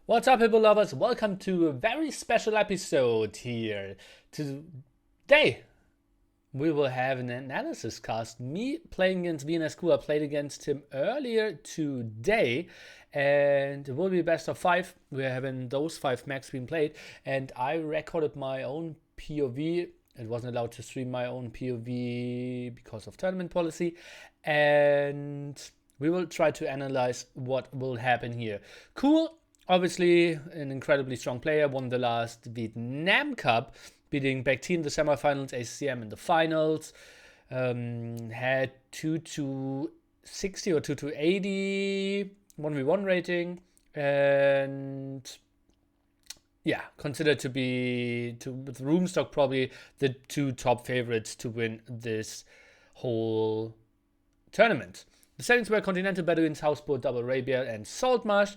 What's up, people lovers? Welcome to a very special episode here. Today, we will have an analysis cast. Me playing against VNSQ. I played against him earlier today, and it will be best of 5. We're having those 5 max being played, and I recorded my own POV. It wasn't allowed to stream my own POV because of tournament policy, and we will try to analyze what will happen here. Cool. Obviously, an incredibly strong player, won the last Vietnam Cup, beating Baek in the semifinals, ACM in the finals, had 2 to 60 or 2 to 80 1v1 rating, and yeah, considered to be, with Roomstock, probably the 2 top favorites to win this whole tournament. The settings were Continental, Bedouins, Houseboat, Double Arabia, and Saltmarsh.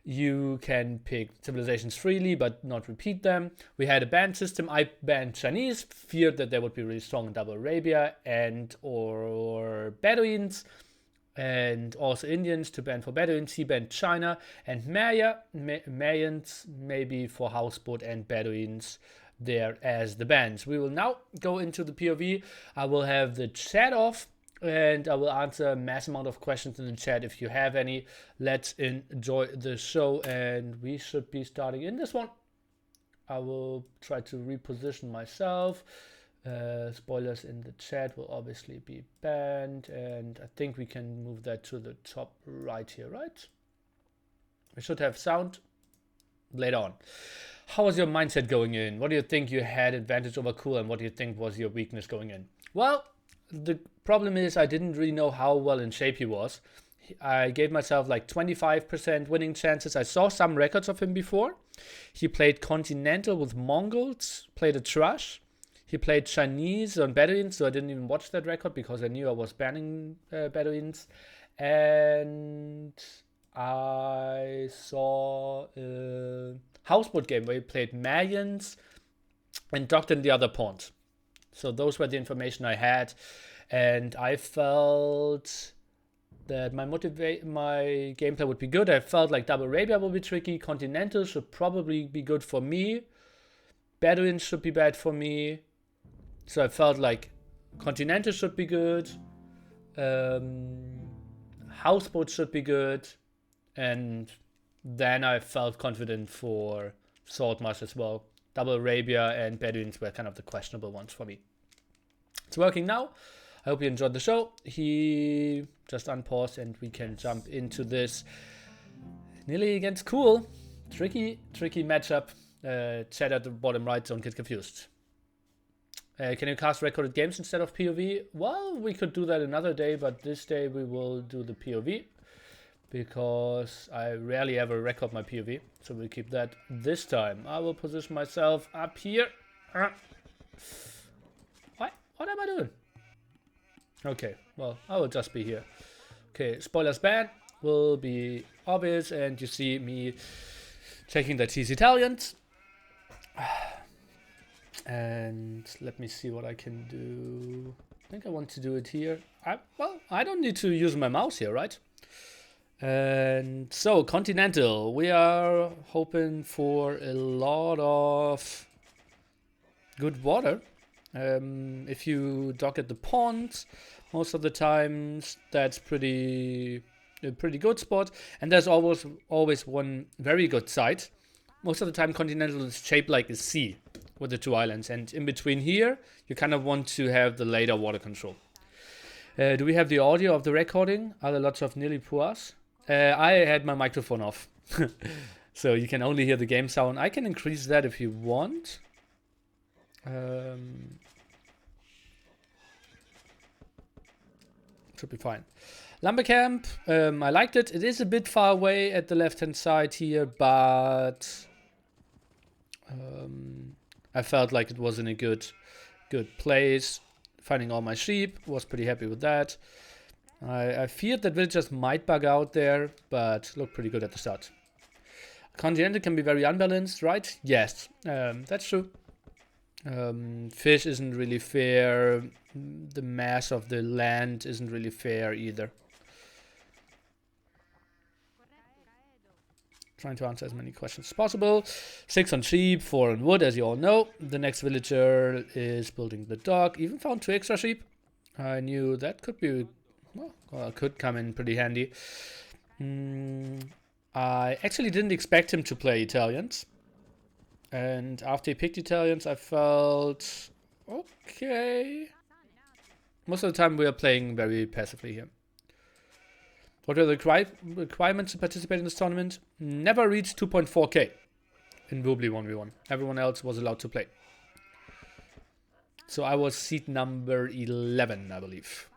You can pick civilizations freely but not repeat them. We had a ban system. I banned Chinese, feared that they would be really strong in Double Arabia and or Bedouins, and also Indians to ban for Bedouins. He banned China and Mayans, maybe for Houseboat and Bedouins there as the bans. We will now go into the POV. I will have the chat off, and I will answer a mass amount of questions in the chat if you have any. Let's enjoy the show, and we should be starting in this one. I will try to reposition myself. Spoilers in the chat will obviously be banned, and I think we can move that to the top right here, right? We should have sound later on. How was your mindset going in? What do you think you had advantage over Cool, and what do you think was your weakness going in? Well, the problem is I didn't really know how well in shape he was. I gave myself like 25% winning chances. I saw some records of him before. He played Continental with Mongols, played a Thrush. He played Chinese on Bedouins, so I didn't even watch that record because I knew I was banning Bedouins. And I saw a Houseboat game where he played Mayans and docked in the other pawns. So those were the information I had, and I felt that my gameplay would be good. I felt like Double Arabia will be tricky. Continental should probably be good for me. Bedouins should be bad for me. So I felt like Continental should be good. Houseboat should be good. And then I felt confident for Saltmarsh as well. Double Arabia and Bedouins were kind of the questionable ones for me. It's working now. I hope you enjoyed the show. He just unpaused and we can jump into this. Nili against Cool. Tricky matchup. Chat at the bottom right, don't get confused. Can you cast recorded games instead of POV? Well, we could do that another day, but this day we will do the POV, because I rarely ever record my POV, so we'll keep that this time. I will position myself up here. What am I doing? Okay, well, I will just be here. Okay, spoilers ban will be obvious, and you see me checking that he's Italians. And let me see what I can do. I think I want to do it here. I don't need to use my mouse here, right? And so, Continental, we are hoping for a lot of good water. If you dock at the pond, most of the times that's a pretty good spot. And there's always one very good site. Most of the time, Continental is shaped like a C with the 2 islands, and in between here, you kind of want to have the later water control. Do we have the audio of the recording? Are there lots of Nili puas? I had my microphone off, so you can only hear the game sound. I can increase that if you want. Should be fine. Lumber camp, I liked it. It is a bit far away at the left-hand side here, but I felt like it was in a good place. Finding all my sheep, was pretty happy with that. I feared that villagers might bug out there, but looked pretty good at the start. Continental can be very unbalanced, right? Yes, that's true. Fish isn't really fair. The mass of the land isn't really fair either. Trying to answer as many questions as possible. 6 on sheep, 4 on wood, as you all know. The next villager is building the dock. Even found 2 extra sheep. I knew that could be, well, could come in pretty handy. I actually didn't expect him to play Italians. And after he picked Italians, I felt okay. Most of the time we are playing very passively here. What are the requirements to participate in this tournament? Never reach 2.4k in Wobbly 1v1. Everyone else was allowed to play. So I was seed number 11, I believe.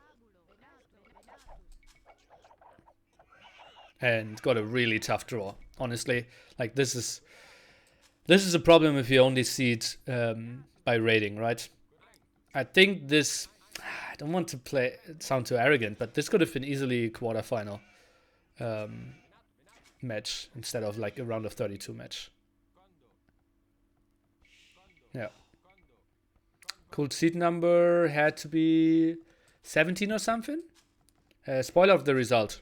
And got a really tough draw, honestly. Like, this is a problem if you only seed by rating, right? I think this... I don't want to sound too arrogant, but this could have been easily a quarterfinal match instead of like a round of 32 match. Yeah. Cool seed number had to be 17 or something. Spoiler of the result.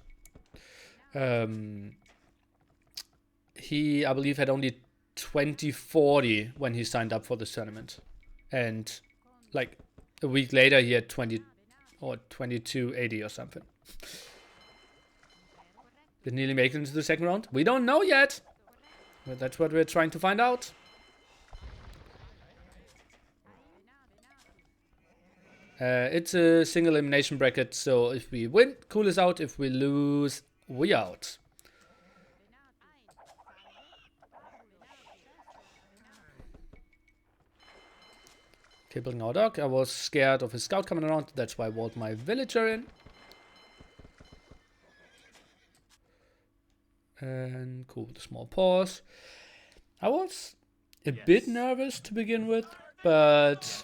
He, I believe, had only 2040 when he signed up for this tournament. And like a week later, he had 20 or 2280 or something. Did Nili make it into the second round? We don't know yet. But that's what we're trying to find out. It's a single elimination bracket, so if we win, cool is out. If we lose, we out. Okay, building our dock. I was scared of his scout coming around. That's why I walled my villager in. And cool with a small pause. I was a bit nervous to begin with, but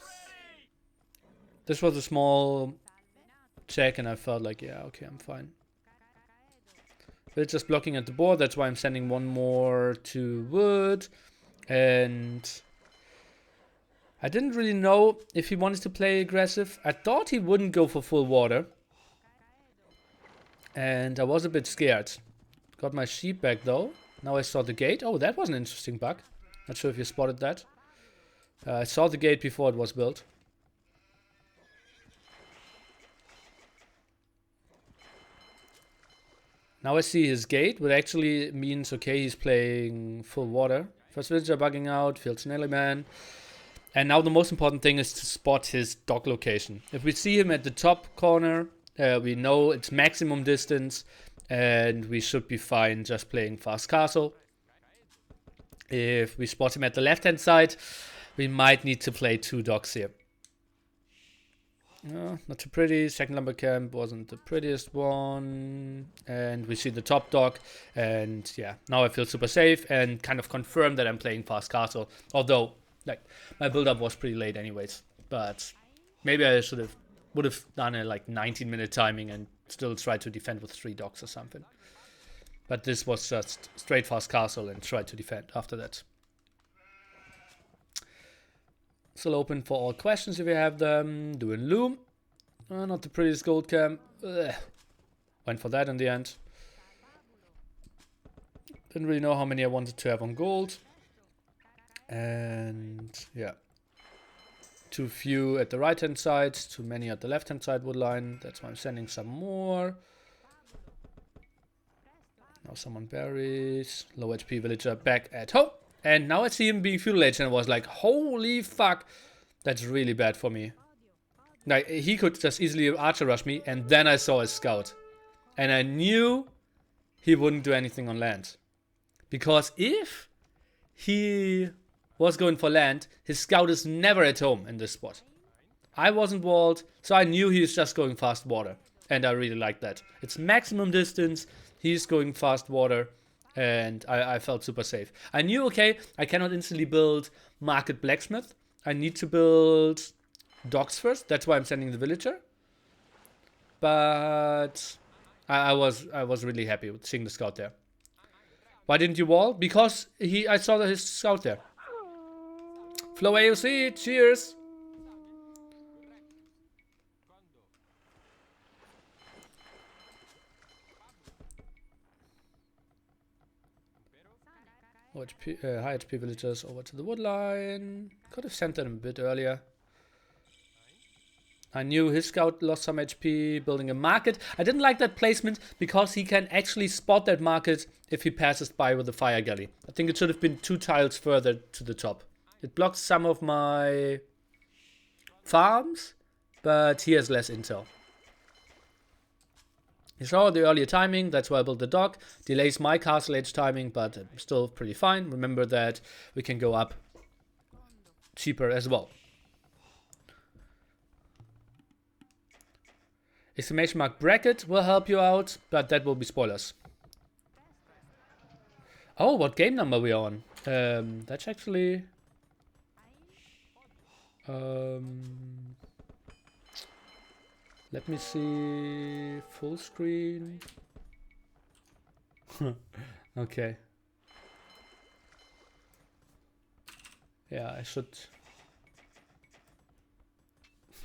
this was a small check and I felt like, yeah, okay, I'm fine. Villager's blocking at the board. That's why I'm sending one more to wood. And I didn't really know if he wanted to play aggressive. I thought he wouldn't go for full water. And I was a bit scared. Got my sheep back though. Now I saw the gate. Oh, that was an interesting bug. Not sure if you spotted that. I saw the gate before it was built. Now I see his gate, which actually means, okay, he's playing full water. First villager bugging out, fields Nili man. And now the most important thing is to spot his dock location. If we see him at the top corner, we know it's maximum distance. And we should be fine just playing fast castle. If we spot him at the left-hand side, we might need to play 2 docks here. Not too pretty. Second lumber camp wasn't the prettiest one. And we see the top dock. And yeah, now I feel super safe and kind of confirm that I'm playing fast castle. Although, like, my build-up was pretty late anyways. But maybe I would have done a like 19-minute timing and still try to defend with 3 docks or something. But this was just straight fast castle and try to defend after that. Still open for all questions if you have them. Doing loom. Not the prettiest gold cam. Went for that in the end. Didn't really know how many I wanted to have on gold. And yeah. Too few at the right hand side, too many at the left hand side wood line. That's why I'm sending some more. Now someone buries. Low HP villager back at home. And now I see him being feudal age and I was like, holy fuck. That's really bad for me. Like, he could just easily archer rush me and then I saw his scout. And I knew he wouldn't do anything on land. Because if he was going for land, his scout is never at home in this spot. I wasn't walled, so I knew he was just going fast water. And I really like that. It's maximum distance, he's going fast water, and I felt super safe. I knew, okay, I cannot instantly build market blacksmith. I need to build docks first, that's why I'm sending the villager. But I was really happy with seeing the scout there. Why didn't you wall? Because I saw his scout there. Flow AOC, cheers! high HP villagers over to the wood line. Could have sent them a bit earlier. I knew his scout lost some HP building a market. I didn't like that placement because he can actually spot that market if he passes by with the fire galley. I think it should have been 2 tiles further to the top. It blocks some of my farms, but he has less intel. He saw the earlier timing, that's why I built the dock. Delays my castle age timing, but still pretty fine. Remember that we can go up cheaper as well. Exclamation mark bracket will help you out, but that will be spoilers. Oh, what game number we on? That's actually... let me see... full screen... okay. Yeah, I should...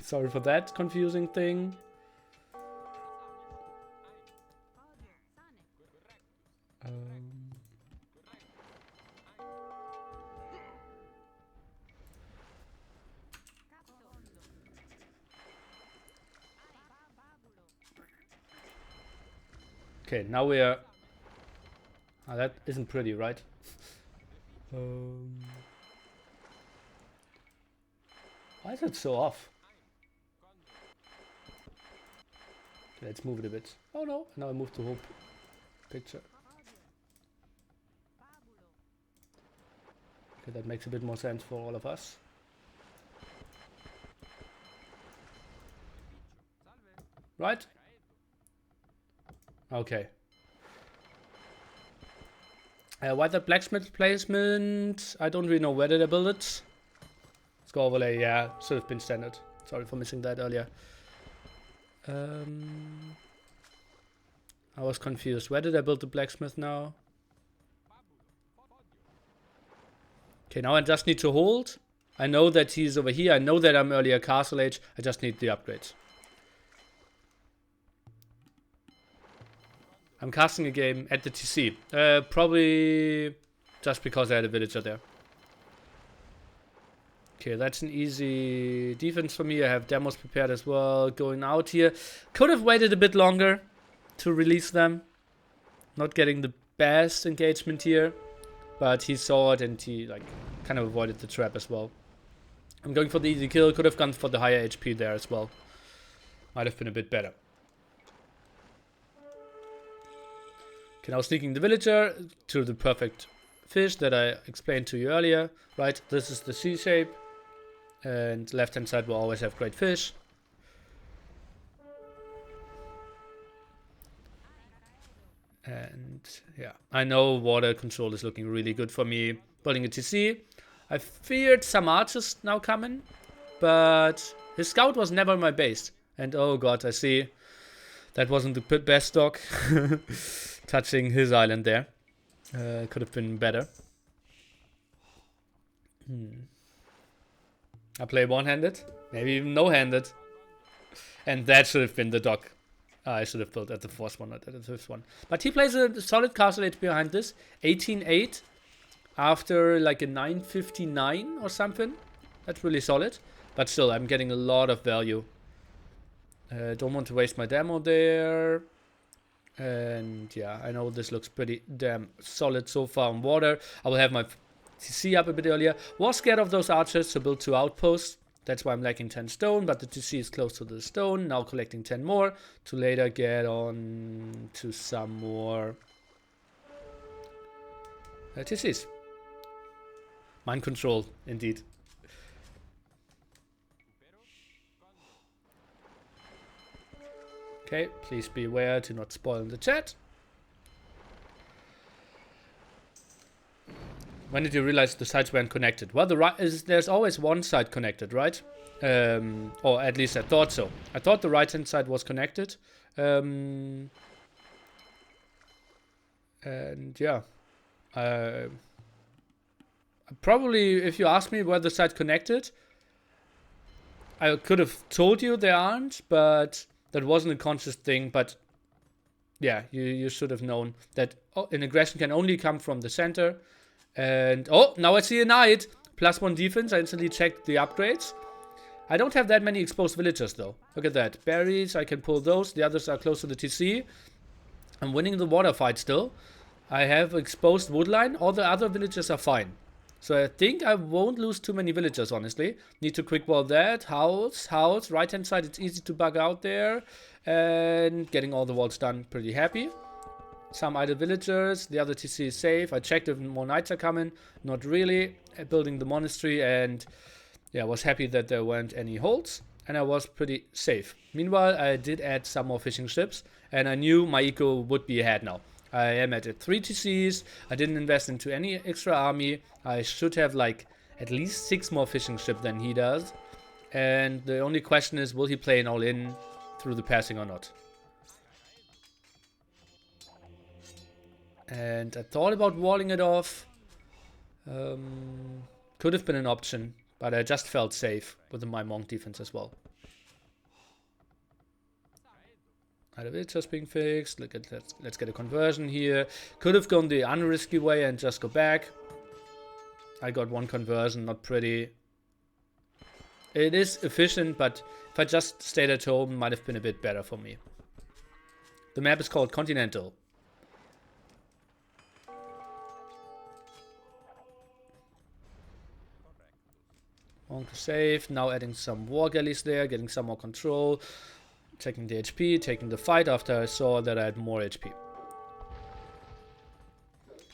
Sorry for that confusing thing. Okay, now we are... Oh, that isn't pretty, right? Why is it so off? Okay, let's move it a bit. Oh no, now I moved the whole picture. Okay, that makes a bit more sense for all of us. Right? Okay. Why that blacksmith placement? I don't really know where did I build it. Let's go overlay. Yeah, should have been standard. Sorry for missing that earlier. I was confused. Where did I build the blacksmith now? Okay, now I just need to hold. I know that he's over here. I know that I'm earlier castle age. I just need the upgrades. I'm casting a game at the TC. Probably just because I had a villager there. Okay, that's an easy defense for me. I have demos prepared as well. Going out here. Could have waited a bit longer to release them. Not getting the best engagement here. But he saw it and he like kind of avoided the trap as well. I'm going for the easy kill. Could have gone for the higher HP there as well. Might have been a bit better. Okay, now sneaking the villager to the perfect fish that I explained to you earlier. Right, this is the C shape. And left hand side will always have great fish. And yeah, I know water control is looking really good for me. Building a TC. I feared some archers now coming. But his scout was never my base. And oh god, I see. That wasn't the best dock. Touching his island there. Could have been better. I play one-handed. Maybe even no-handed. And that should have been the dock I should have built at the fourth one, not at the fifth one. But he plays a solid castle age behind this. 18-8 after like a 959 or something. That's really solid. But still, I'm getting a lot of value. Don't want to waste my demo there. And yeah, I know this looks pretty damn solid so far on water. I will have my TC up a bit earlier. Was scared of those archers, so built 2 outposts. That's why I'm lacking 10 stone, but the TC is close to the stone. Now collecting 10 more to later get on to some more TCs. Mind control, indeed. Okay, please be aware to not spoil the chat. When did you realize the sides weren't connected? Well, there's always one side connected, right? Or at least I thought so. I thought the right-hand side was connected. And yeah. Probably, if you ask me where the side connected, I could have told you they aren't, but that wasn't a conscious thing. But yeah, you should have known that an aggression can only come from the center. And, oh, now I see a knight. +1 defense. I instantly checked the upgrades. I don't have that many exposed villagers, though. Look at that. Berries, I can pull those. The others are close to the TC. I'm winning the water fight still. I have exposed woodline. All the other villagers are fine. So I think I won't lose too many villagers, honestly. Need to quick wall that. House. Right-hand side, it's easy to bug out there. And getting all the walls done, pretty happy. Some idle villagers. The other TC is safe. I checked if more knights are coming. Not really. Building the monastery, and yeah, was happy that there weren't any holds. And I was pretty safe. Meanwhile, I did add some more fishing ships. And I knew my eco would be ahead now. I am at 3 TCs. I didn't invest into any extra army. I should have like at least 6 more fishing ships than he does. And the only question is, will he play an all-in through the passing or not? And I thought about walling it off. Could have been an option, but I just felt safe with my monk defense as well. It's just being fixed. Look at that. Let's get a conversion here. Could have gone the unrisky way and just go back. I got 1 conversion, not pretty. It is efficient, but if I just stayed at home, it might have been a bit better for me. The map is called Continental. Monk safe. Now adding some war galleys there, getting some more control. Taking the HP, taking the fight after I saw that I had more HP.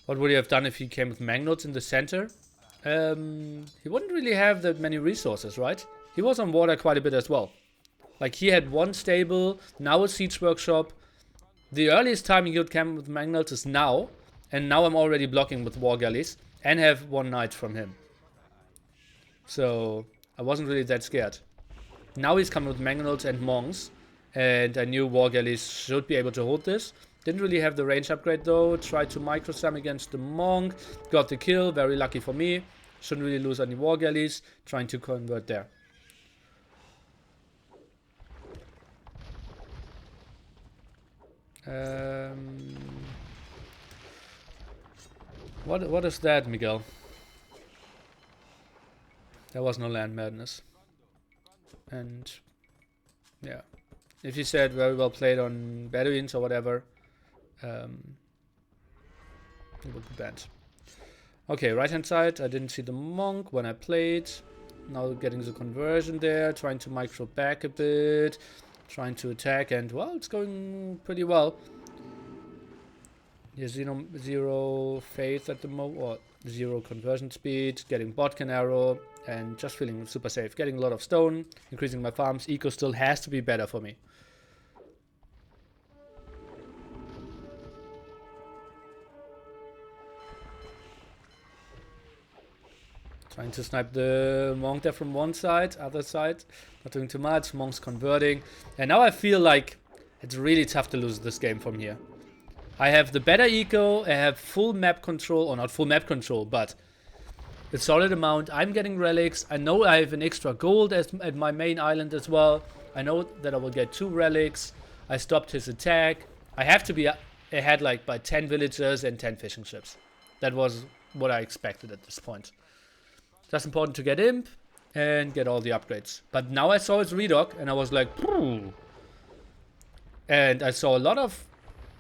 What would he have done if he came with Magnotes in the center? He wouldn't really have that many resources, right? He was on water quite a bit as well. Like, he had 1 stable, now a siege workshop. The earliest time he could come with Magnotes is now. And now I'm already blocking with war galleys. And have 1 knight from him. So, I wasn't really that scared. Now he's coming with Magnotes and monks. And I knew war galleys should be able to hold this. Didn't really have the range upgrade though. Tried to micro slam against the monk. Got the kill, very lucky for me. Shouldn't really lose any war galleys. Trying to convert there. What is that, Miguel? There was no land madness. And yeah. If you said very well played on Bedouins or whatever, it would be banned. Okay, right hand side, I didn't see the monk when I played. Now getting the conversion there, trying to micro back a bit, trying to attack, and well, it's going pretty well. Yeah, zero faith at the moment, or 0 conversion speed, getting botcan arrow, and just feeling super safe. Getting a lot of stone, increasing my farms. Eco still has to be better for me. Trying to snipe the monk there from one side, other side. Not doing too much. Monk's converting. And now I feel like it's really tough to lose this game from here. I have the better eco. I have full map control. Or not full map control, but a solid amount. I'm getting relics. I know I have an extra gold at my main island as well. I know that I will get 2 relics. I stopped his attack. I have to be ahead like by 10 villagers and 10 fishing ships. That was what I expected at this point. Just important to get imp and get all the upgrades. But now I saw his redock and I was like, "Ooh." And I saw a lot of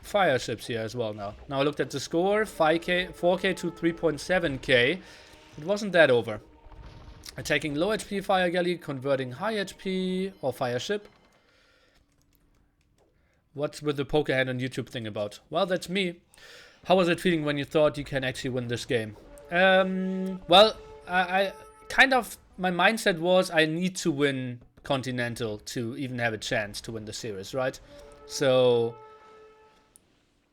fire ships here as well now. Now I looked at the score, 4k to 3.7k. It wasn't that over. Attacking low HP fire galley, converting high HP or fire ship. What's with the poker hand on YouTube thing about? Well, that's me. How was it feeling when you thought you can actually win this game? Well, I kind of, my mindset was I need to win Continental to even have a chance to win the series, right? So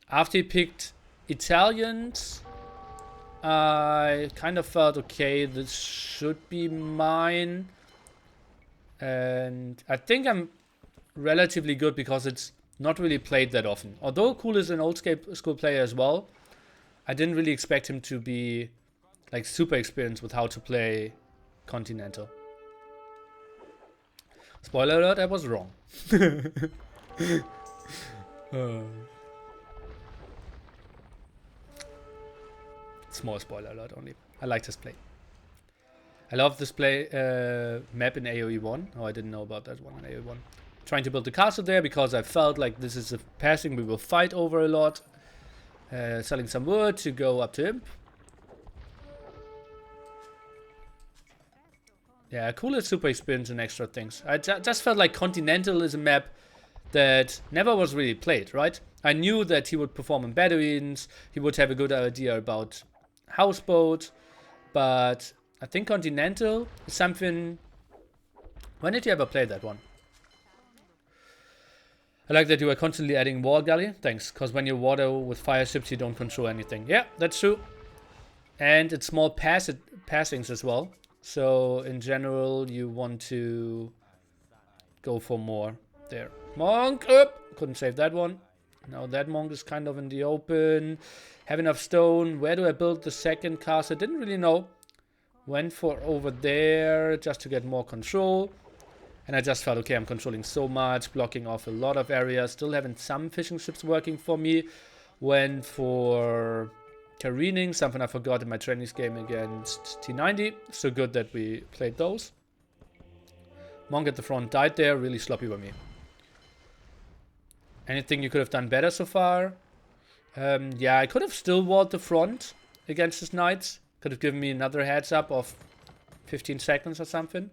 after he picked Italians, I kind of felt, okay, this should be mine. And I think I'm relatively good because it's not really played that often. Although Cool is an old school player as well, I didn't really expect him to be like super experienced with how to play Continental. Spoiler alert, I was wrong. Small spoiler alert only. I like this play. I love this play map in AoE 1. Oh, I didn't know about that one in AoE 1. Trying to build the castle there because I felt like this is a passing we will fight over a lot. Selling some wood to go up to Imp. Yeah, cooler super experience and extra things. I just felt like Continental is a map that never was really played, right? I knew that he would perform in Bedouins, he would have a good idea about houseboat, but I think Continental is something... When did you ever play that one? I like that you are constantly adding war galley. Thanks, because when you water with fire ships, you don't control anything. Yeah, that's true. And it's small passings as well. So in general, you want to go for more there. Monk up! Couldn't save that one. Now that monk is kind of in the open. Have enough stone. Where do I build the second castle? I didn't really know. Went for over there just to get more control. And I just felt, okay, I'm controlling so much, blocking off a lot of areas. Still having some fishing ships working for me. Went for careening, something I forgot in my training game against T90. So good that we played those. Monk at the front died there, really sloppy by me. Anything you could have done better so far? Yeah, I could have still walled the front against his knights. Could have given me another heads up of 15 seconds or something.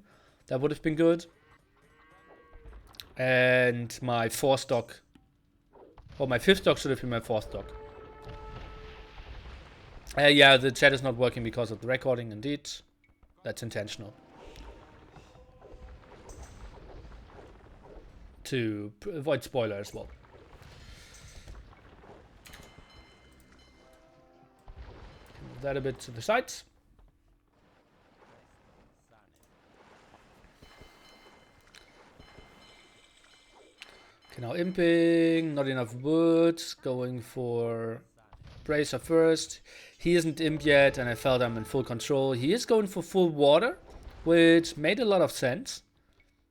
That would have been good. And my 4th dock. Oh, my 5th dock should have been my 4th dock. Yeah, the chat is not working because of the recording, indeed. That's intentional. To avoid spoiler as well. Move that a bit to the sides. Okay, now imping, not enough wood, going for bracer first. He isn't imp yet, and I felt I'm in full control. He is going for full water, which made a lot of sense.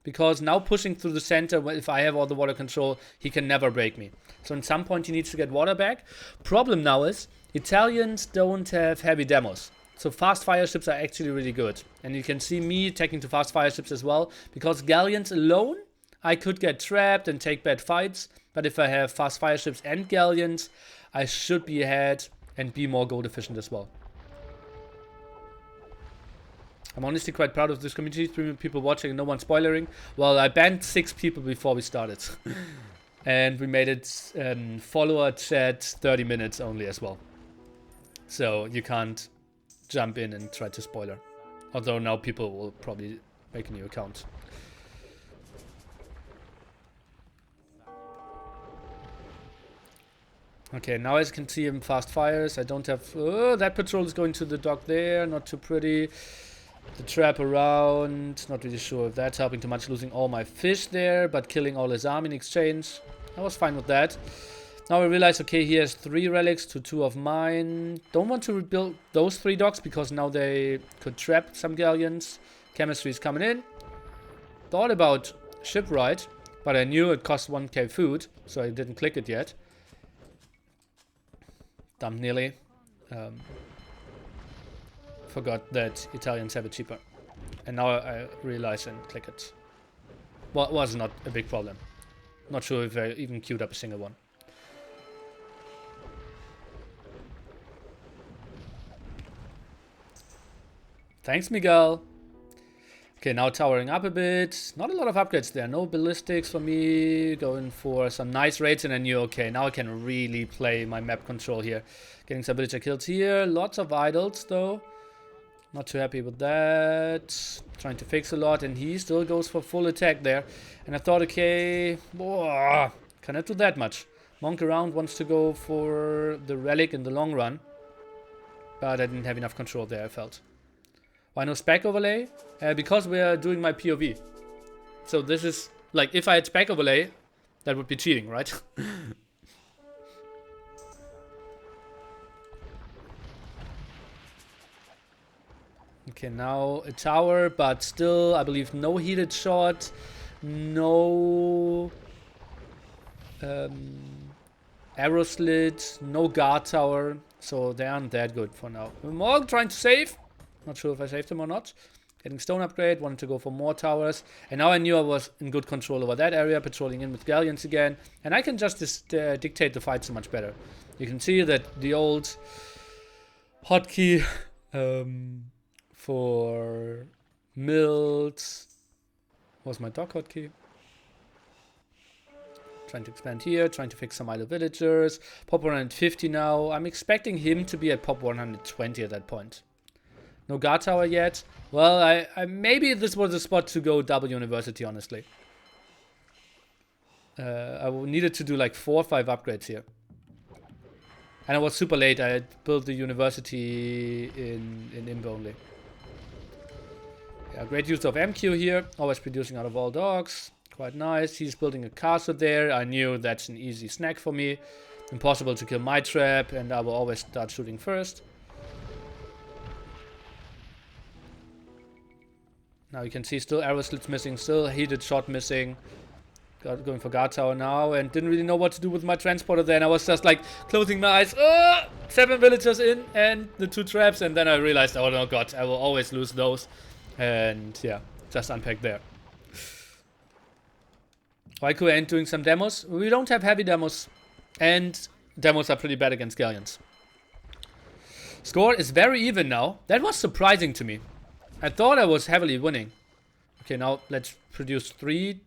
Because now pushing through the center, if I have all the water control, he can never break me. So at some point he needs to get water back. Problem now is, Italians don't have heavy demos. So fast fire ships are actually really good. And you can see me taking to fast fire ships as well. Because galleons alone, I could get trapped and take bad fights. But if I have fast fire ships and galleons, I should be ahead and be more gold efficient as well. I'm honestly quite proud of this community. 3 people watching, no one spoilering. Well, I banned 6 people before we started. And we made it follower chat 30 minutes only as well. So you can't jump in and try to spoiler. Although now people will probably make a new account. Okay, now as you can see, I'm fast fires. I don't have... that patrol is going to the dock there. Not too pretty. The trap around. Not really sure if that's helping too much. Losing all my fish there, but killing all his army in exchange. I was fine with that. Now I realize, okay, he has 3 relics to 2 of mine. Don't want to rebuild those 3 docks because now they could trap some galleons. Chemistry is coming in. Thought about shipwright, but I knew it cost 1k food, so I didn't click it yet. Dumb Nili. Forgot that Italians have it cheaper. And now I realize and click it. Well, it was not a big problem. Not sure if I even queued up a single one. Thanks, Miguel. Okay, now towering up a bit. Not a lot of upgrades there. No ballistics for me. Going for some nice raids, and I knew, okay, now I can really play my map control here. Getting some villager kills here. Lots of idols, though. Not too happy with that. Trying to fix a lot, and he still goes for full attack there. And I thought, okay, cannot do that much. Monk around wants to go for the relic in the long run. But I didn't have enough control there, I felt. Why no spec overlay? Because we are doing my POV. So this is, like, if I had spec overlay, that would be cheating, right? Okay, now a tower, but still, I believe, no heated shot, no arrow slit, no guard tower. so they aren't that good for now. More trying to save. Not sure if I saved them or not. Getting stone upgrade, wanted to go for more towers. And now I knew I was in good control over that area, patrolling in with galleons again. And I can just dictate the fight so much better. You can see that the old hotkey for mills was my dock hotkey. Trying to expand here, trying to fix some idle villagers. Pop 150 now. I'm expecting him to be at pop 120 at that point. No guard tower yet. Well, I maybe this was a spot to go double university, honestly. I needed to do like 4 or 5 upgrades here. And I was super late. I had built the university in Imp only. Yeah, great use of MQ here. Always producing out of all dogs. Quite nice. He's building a castle there. I knew that's an easy snack for me. Impossible to kill my trap, and I will always start shooting first. Now you can see still arrow slits missing, still heated shot missing. Going for guard tower now, and didn't really know what to do with my transporter then. I was just like closing my eyes. 7 villagers in and the 2 traps, and then I realized, oh no god, I will always lose those. And yeah, just unpack there. Raikou ain't doing some demos. We don't have heavy demos, and demos are pretty bad against galleons. Score is very even now. That was surprising to me. I thought I was heavily winning. Okay, now let's produce 3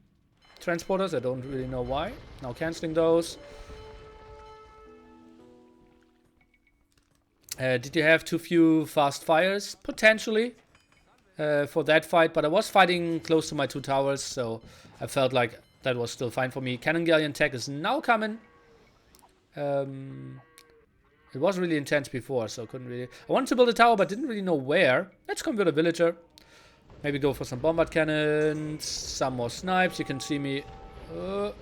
transporters. I don't really know why. Now cancelling those. Did you have too few fast fires? Potentially. For that fight, but I was fighting close to my 2 towers, so I felt like that was still fine for me. Cannon Galleon tech is now coming. It was really intense before, so couldn't really... I wanted to build a tower, but didn't really know where. Let's convert a villager. Maybe go for some bombard cannons, some more snipes. You can see me now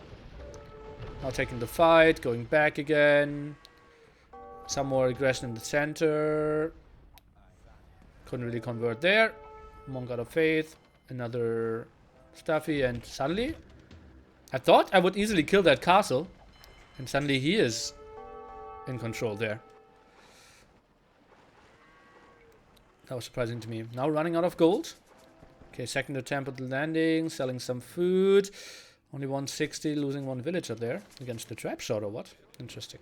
taking the fight, going back again. Some more aggression in the center. Couldn't really convert there. Monk out of faith. Another stuffy, and suddenly I thought I would easily kill that castle, and suddenly he is in control there. That was surprising to me. Now running out of gold. Okay, second attempt at the landing, selling some food. Only 160, losing 1 villager there against the trap shot or what? Interesting.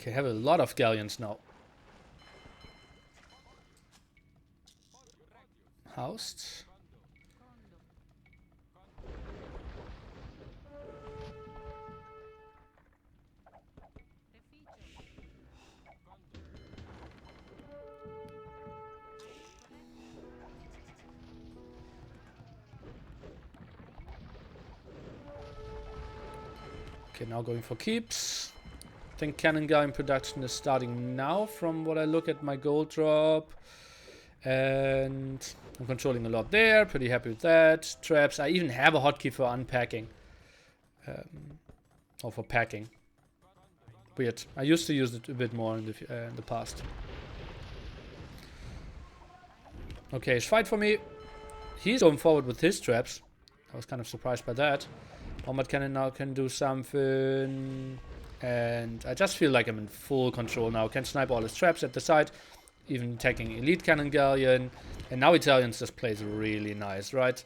Okay, have a lot of galleons now. Housed. Okay, now going for keeps. I think Cannon Galleon production is starting now from what I look at my gold drop. And I'm controlling a lot there. Pretty happy with that. Traps. I even have a hotkey for unpacking. Or for packing. Weird. I used to use it a bit more in the past. Okay, it's fight for me. He's going forward with his traps. I was kind of surprised by that. Bombard cannon now can do something. And I just feel like I'm in full control now. Can snipe all his traps at the side. Even taking elite cannon galleon. And now Italians just plays really nice, right?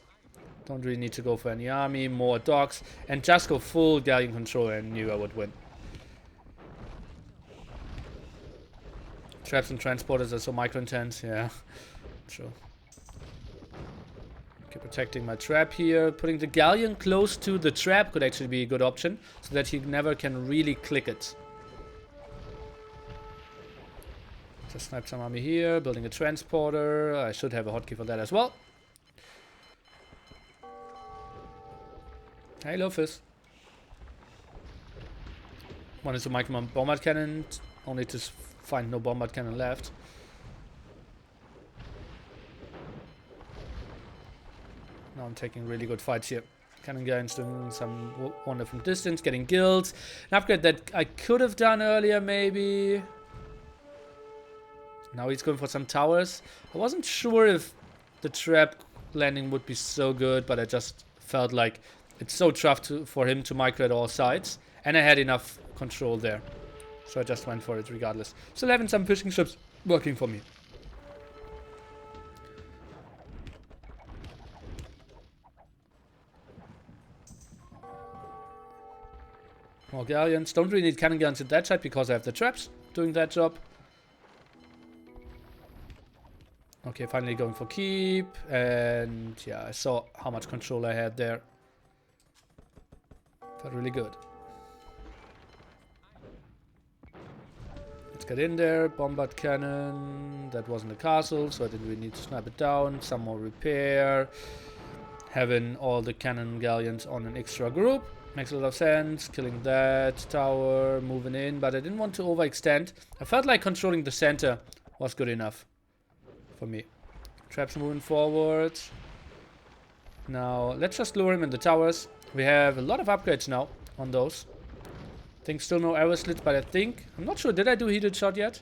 Don't really need to go for any army. More dogs. And just go full galleon control, and knew I would win. Traps and transporters are so micro intense. Yeah, true. Okay, protecting my trap here. Putting the galleon close to the trap could actually be a good option, so that he never can really click it. Just snipe some army here. Building a transporter. I should have a hotkey for that as well. Hey, Lofus. Wanted to micro my bombard cannon, only to find no bombard cannon left. Now I'm taking really good fights here. Cannon guys doing some wonder from distance, getting guilds. An upgrade that I could have done earlier, maybe. Now he's going for some towers. I wasn't sure if the trap landing would be so good, but I just felt like it's so tough for him to micro at all sides. And I had enough control there. So I just went for it regardless. Still having some fishing ships working for me. More galleons. Don't really need cannon guns at that side because I have the traps doing that job. Okay, finally going for keep. And yeah, I saw how much control I had there. Felt really good. Let's get in there. Bombard cannon. That wasn't a castle, so I didn't really need to snipe it down. Some more repair. Having all the cannon galleons on an extra group. Makes a lot of sense. Killing that tower. Moving in, but I didn't want to overextend. I felt like controlling the center was good enough for me. Traps moving forward. Now, let's just lure him in the towers. We have a lot of upgrades now on those. I think still no arrow slits, but I'm not sure, did I do heated shot yet?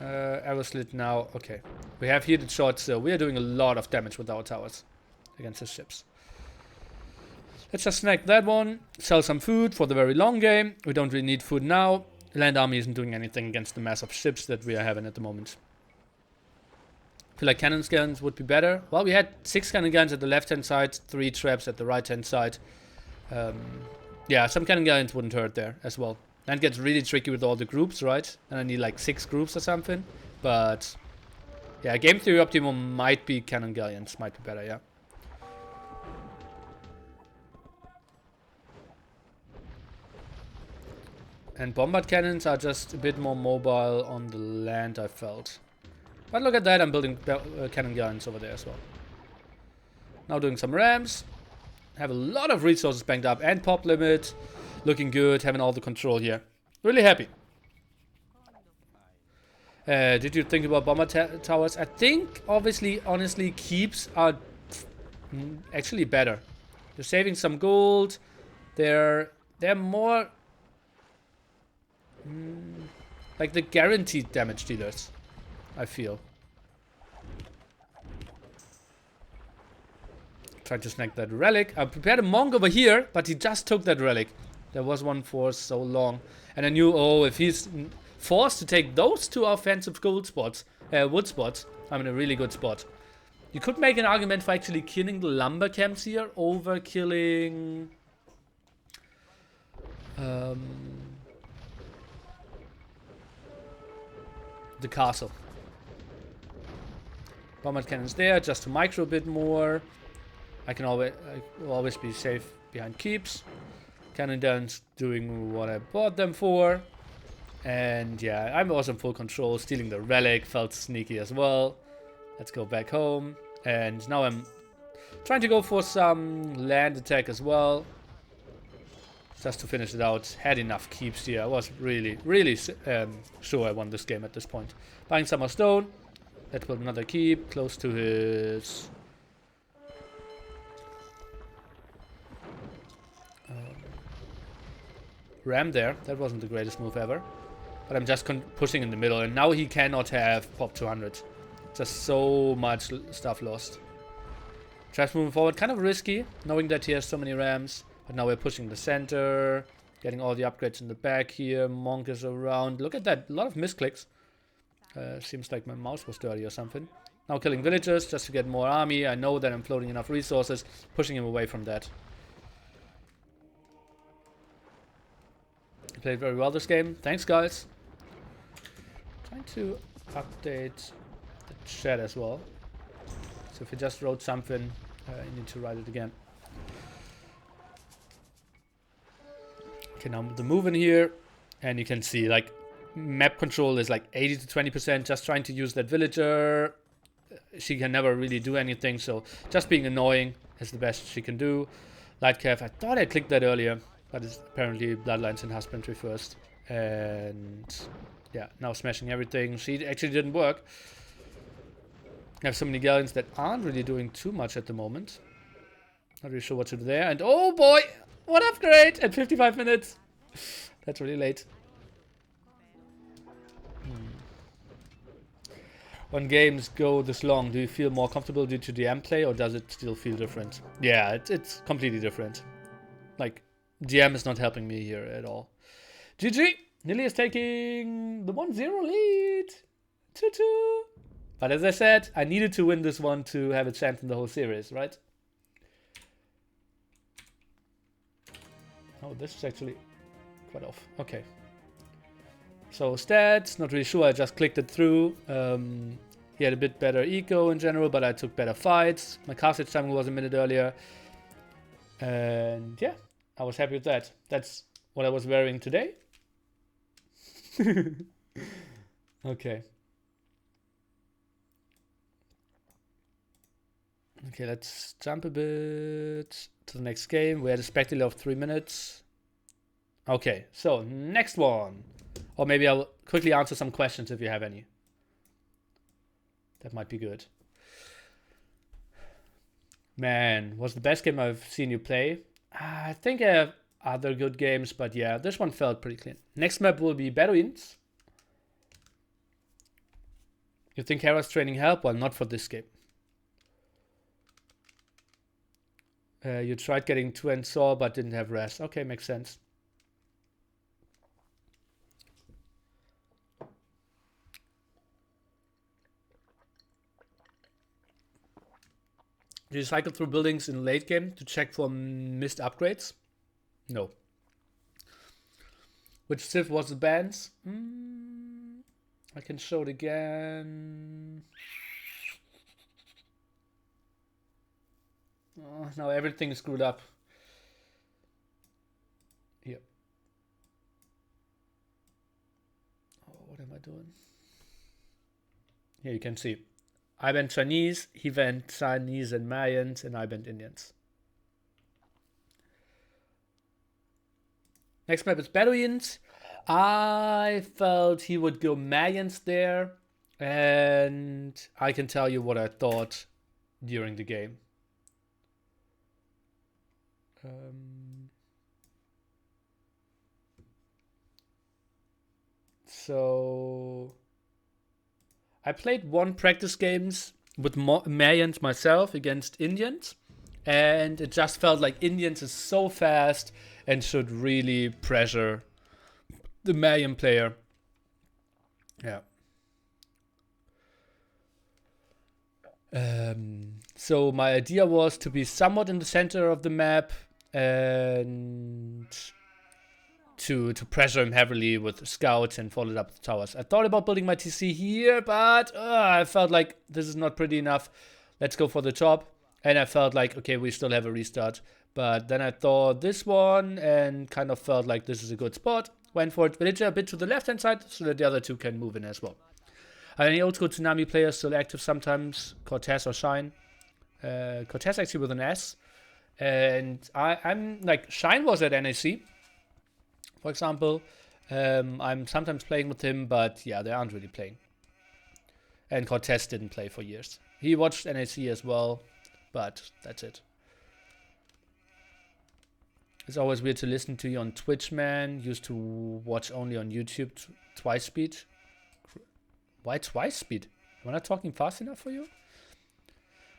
Arrow slit now, okay. We have heated shots, so we are doing a lot of damage with our towers against his ships. Let's just snag that one, sell some food for the very long game. We don't really need food now. The land army isn't doing anything against the mass of ships that we are having at the moment. I feel like cannon guns would be better. Well, we had 6 cannon guns at the left hand side, 3 traps at the right hand side. Yeah, some cannon guns wouldn't hurt there as well. Then it gets really tricky with all the groups, right? And I need like 6 groups or something. But yeah, game theory optimum might be cannon galleons, might be better, yeah. And bombard cannons are just a bit more mobile on the land, I felt. But look at that, I'm building cannon guns over there as well. Now doing some rams. Have a lot of resources banked up and pop limit. Looking good, having all the control here. Really happy. Did you think about bomber towers? I think, obviously, honestly, keeps are actually better. You're saving some gold. They're more like the guaranteed damage dealers, I feel. Tried to snag that relic. I prepared a monk over here, but he just took that relic. There was one for so long. And I knew, oh, if he's forced to take those 2 offensive gold spots, wood spots, I'm in a really good spot. You could make an argument for actually killing the lumber camps here over killing the castle. Bombard cannons there, just to micro a bit more. I can always be safe behind keeps. Cannon guns doing what I bought them for. And yeah, I'm also in full control. Stealing the relic felt sneaky as well. Let's go back home. And now I'm trying to go for some land attack as well. Just to finish it out. Had enough keeps here. I was really sure I won this game at this point. Buying some more stone. Let's build another keep close to his ram there. That wasn't the greatest move ever. But I'm just pushing in the middle. And now he cannot have pop 200. Just so much stuff lost. Traps moving forward. Kind of risky. Knowing that he has so many rams. But now we're pushing the center. Getting all the upgrades in the back here. Monk is around. Look at that. A lot of misclicks. Seems like my mouse was dirty or something. Now killing villagers just to get more army. I know that I'm floating enough resources. Pushing him away from that. Played very well this game. Thanks, guys. Trying to update the chat as well. So if you just wrote something, you need to write it again. Okay, now the move in here, and you can see like map control is like 80 to 20%. Just trying to use that villager. She can never really do anything, so just being annoying is the best she can do. Light Cav, I thought I clicked that earlier. But it's apparently Bloodlines and Husbandry first. And yeah, now smashing everything. She actually didn't work. I have so many galleons that aren't really doing too much at the moment. Not really sure what to do there. And oh boy, what upgrade at 55 minutes. That's really late. when games go this long, do you feel more comfortable due to DM play, or does it still feel different? Yeah, it's completely different. Like, DM is not helping me here at all. GG! Nili is taking the 1-0 lead. 2-2. But as I said, I needed to win this one to have a chance in the whole series, right? Oh, this is actually quite off. Okay. So stats, not really sure. I just clicked it through. He had a bit better eco in general, but I took better fights. My castle time was a minute earlier. And yeah, I was happy with that. That's what I was wearing today. Okay. Okay, let's jump a bit to the next game. We had a spectacle of 3 minutes. Okay, so next one. Or maybe I'll quickly answer some questions if you have any. That might be good. Man, was the best game I've seen you play? I think I have other good games, but yeah, this one felt pretty clean. Next map will be Bedouins. You think Hera's training help? Well, not for this game. You tried getting 2 and Saw, but didn't have rest. Okay, makes sense. Do you cycle through buildings in late game to check for missed upgrades? No. Which civ was the band's? I can show it again. Oh, now everything is screwed up. Here. Oh, what am I doing? Here you can see. I went Chinese, he went Chinese and Mayans, and I went Indians. Next map is Bedouins. I felt he would go Mayans there, and I can tell you what I thought during the game. So I played 1 practice games with Mayans myself against Indians, and it just felt like Indians is so fast and should really pressure the Mayan player. Yeah. So my idea was to be somewhat in the center of the map and to pressure him heavily with scouts and follow up the towers. I thought about building my TC here, but I felt like this is not pretty enough. Let's go for the top. And I felt like, okay, we still have a restart. But then I thought this one and kind of felt like this is a good spot. Went for it Villager a bit to the left-hand side so that the other 2 can move in as well. Are any old school Tsunami players still active sometimes? Cortez or Shine? Cortez actually with an S. And I'm like, Shine was at NAC, for example. I'm sometimes playing with him, but yeah, they aren't really playing. And Cortez didn't play for years. He watched NAC as well, but that's it. It's always weird to listen to you on Twitch, man. Used to watch only on YouTube twice speed. Why twice speed? Am I not talking fast enough for you?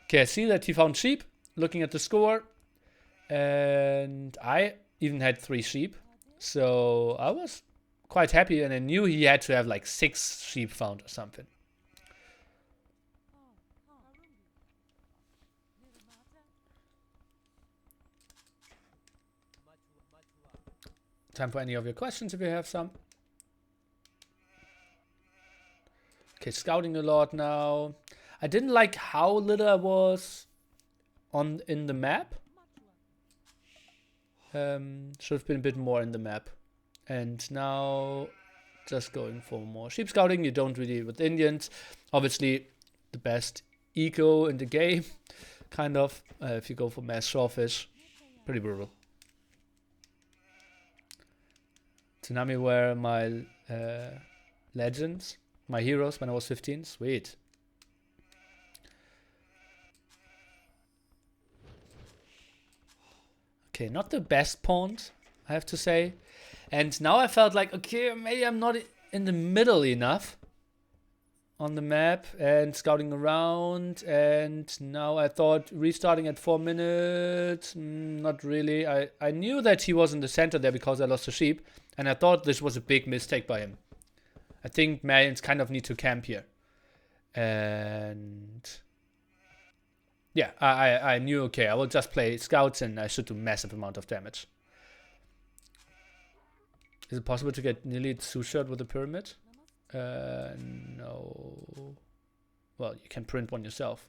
Okay, I see that he found sheep. Looking at the score. And I even had 3 sheep. So I was quite happy, and I knew he had to have like 6 sheep found or something. Time for any of your questions if you have some. Okay, scouting a lot now. I didn't like how little I was in the map. Should have been a bit more in the map. And now just going for more sheep scouting. You don't really, with Indians, obviously the best eco in the game, kind of. If you go for mass shawfish, pretty brutal. Tsunami were my legends, my heroes when I was 15. Sweet. Okay, not the best pawns, I have to say. And now I felt like, okay, maybe I'm not in the middle enough. on the map and scouting around, and now I thought restarting at 4 minutes, not really. I knew that he was in the center there because I lost the sheep, and I thought this was a big mistake by him. I think Malians kind of need to camp here. And yeah, I knew, okay, I will just play scouts and I should do massive amount of damage. Is it possible to get Nili two-shot with a pyramid? No. Well, you can print one yourself.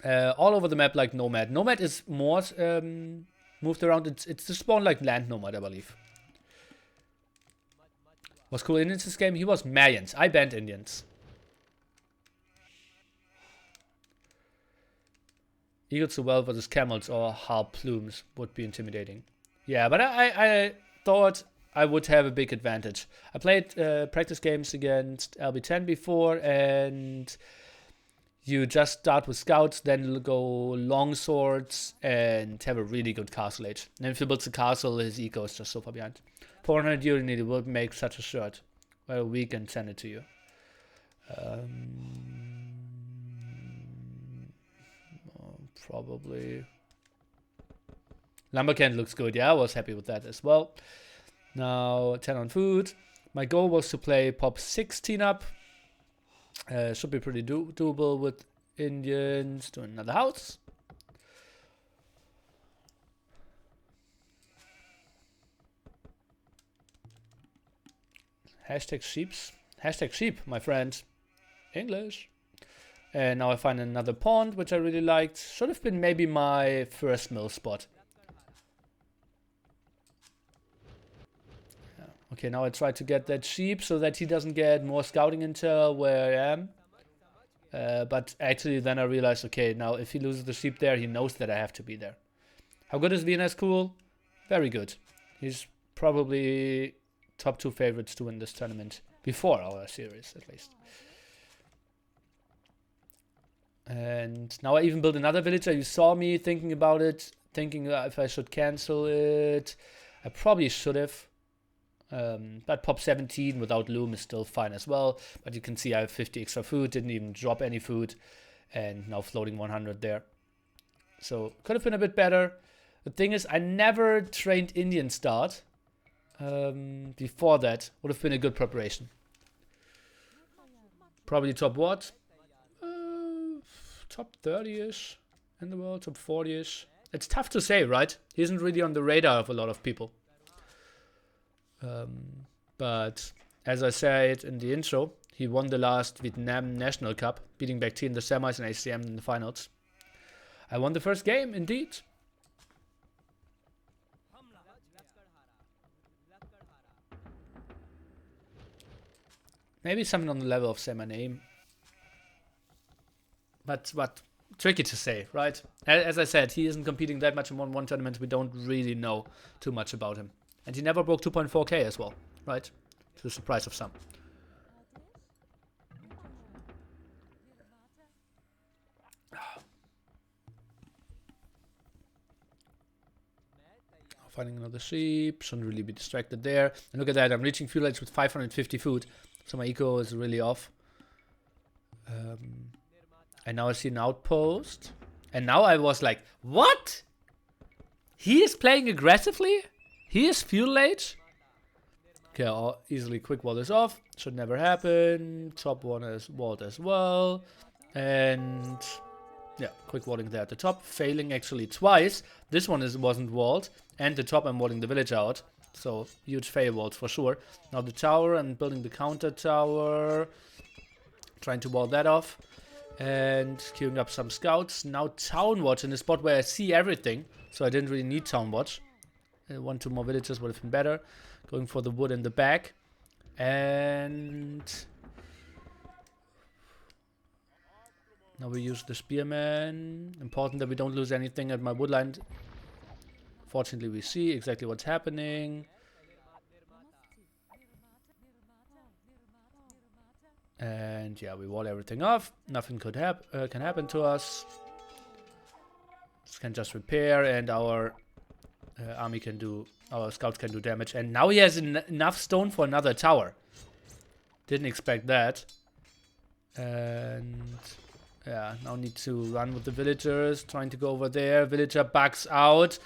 All over the map like Nomad. Nomad is more moved around. It's the spawn like Land Nomad, I believe. Was cool Indians this game? He was Mayans. I banned Indians. Eagles to well versus camels or harp plumes would be intimidating. Yeah, but I thought I would have a big advantage. I played practice games against LB10 before, and you just start with scouts, then go long swords, and have a really good castle age. And if you build the castle, his eco is just so far behind. 400 unit will make such a shirt. Well, we can send it to you. Probably. Lumbercan looks good. Yeah, I was happy with that as well. Now 10 on food. My goal was to play pop 16 up. Should be pretty doable with Indians. Do another house. Hashtag sheeps. Hashtag sheep, my friend. English. And now I find another pond, which I really liked. Should have been maybe my first mill spot. Yeah. Okay, now I try to get that sheep so that he doesn't get more scouting intel where I am. But actually then I realized, okay, now if he loses the sheep there, he knows that I have to be there. How good is VNS Cool? Very good. He's probably top 2 favorites to win this tournament. Before our series, at least. And now I even built another villager. You saw me thinking about it, thinking if I should cancel it. I probably should have. But pop 17 without loom is still fine as well. But you can see I have 50 extra food, didn't even drop any food. And now floating 100 there. So could have been a bit better. The thing is, I never trained Indian start. Before that would have been a good preparation. Probably top what? Top 30-ish in the world, top 40-ish. It's tough to say, right? He isn't really on the radar of a lot of people. But as I said in the intro, he won the last Vietnam National Cup, beating back T in the semis and HCM in the finals. I won the first game, indeed. Maybe something on the level of say my name. But tricky to say, right? As I said, he isn't competing that much in 1-1 tournaments. We don't really know too much about him. And he never broke 2.4k as well, right? To the surprise of some. Finding another sheep. Shouldn't really be distracted there. And look at that, I'm reaching fuel edge with 550 food. So my eco is really off. And now I see an outpost. And now I was like, what? He is playing aggressively? He is fuel age? Okay, I'll easily quick wall this off. Should never happen. Top one is walled as well. And yeah, quick walling there at the top. Failing actually twice. This one wasn't walled. And the top I'm walling the village out. So huge fail walls for sure. Now the tower and building the counter tower. Trying to wall that off. And queuing up some scouts. Now town watch in the spot where I see everything. So I didn't really need town watch. 1-2 more villages would have been better. Going for the wood in the back. And now we use the spearman. Important that we don't lose anything at my woodline. Fortunately we see exactly what's happening. And yeah, we wall everything off. Nothing could can happen to us. This can just repair, and our army can do, our scouts can do damage. And now he has enough stone for another tower. Didn't expect that. And yeah, now need to run with the villagers, trying to go over there. Villager backs out.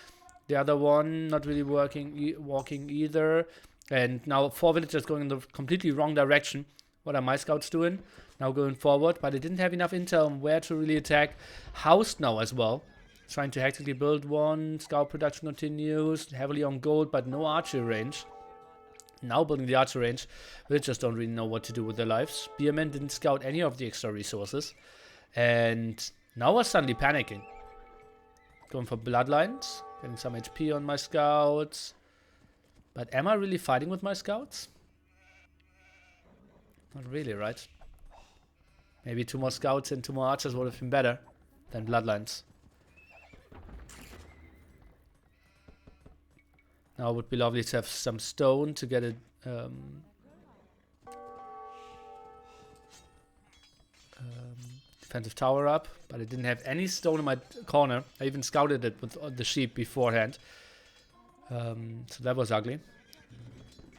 The other one not really walking either. And now 4 villagers going in the completely wrong direction. What are my scouts doing? Now going forward, but they didn't have enough intel on where to really attack. House now as well. Trying to hectically build one. Scout production continues. Heavily on gold, but no archery range. Now building the archer range. Villagers don't really know what to do with their lives. Spearmen didn't scout any of the extra resources. And now we're suddenly panicking. Going for bloodlines. Getting some HP on my scouts. But am I really fighting with my scouts? Not really, right? Maybe 2 more scouts and 2 more archers would have been better than bloodlines. Now it would be lovely to have some stone to get it defensive tower up, but I didn't have any stone in my corner. I even scouted it with the sheep beforehand. So that was ugly.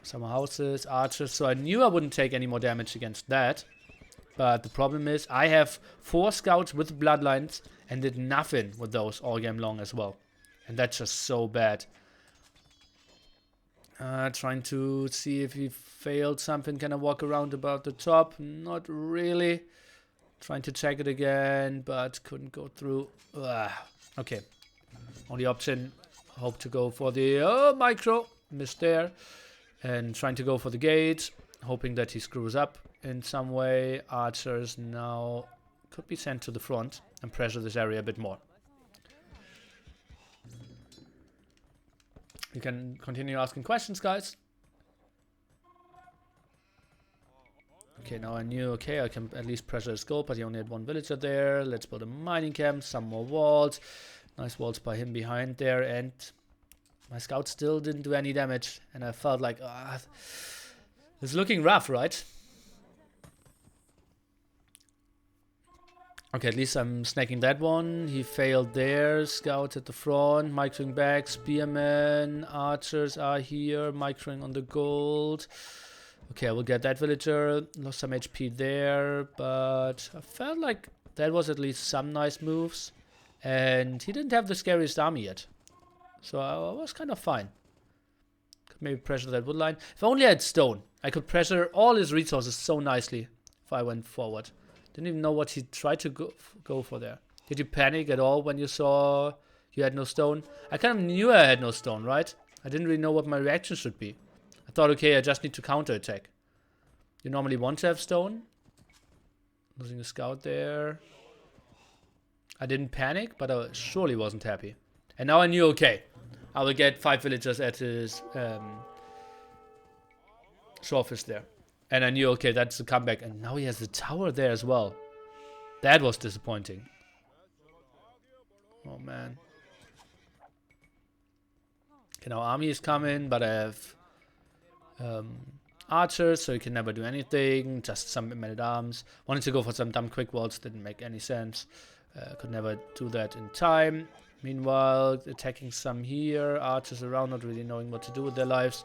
Some houses, archers, so I knew I wouldn't take any more damage against that. But the problem is I have 4 scouts with bloodlines and did nothing with those all game long as well. And that's just so bad. Trying to see if he failed something. Can I walk around about the top? Not really. Trying to check it again, but couldn't go through. Okay. Only option. Hope to go for the micro. Missed there. And trying to go for the gate. Hoping that he screws up in some way. Archers now could be sent to the front and pressure this area a bit more. You can continue asking questions, guys. Okay, now I knew, okay, I can at least pressure his goal, but he only had 1 villager there. Let's build a mining camp, some more walls. Nice walls by him behind there, and my scout still didn't do any damage. And I felt like, it's looking rough, right? Okay, at least I'm snagging that one. He failed there. Scouts at the front. Microing back. Spearmen. Archers are here. Microing on the gold. Okay, I will get that villager. Lost some HP there. But I felt like that was at least some nice moves. And he didn't have the scariest army yet. So I was kind of fine. Could maybe pressure that wood line. If only I had stone, I could pressure all his resources so nicely if I went forward. Didn't even know what he tried to go for there. Did you panic at all when you saw you had no stone? I kind of knew I had no stone, right? I didn't really know what my reaction should be. I thought, okay, I just need to counterattack. You normally want to have stone. Losing a scout there. I didn't panic, but I surely wasn't happy. And now I knew, okay, I will get 5 villagers at his showfish there. And I knew, okay, that's the comeback. And now he has the tower there as well. That was disappointing. Oh, man. Okay, now army is coming, but I have archers, so you can never do anything. Just some men-at-arms. Wanted to go for some dumb quick walls. Didn't make any sense. Could never do that in time. Meanwhile, attacking some here. Archers around, not really knowing what to do with their lives.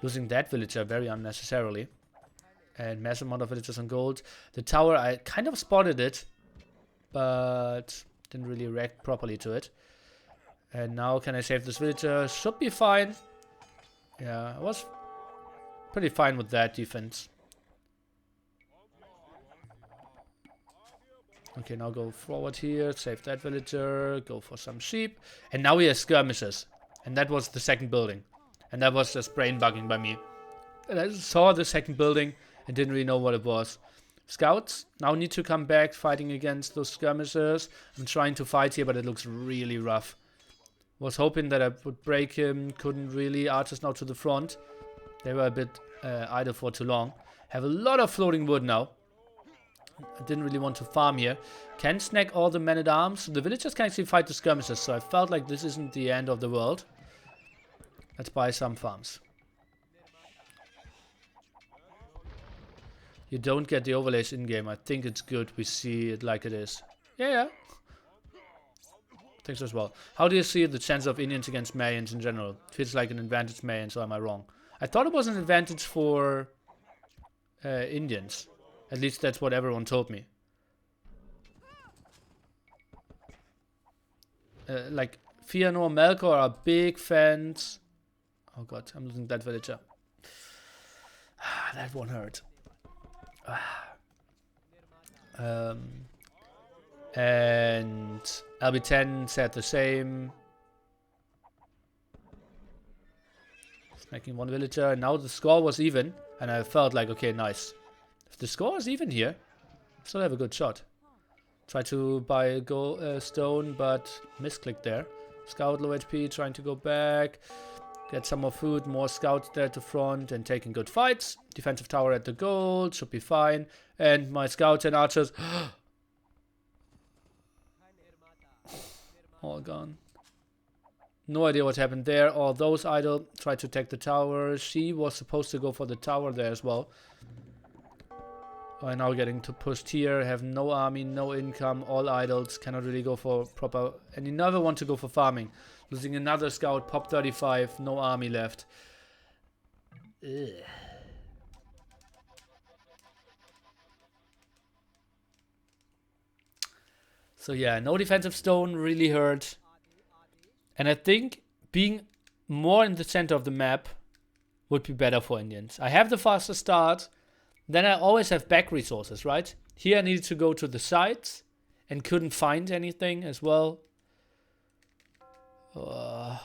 Losing that villager very unnecessarily. And massive amount of villagers on gold. The tower, I kind of spotted it, but didn't really react properly to it. And now can I save this villager? Should be fine. Yeah, I was pretty fine with that defense. Okay, now go forward here, save that villager, go for some sheep. And now he has skirmishes. And that was the second building. And that was just brain bugging by me. And I saw the second building and didn't really know what it was. Scouts now need to come back fighting against those skirmishers. I'm trying to fight here, but it looks really rough. Was hoping that I would break him, couldn't really. Archers now to the front. They were a bit idle for too long. Have a lot of floating wood now. I didn't really want to farm here. Can snag all the men-at-arms. The villagers can actually fight the skirmishers, so I felt like this isn't the end of the world. Let's buy some farms. You don't get the overlays in-game. I think it's good we see it like it is. Yeah. Thanks as well. How do you see the chance of Indians against Mayans in general? Feels like an advantage Mayans, or am I wrong? I thought it was an advantage for Indians. At least that's what everyone told me. Like, Fianor and Melkor are big fans. Oh god, I'm losing that villager. That one hurt. And LB10 said the same. Making one villager, and now the score was even, and I felt like, okay, nice. If the score is even here, still have a good shot. Try to buy a stone, but misclicked there. Scout low HP, trying to go back. Get some more food, more scouts there to front, and taking good fights. Defensive tower at the gold, should be fine. And my scouts and archers... all gone. No idea what happened there. All those idle tried to take the tower. She was supposed to go for the tower there as well. Now getting to pushed here. Have no army, no income, all idols. Cannot really go for proper... And you never want to go for farming. Losing another scout, pop 35, no army left. Ugh. So yeah, no defensive stone really hurt. And I think being more in the center of the map would be better for Indians. I have the faster start. Then I always have back resources, right? Here I needed to go to the sides and couldn't find anything as well. I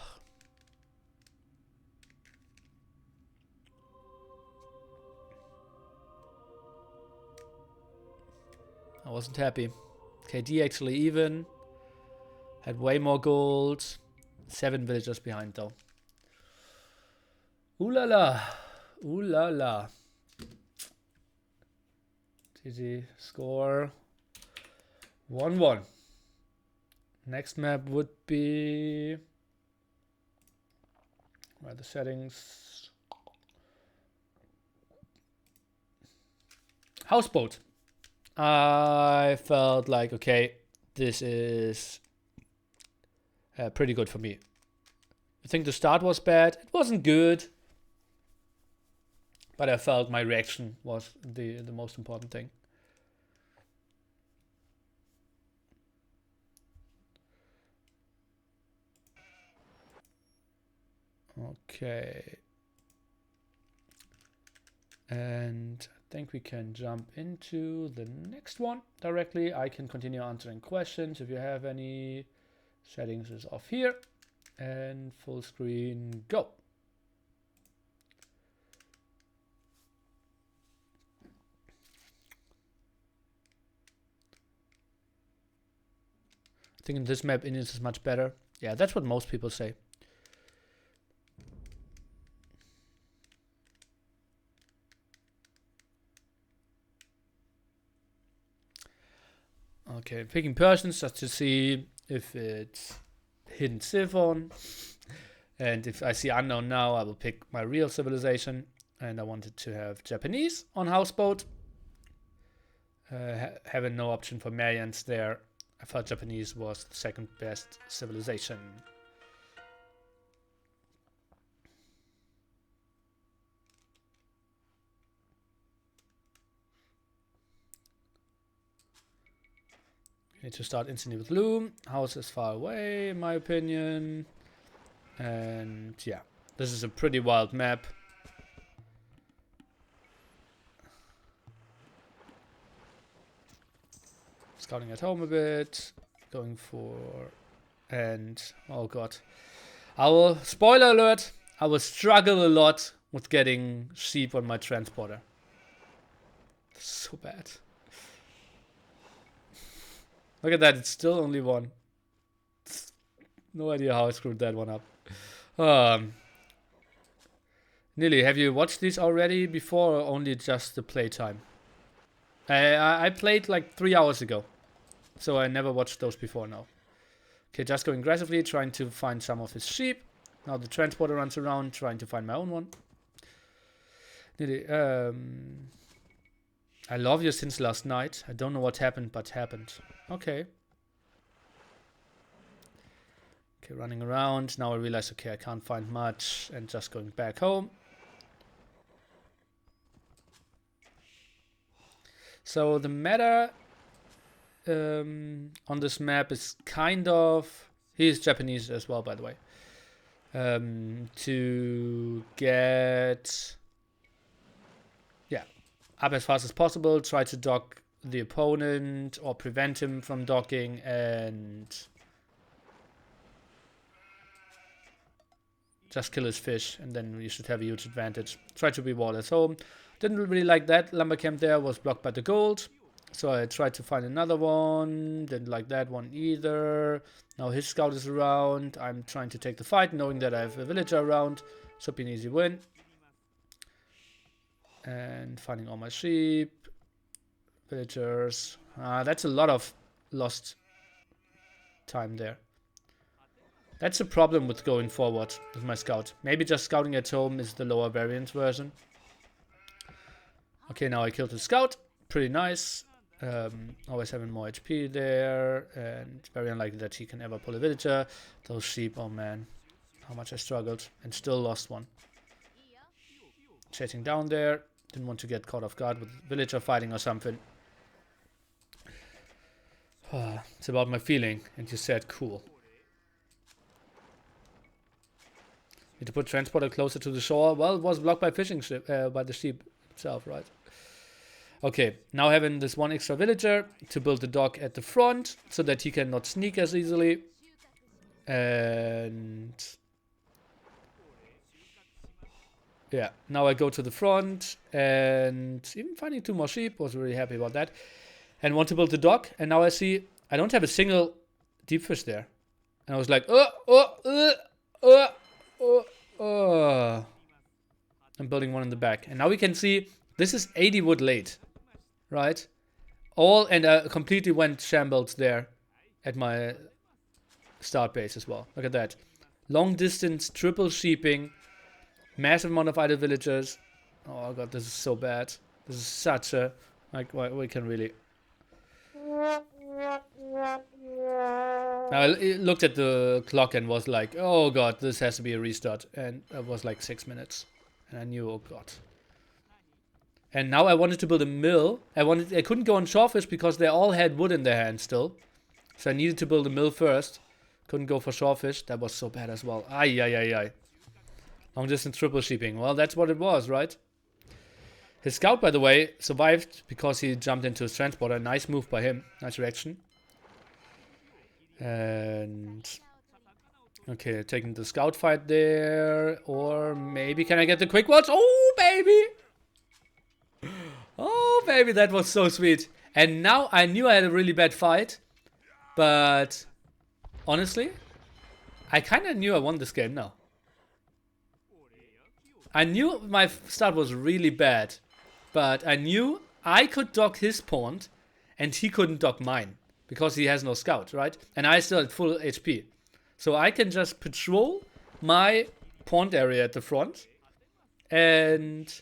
wasn't happy. KD actually even. Had way more gold. 7 villagers behind though. Ooh la la. Ooh la la. GG. Score 1-1. Next map would be... where are the settings? Houseboat. I felt like, okay, this is pretty good for me. I think the start was bad. It wasn't good. But I felt my reaction was the most important thing. Okay. And I think we can jump into the next one directly. I can continue answering questions if you have any. Settings is off here. And full screen, go. I think in this map, Indians is much better. Yeah, that's what most people say. Okay, picking Persians just to see if it's hidden civ on. And if I see unknown now, I will pick my real civilization. And I wanted to have Japanese on houseboat. Having no option for Maryans there. I thought Japanese was the second best civilization. Need to start instantly with loom. House is far away, in my opinion. And yeah, this is a pretty wild map. Scouting at home a bit. Going for... and... oh god. I will... spoiler alert! I will struggle a lot with getting sheep on my transporter. So bad. Look at that, it's still only one. No idea how I screwed that one up. Nili, have you watched these already before or only just the playtime? I played like 3 hours ago. So I never watched those before now. Okay, just going aggressively, trying to find some of his sheep. Now the transporter runs around, trying to find my own one. Nili, I love you since last night. I don't know what happened, but happened. Okay. Okay, running around. Now I realize, okay, I can't find much. And just going back home. So the meta on this map is kind of... He's Japanese as well, by the way. To get... Yeah, up as fast as possible, try to dock the opponent or prevent him from docking, and just kill his fish, and then you should have a huge advantage. Try to be wall at home. Didn't really like that. Lumber camp there was blocked by the gold, so I tried to find another one. Didn't like that one either. Now his scout is around. I'm trying to take the fight, knowing that I have a villager around. Should be an easy win. And finding all my sheep, villagers. That's a lot of lost time there. That's a problem with going forward with my scout. Maybe just scouting at home is the lower variance version. Okay, now I killed the scout. Pretty nice. Always having more HP there, and very unlikely that he can ever pull a villager. Those sheep, oh man, how much I struggled and still lost one. Chasing down there. Didn't want to get caught off guard with villager fighting or something. It's about my feeling, and you said cool. Need to put transporter closer to the shore. Well, it was blocked by fishing ship, by the sheep itself, right? Okay, now having this one extra villager to build the dock at the front so that he cannot sneak as easily. And yeah, now I go to the front, and even finding 2 more sheep, was really happy about that. And want to build the dock, and now I see I don't have a single deep fish there. And I was like, I'm building one in the back. And now we can see this is 80 wood late, right? All, and I completely went shambles there at my start base as well. Look at that. Long distance, triple sheeping. Massive amount of idle villagers. Oh god, this is so bad. This is such a... Like, we can really... I looked at the clock and was like, oh god, this has to be a restart. And it was like 6 minutes. And I knew, oh god. And now I wanted to build a mill. I couldn't go on shorefish because they all had wood in their hands still. So I needed to build a mill first. Couldn't go for shorefish. That was so bad as well. Ay. Long distance triple sheeping. Well, that's what it was, right? His scout, by the way, survived because he jumped into his transporter. Nice move by him. Nice reaction. And... okay, taking the scout fight there. Or maybe can I get the quick watch? Oh, baby! Oh, baby, that was so sweet. And now I knew I had a really bad fight. But... honestly, I kind of knew I won this game now. I knew my start was really bad, but I knew I could dock his pawn and he couldn't dock mine because he has no scout, right? And I still had full HP. So I can just patrol my pawn area at the front, and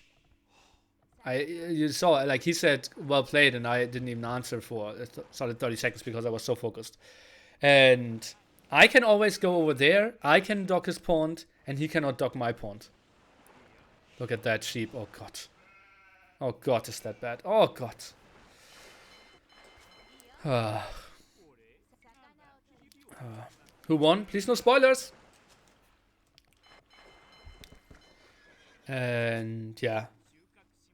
you saw, like he said, well played, and I didn't even answer for a solid 30 seconds because I was so focused. And I can always go over there, I can dock his pawn, and he cannot dock my pawn. Look at that sheep. Oh god. Oh god, is that bad? Oh god. Who won? Please no spoilers. And yeah.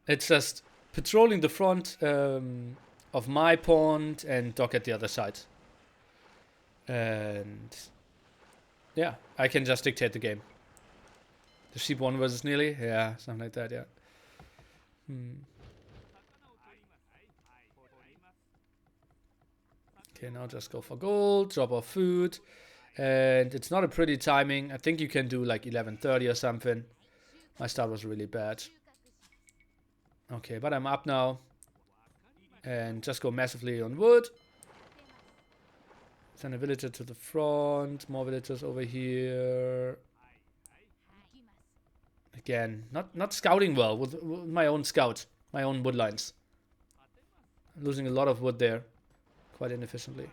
It's just patrolling the front of my pond and dock at the other side. And yeah, I can just dictate the game. The sheep won versus Nili? Yeah, something like that, yeah. Okay, now just go for gold, drop off food. And it's not a pretty timing. I think you can do like 11:30 or something. My start was really bad. Okay, but I'm up now. And just go massively on wood. Send a villager to the front. More villagers over here. Again, not scouting well with my own scout, my own wood lines. Losing a lot of wood there, quite inefficiently.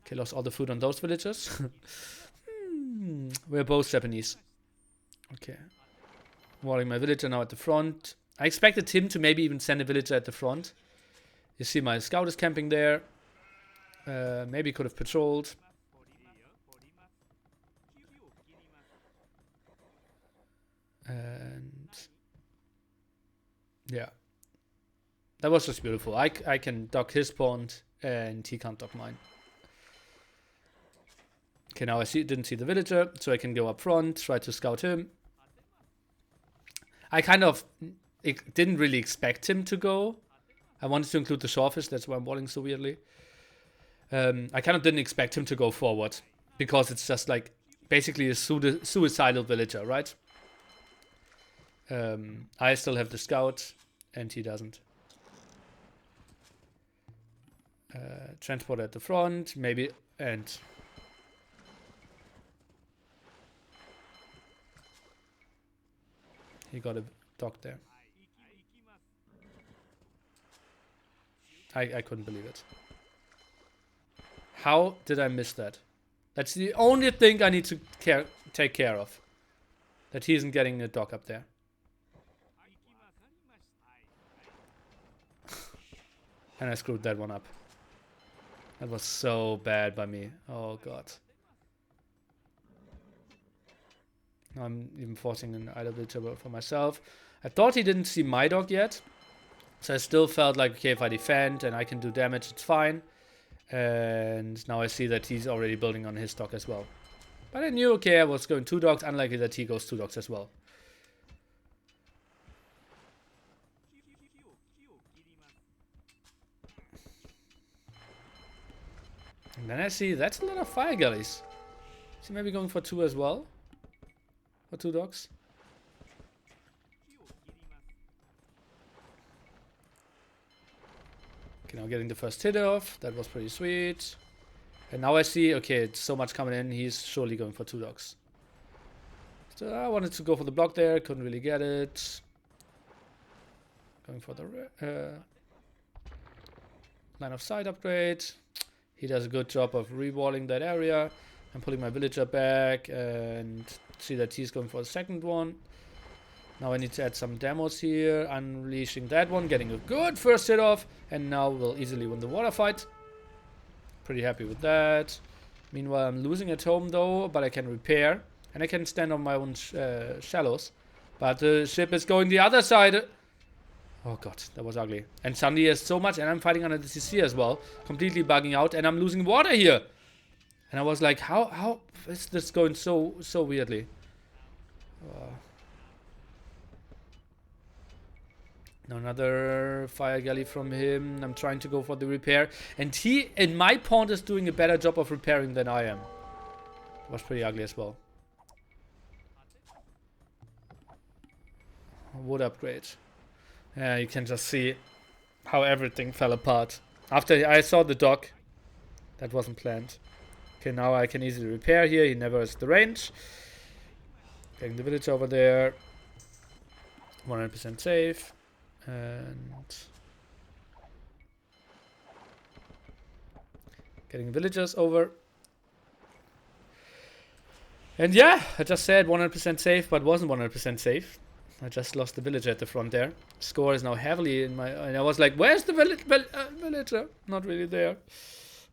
Okay, lost all the food on those villagers. We're both Japanese. Okay, walling my villager now at the front. I expected him to maybe even send a villager at the front, You see my scout is camping there. Maybe could have patrolled. And yeah, that was just beautiful. I can dock his pond and he can't dock mine. Okay, now I didn't see the villager, so I can go up front, try to scout him. I kind of didn't really expect him to go. I wanted to include the shawfish, that's why I'm walling so weirdly. I kind of didn't expect him to go forward, because it's just like basically a suicidal villager, right? I still have the scout, and he doesn't. Transport at the front, maybe, and he got a dock there. I couldn't believe it. How did I miss that? That's the only thing I need to take care of. That he isn't getting a dock up there. And I screwed that one up. That was so bad by me. Oh god. I'm even forcing an idle villager for myself. I thought he didn't see my dog yet. So I still felt like, okay, if I defend and I can do damage, it's fine. And now I see that he's already building on his dog as well. But I knew, okay, I was going 2 dogs. Unlikely that he goes 2 dogs as well. And then I see that's a lot of fire galleys. Is he maybe going for 2 as well? For 2 dogs? Okay, now getting the first hit off. That was pretty sweet. And now I see, okay, it's so much coming in. He's surely going for 2 dogs. So I wanted to go for the block there. Couldn't really get it. Going for the line of sight upgrade. He does a good job of re-walling that area. I'm pulling my villager back and see that he's going for the second one. Now I need to add some demos here. Unleashing that one, getting a good first hit off. And now we'll easily win the water fight. Pretty happy with that. Meanwhile, I'm losing at home though, but I can repair. And I can stand on my own shallows. But the ship is going the other side. Oh god, that was ugly. And suddenly there's so much, and I'm fighting under the CC as well. Completely bugging out, and I'm losing water here. And I was like, how is this going so weirdly? Now another fire galley from him. I'm trying to go for the repair. And he, in my pond, is doing a better job of repairing than I am. Was pretty ugly as well. Wood upgrade. Yeah, you can just see how everything fell apart. After I saw the dock, that wasn't planned. Okay, now I can easily repair here. He never has the range. Getting the village over there. 100% safe. And getting villagers over. And yeah, I just said 100% safe, but wasn't 100% safe. I just lost the villager at the front there. Score is now heavily in my... And I was like, where's the villager? Not really there.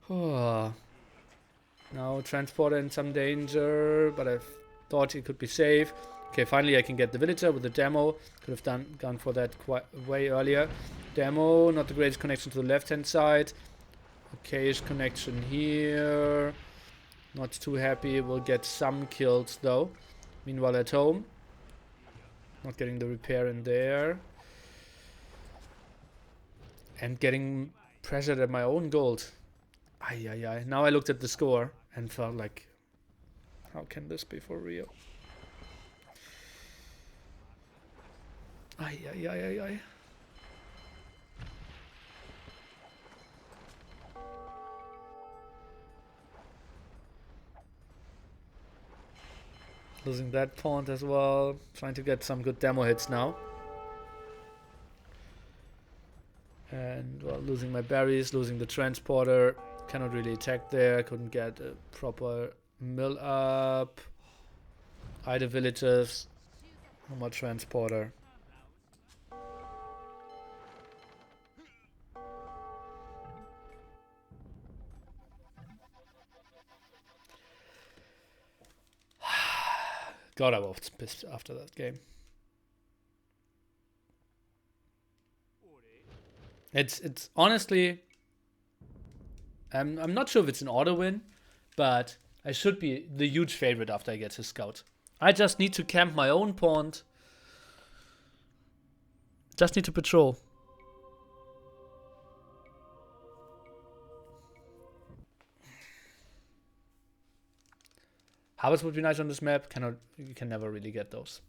Oh. Now transporter in some danger, but I thought he could be safe. Okay, finally I can get the villager with the demo. Could have gone for that quite way earlier. Demo, not the greatest connection to the left-hand side. Okay-ish connection here. Not too happy. We'll get some kills though. Meanwhile at home. Not getting the repair in there. And getting pressured at my own gold. Ay. Now I looked at the score and felt like, how can this be for real? Ay. Losing that pawn as well. Trying to get some good demo hits now. And well, losing my berries, losing the transporter. Cannot really attack there. Couldn't get a proper mill up. Either villages. No more transporter. God, I was pissed after that game. It's honestly, I'm not sure if it's an auto win, but I should be the huge favorite after I get his scout. I just need to camp my own pawn. Just need to patrol. Harvest would be nice on this map. You can never really get those.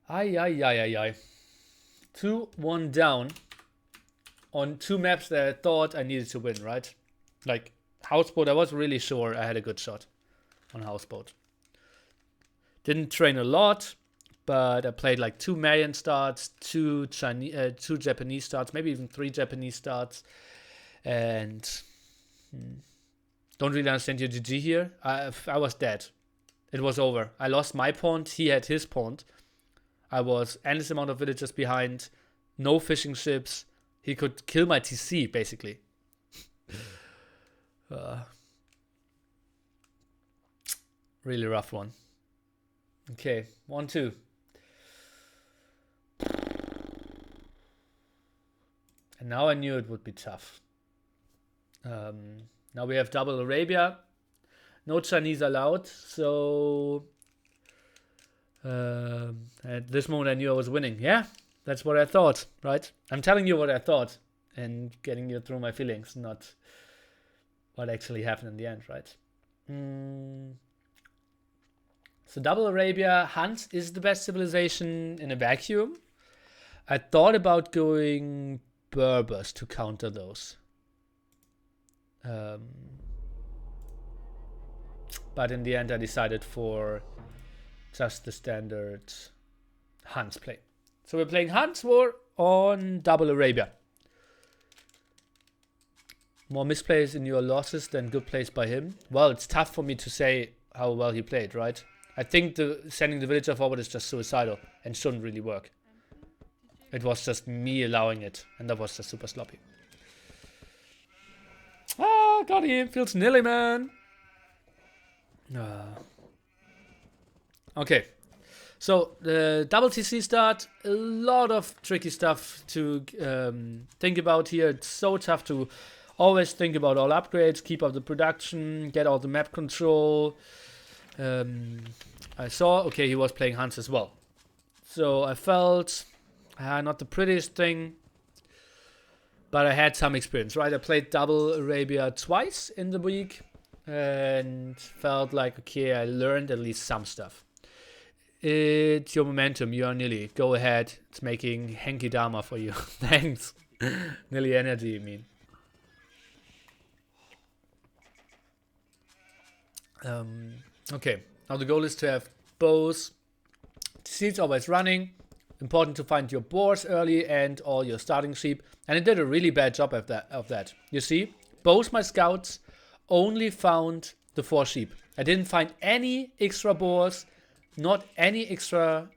Ay. 2-1 down on 2 maps that I thought I needed to win, right? Like Houseboat, I was really sure I had a good shot on Houseboat. Didn't train a lot, but I played like 2 Marian starts, 2 Japanese starts, maybe even 3 Japanese starts, and don't really understand your GG here. I was dead. It was over. I lost my pawn. He had his pawn. I was endless amount of villagers behind. No fishing ships. He could kill my TC, basically. Really rough one. Okay, 1-2. And now I knew it would be tough. Now we have double Arabia. No Chinese allowed, so at this moment I knew I was winning. Yeah, that's what I thought, right? I'm telling you what I thought and getting you through my feelings, not what actually happened in the end, right? So double Arabia, Huns is the best civilization in a vacuum. I thought about going Berbers to counter those. But in the end I decided for just the standard Huns play. So we're playing Huns War on double Arabia. More misplays in your losses than good plays by him. Well, it's tough for me to say how well he played, right? I think sending the villager forward is just suicidal and shouldn't really work. It was just me allowing it, and that was just super sloppy. Ah, got him. Feels Nili, man. Okay. So, the double TC start. A lot of tricky stuff to think about here. It's so tough to always think about all upgrades, keep up the production, get all the map control. I saw, okay, he was playing Huns as well. So, I felt not the prettiest thing. But I had some experience, right? I played double Arabia twice in the week and felt like, okay, I learned at least some stuff. It's your momentum. You are Nili. Go ahead. It's making Henki Dharma for you. Thanks. Nili energy, you mean. Okay. Now the goal is to have both seeds always running. Important to find your boars early and all your starting sheep. And it did a really bad job of that. You see, both my scouts only found the 4 sheep. I didn't find any extra boars, not any extra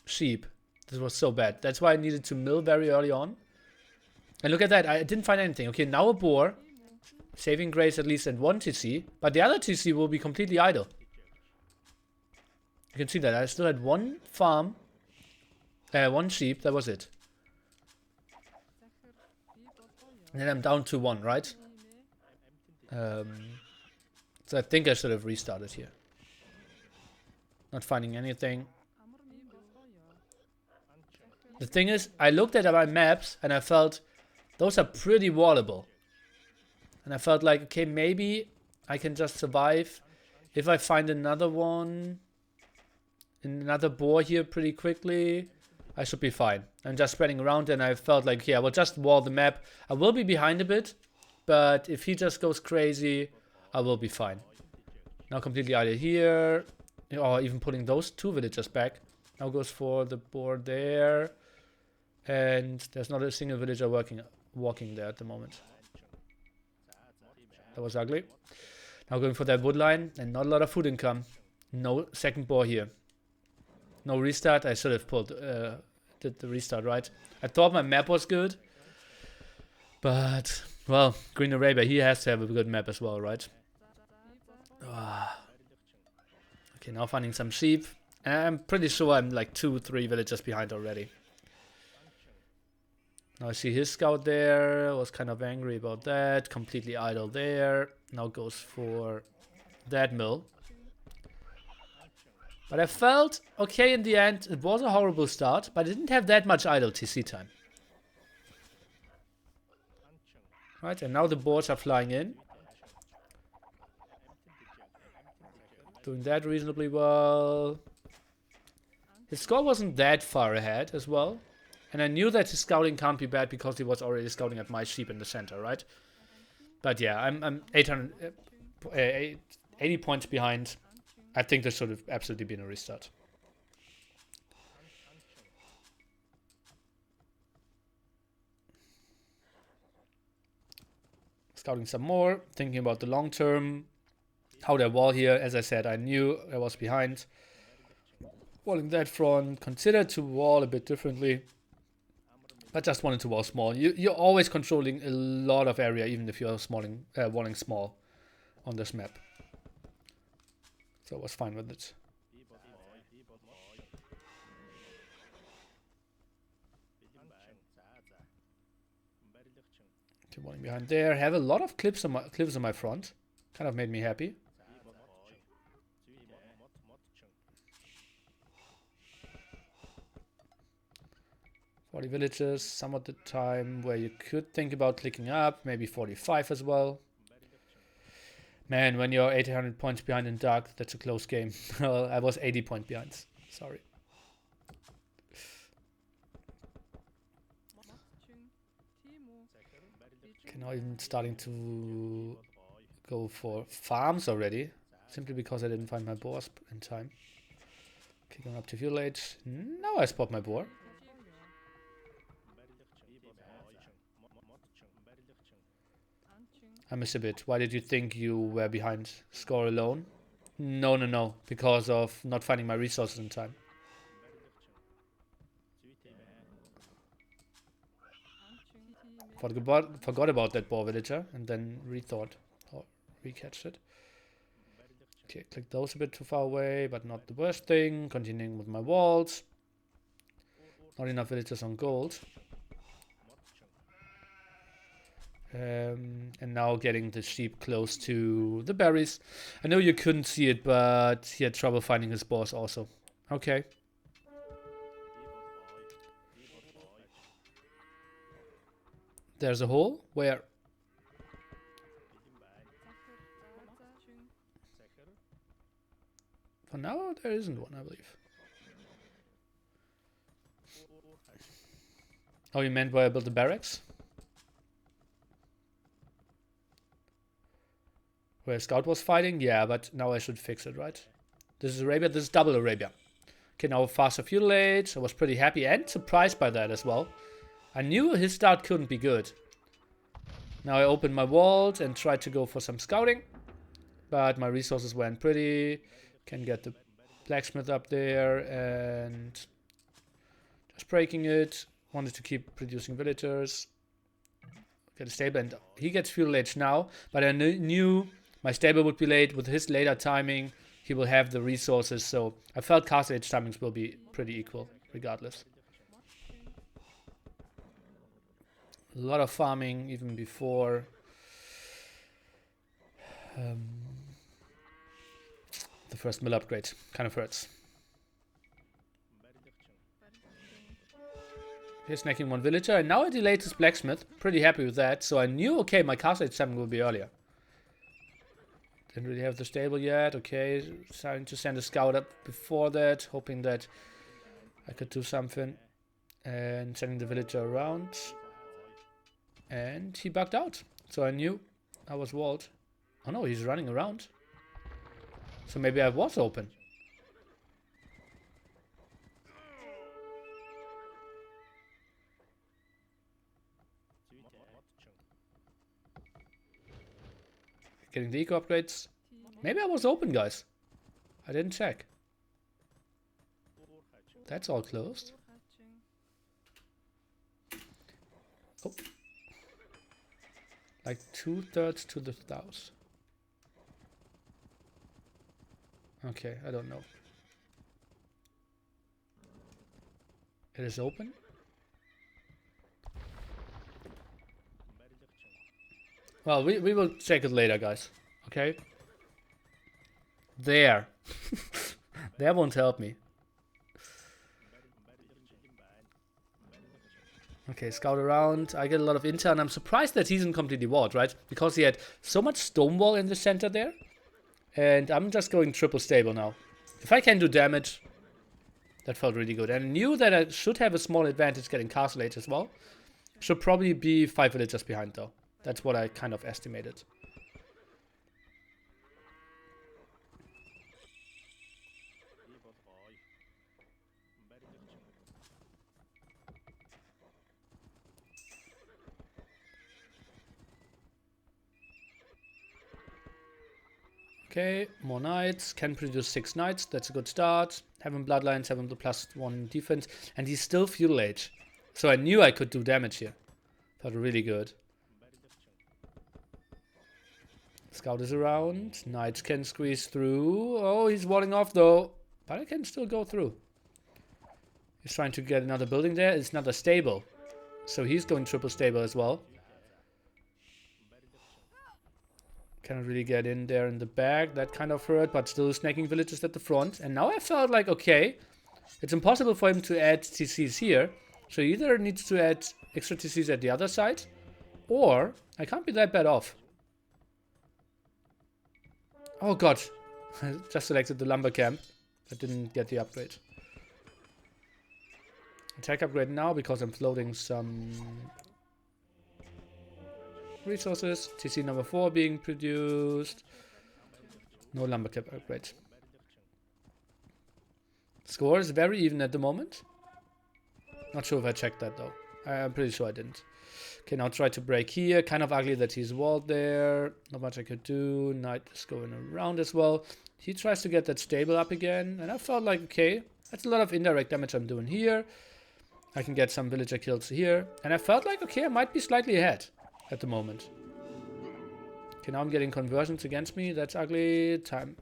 sheep. This was so bad. That's why I needed to mill very early on. And look at that, I didn't find anything. Okay, now a boar. Saving grace at least at 1 TC. But the other TC will be completely idle. You can see that I still had 1 farm. 1 sheep, that was it. And then I'm down to 1, right? So I think I should have restarted here. Not finding anything. The thing is, I looked at my maps and I felt those are pretty wallable. And I felt like, okay, maybe I can just survive if I find another one, another boar here pretty quickly. I should be fine. I'm just spreading around and I felt like, yeah, I will just wall the map. I will be behind a bit, but if he just goes crazy, I will be fine. Now completely idle here, or even putting those 2 villagers back. Now goes for the board there, and there's not a single villager walking there at the moment. That was ugly. Now going for that wood line, and not a lot of food income. No second boar here. No restart. I should have pulled did the restart, right? I thought my map was good, but well, Green Arabia, he has to have a good map as well, right? Okay, Okay, now finding some sheep. I'm pretty sure I'm like 2-3 villages behind already. Now I see his scout there. Was kind of angry about that. Completely idle there. Now goes for that mill. But I felt okay in the end. It was a horrible start, but I didn't have that much idle TC time. Right, and now the boars are flying in. Doing that reasonably well. His score wasn't that far ahead as well. And I knew that his scouting can't be bad because he was already scouting at my sheep in the center, right? But yeah, I'm 80 points behind. I think there should have absolutely been a restart. Scouting some more, thinking about the long term. How they wall here, as I said, I knew I was behind. Walling that front, considered to wall a bit differently. But just wanted to wall small. You're always controlling a lot of area, even if you're walling small on this map. So I was fine with it. Okay, walling behind there. Have a lot of cliffs on my front. Kind of made me happy. The villages, some of the time where you could think about clicking up, maybe 45 as well. Man, when you're 800 points behind in dark, that's a close game. Well, I was 80 points behind. Sorry. Okay, now even starting to go for farms already, simply because I didn't find my boars in time. Kicking up to village. Now I spot my boar. I missed a bit. Why did you think you were behind score alone? No. Because of not finding my resources in time. Forgot about that boar villager and then rethought or recatched it. Okay, click those a bit too far away, but not the worst thing. Continuing with my walls. Not enough villagers on gold. And now getting the sheep close to the berries. I know you couldn't see it, but he had trouble finding his boars also. Okay. There's a hole. Where? For now, there isn't one, I believe. Oh, you meant where I built the barracks? Where Scout was fighting? Yeah, but now I should fix it, right? This is Arabia, this is double Arabia. Okay, now faster feudal age. I was pretty happy and surprised by that as well. I knew his start couldn't be good. Now I opened my vault and tried to go for some scouting. But my resources weren't pretty. Can get the blacksmith up there and just breaking it. Wanted to keep producing villagers. Get a stable and he gets feudal age now. But I knew my stable would be late. With his later timing, he will have the resources. So I felt castle age timings will be pretty equal regardless. A lot of farming even before the first mill upgrade. Kind of hurts. Here's snacking one villager, and now I delayed his blacksmith. Pretty happy with that. So I knew, okay, my castle age timing will be earlier. Didn't really have the stable yet. Okay, starting to send a scout up before that, hoping that I could do something. And sending the villager around. And he bugged out. So I knew I was walled. Oh no, he's running around. So maybe I was open. Getting the eco upgrades. Maybe I was open, guys. I didn't check. That's all closed. Oh. Like 2/3 to the south. Okay, I don't know. It is open. Well, we will check it later, guys. Okay? There. That won't help me. Okay, scout around. I get a lot of intel, and I'm surprised that he isn't completely walled, right? Because he had so much stonewall in the center there. And I'm just going triple stable now. If I can do damage, that felt really good. And I knew that I should have a small advantage getting castle age as well. Should probably be 5 villagers behind, though. That's what I kind of estimated. Okay, more knights. Can produce 6 knights. That's a good start. Having bloodlines, having the +1 defense. And he's still feudal age. So I knew I could do damage here. Felt really good. Scout is around. Knights can squeeze through. Oh, he's walling off though. But I can still go through. He's trying to get another building there. It's not a stable. So he's going triple stable as well. Cannot really get in there in the back. That kind of hurt, but still snaking villages at the front. And now I felt like, okay, it's impossible for him to add TCs here. So he either needs to add extra TCs at the other side, or I can't be that bad off. Oh god, I just selected the lumber camp. I didn't get the upgrade. Attack upgrade now because I'm floating some resources. TC number 4 being produced. No lumber camp upgrade. Score is very even at the moment. Not sure if I checked that though. I'm pretty sure I didn't. Okay, now try to break here. Kind of ugly that he's walled there. Not much I could do. Knight is going around as well. He tries to get that stable up again. And I felt like, okay, that's a lot of indirect damage I'm doing here. I can get some villager kills here. And I felt like, okay, I might be slightly ahead at the moment. Okay, now I'm getting conversions against me. That's ugly. Time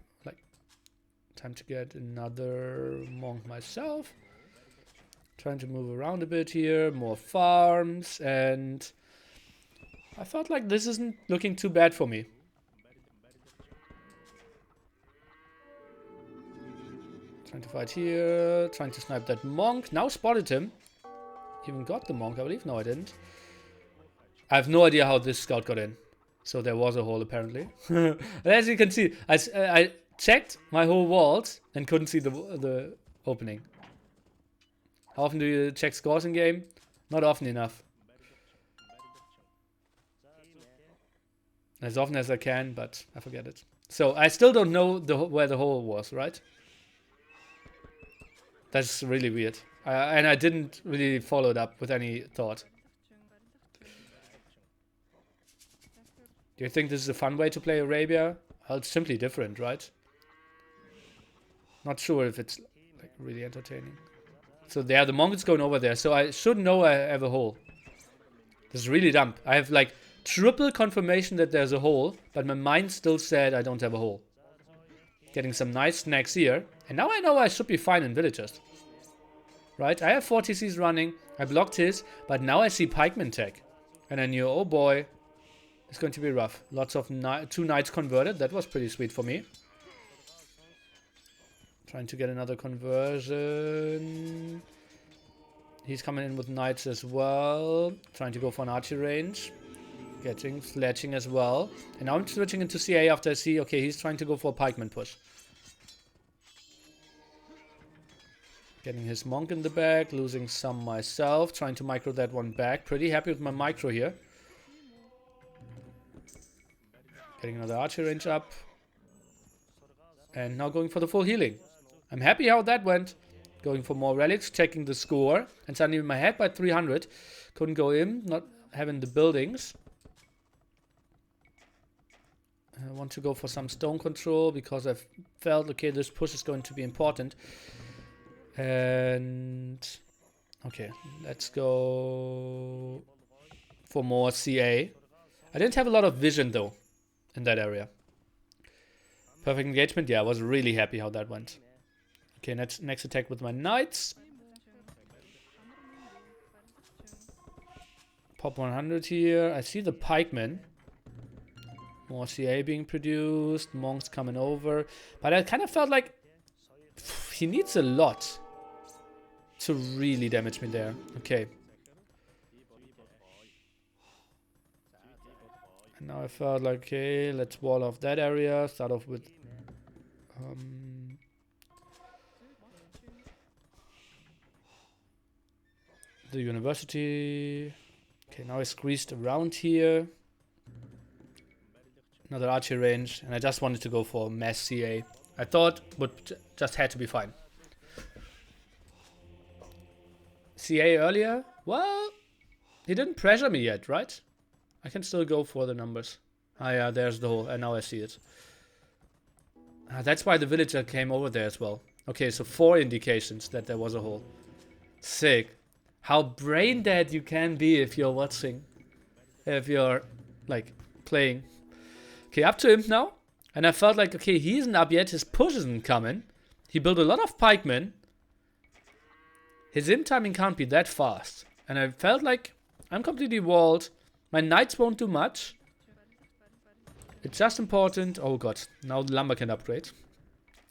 to get another monk myself. Trying to move around a bit here. More farms. And I felt like this isn't looking too bad for me. Trying to fight here. Trying to snipe that monk. Now spotted him. Even got the monk, I believe. No, I didn't. I have no idea how this scout got in. So there was a hole apparently. And as you can see, I checked my whole walls and couldn't see the opening. How often do you check scores in game? Not often enough. As often as I can, but I forget it. So I still don't know where the hole was, right? That's really weird. And I didn't really follow it up with any thought. Do you think this is a fun way to play Arabia? Well, it's simply different, right? Not sure if it's like really entertaining. So there, the monk is going over there. So I should know I have a hole. This is really dumb. I have like triple confirmation that there's a hole, but my mind still said I don't have a hole. Getting some nice snacks here. And now I know I should be fine in villagers. Right? I have 4 TCs running. I blocked his, but now I see pikeman tech. And I knew, oh boy, it's going to be rough. Lots of 2 knights converted. That was pretty sweet for me. Trying to get another conversion. He's coming in with knights as well. Trying to go for an archery range. Getting sledging as well. And now I'm switching into CA after I see, okay, he's trying to go for a pikeman push. Getting his monk in the back, losing some myself. Trying to micro that one back. Pretty happy with my micro here. Getting another archery range up. And now going for the full healing. I'm happy how that went. Going for more relics, checking the score. And suddenly my head by 300. Couldn't go in, not having the buildings. I want to go for some stone control because I felt, okay, this push is going to be important. And okay, let's go for more CA. I didn't have a lot of vision though in that area. Perfect engagement. Yeah, I was really happy how that went. Okay, next attack with my knights. Pop 100 here. I see the pikemen. More CA being produced. Monks coming over. But I kind of felt like he needs a lot to really damage me there. Okay. And now I felt like, okay, let's wall off that area. Start off with... the university. Okay, now I squeezed around here. Another archery range. And I just wanted to go for mass CA. I thought would just had to be fine. CA earlier? Well, he didn't pressure me yet, right? I can still go for the numbers. Ah yeah, there's the hole. And now I see it. That's why the villager came over there as well. Okay, so 4 indications that there was a hole. Sick. How brain dead you can be if you're watching. If you're, like, playing. Okay, up to him now. And I felt like, okay, he isn't up yet. His push isn't coming. He built a lot of pikemen. His imp timing can't be that fast. And I felt like I'm completely walled. My knights won't do much. It's just important. Oh god, now the lumber can upgrade.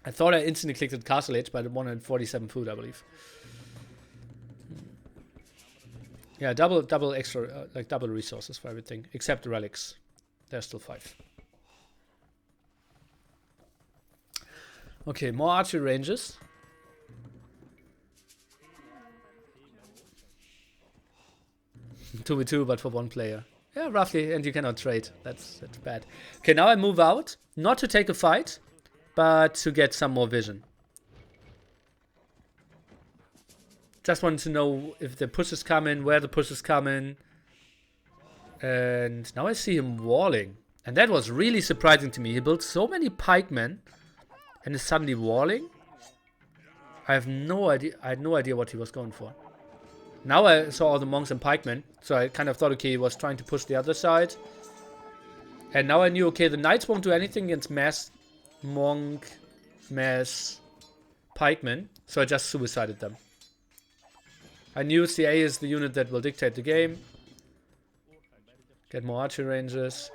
I thought I instantly clicked at Castle Age, but 147 food, I believe. Yeah, double extra, like double resources for everything, except the relics. There's still 5. Okay, more archery ranges. Two v 2, but for 1 player. Yeah, roughly, and you cannot trade. That's bad. Okay, now I move out, not to take a fight, but to get some more vision. Just wanted to know if the push is coming, where the push is coming. And now I see him walling. And that was really surprising to me. He built so many pikemen and is suddenly walling. I have no idea. I had no idea what he was going for. Now I saw all the monks and pikemen. So I kind of thought, okay, he was trying to push the other side. And now I knew, okay, the knights won't do anything against mass monk, mass pikemen. So I just suicided them. I knew CA is the unit that will dictate the game. Get more archery ranges.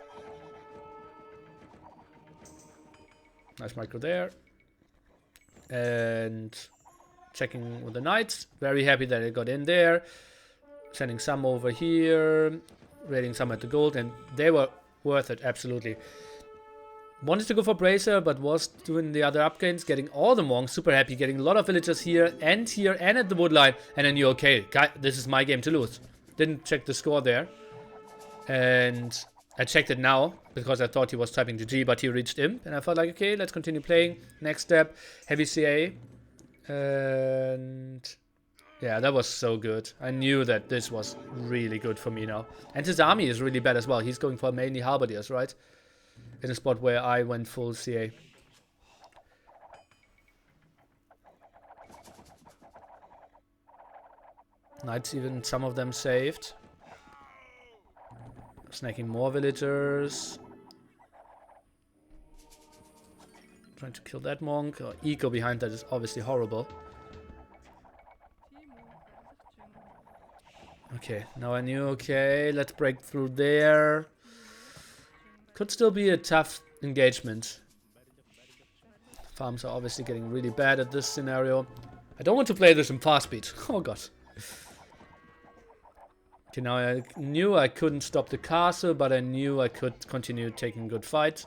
Nice micro there. And checking with the knights. Very happy that I got in there. Sending some over here. Raiding some at the gold. And they were worth it, absolutely. Wanted to go for Bracer, but was doing the other upgrades, getting all the monks, super happy, getting a lot of villagers here and at the wood line, and I knew, okay, this is my game to lose. Didn't check the score there. And I checked it now, because I thought he was typing GG, but he reached imp, and I felt like, okay, let's continue playing. Next step, heavy CA. And yeah, that was so good. I knew that this was really good for me now. And his army is really bad as well. He's going for mainly halberdiers, right? In a spot where I went full CA. Knights, even some of them saved. Snacking more villagers. Trying to kill that monk. Eco behind that is obviously horrible. Okay, now I knew, okay, let's break through there. Could still be a tough engagement. Farms are obviously getting really bad at this scenario. I don't want to play this in fast speed. Oh god. Okay, now I knew I couldn't stop the castle, but I knew I could continue taking good fights.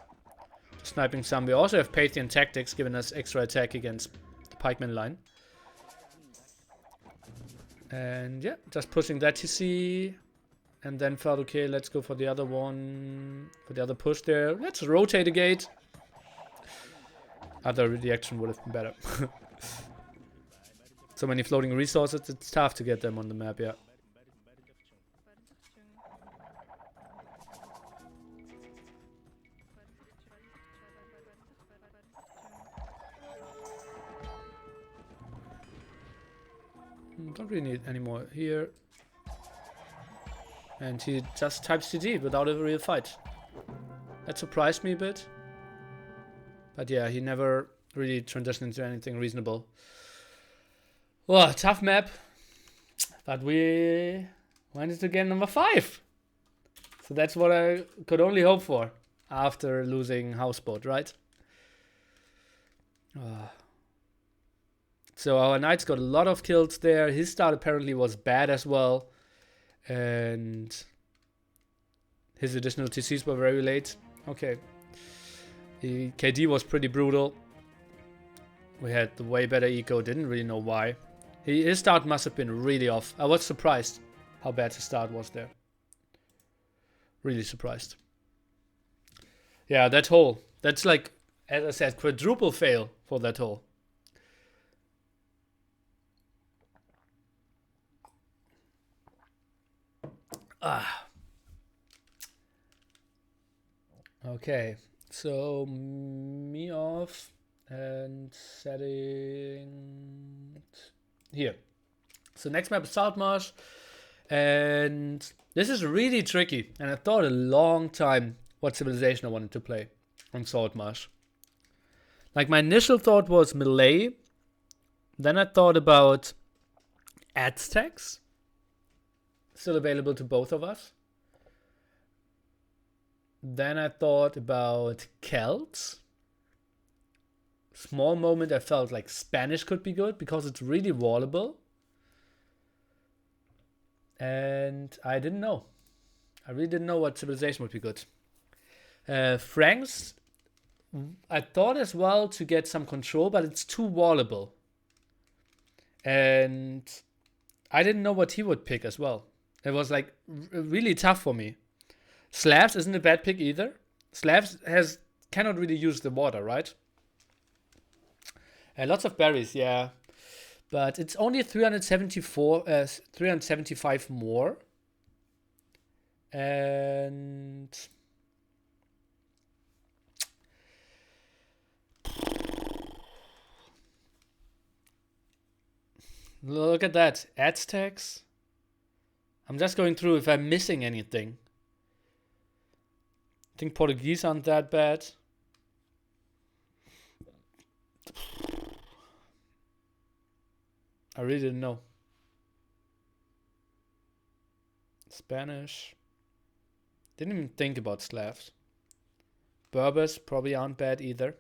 Sniping some. We also have Pathian tactics, giving us extra attack against the pikeman line. And yeah, just pushing that TC. And then felt, okay, let's go for the other one. For the other push there. Let's rotate the gate. Other reaction would have been better. So many floating resources, it's tough to get them on the map, yeah. Don't really need any more here. And he just types GG without a real fight. That surprised me a bit. But yeah, he never really transitioned into anything reasonable. Well, tough map. But we managed to get number 5. So that's what I could only hope for after losing Houseboat, right? So our knights got a lot of kills there. His start apparently was bad as well. And his additional TCs were very late. Okay. The KD was pretty brutal. We had the way better eco, didn't really know why. His start must have been really off. I was surprised how bad his start was there. Really surprised. Yeah, that hole. That's like, as I said, quadruple fail for that hole. Okay, so me off and setting here. So next map is Saltmarsh, and this is really tricky. And I thought a long time what civilization I wanted to play on Saltmarsh. Like my initial thought was Malay. Then I thought about Aztecs, still available to both of us. Then I thought about Celts. Small moment I felt like Spanish could be good because it's really wallable. And I didn't know. I really didn't know what civilization would be good. Franks, I thought as well to get some control, but it's too wallable. And I didn't know what he would pick as well. It was like really tough for me. Slavs isn't a bad pick either. Slavs cannot really use the water, right? Lots of berries, yeah. But it's only 375 more. And look at that. Aztecs. I'm just going through if I'm missing anything. I think Portuguese aren't that bad. I really didn't know. Spanish. Didn't even think about Slavs. Berbers probably aren't bad either.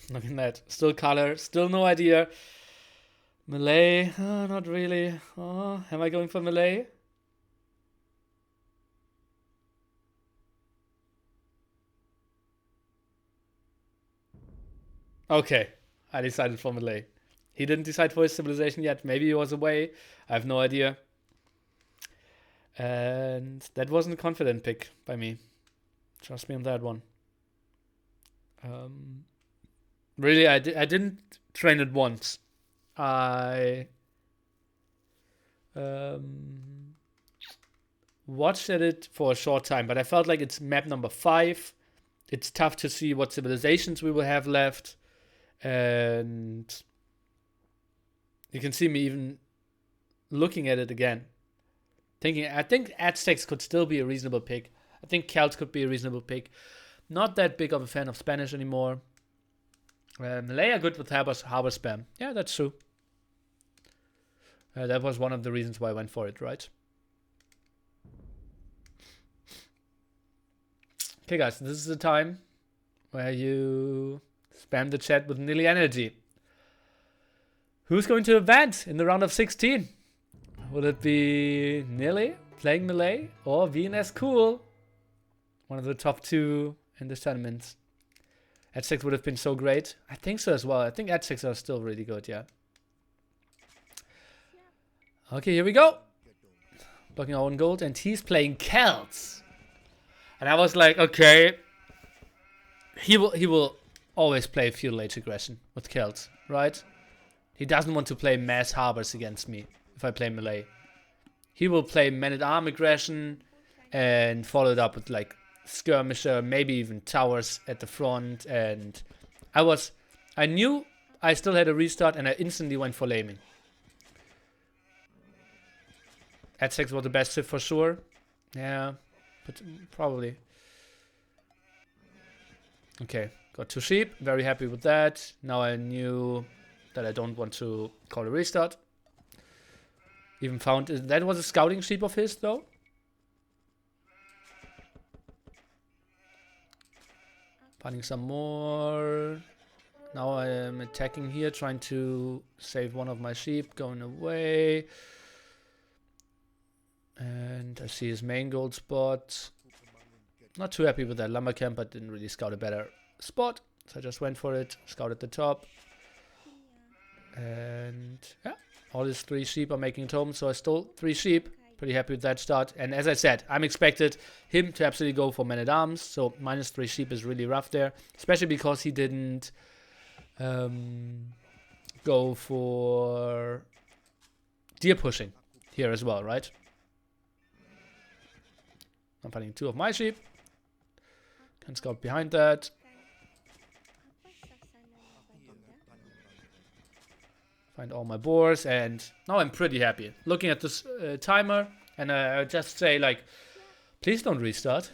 Look at that. Still color. Still no idea. Malay. Oh, not really. Oh, am I going for Malay? Okay. I decided for Malay. He didn't decide for his civilization yet. Maybe he was away. I have no idea. And that wasn't a confident pick by me. Trust me on that one. Really, I didn't train it once. I watched at it for a short time, but I felt like it's map number 5. It's tough to see what civilizations we will have left. And you can see me even looking at it again. I think Aztecs could still be a reasonable pick. I think Celts could be a reasonable pick. Not that big of a fan of Spanish anymore. Malay are good with harbor spam. Yeah, that's true. That was one of the reasons why I went for it, right? Okay, guys, this is the time where you spam the chat with Nili energy. Who's going to advance in the round of 16? Will it be Nili playing Malay or VNS Cool? One of the top 2 in this tournament. Aztecs would have been so great. I think so as well. I think Aztecs are still really good, yeah. Okay, here we go. Blocking our own gold, and he's playing Celts. And I was like, okay. He will always play feudal age aggression with Celts, right? He doesn't want to play mass harbors against me if I play Malay. He will play man-at-arm aggression and follow it up with like skirmisher, maybe even towers at the front. And I knew I still had a restart, and I instantly went for laming. Ad6 was the best shift for sure. Yeah, but probably. Okay, got 2 sheep. Very happy with that. Now I knew that I don't want to call a restart. Even found that was a scouting sheep of his though. Finding some more. Now I am attacking here, trying to save one of my sheep, going away. And I see his main gold spot. Not too happy with that lumber camp, but didn't really scout a better spot. So I just went for it, scouted the top. And yeah, all his 3 sheep are making it home. So I stole 3 sheep. Pretty happy with that start. And as I said, I'm expected him to absolutely go for men-at-arms. So minus 3 sheep is really rough there. Especially because he didn't go for deer pushing here as well, right? I'm finding 2 of my sheep. Can scout behind that. Find all my boars, and now I'm pretty happy. Looking at this timer, and I just say like, please don't restart.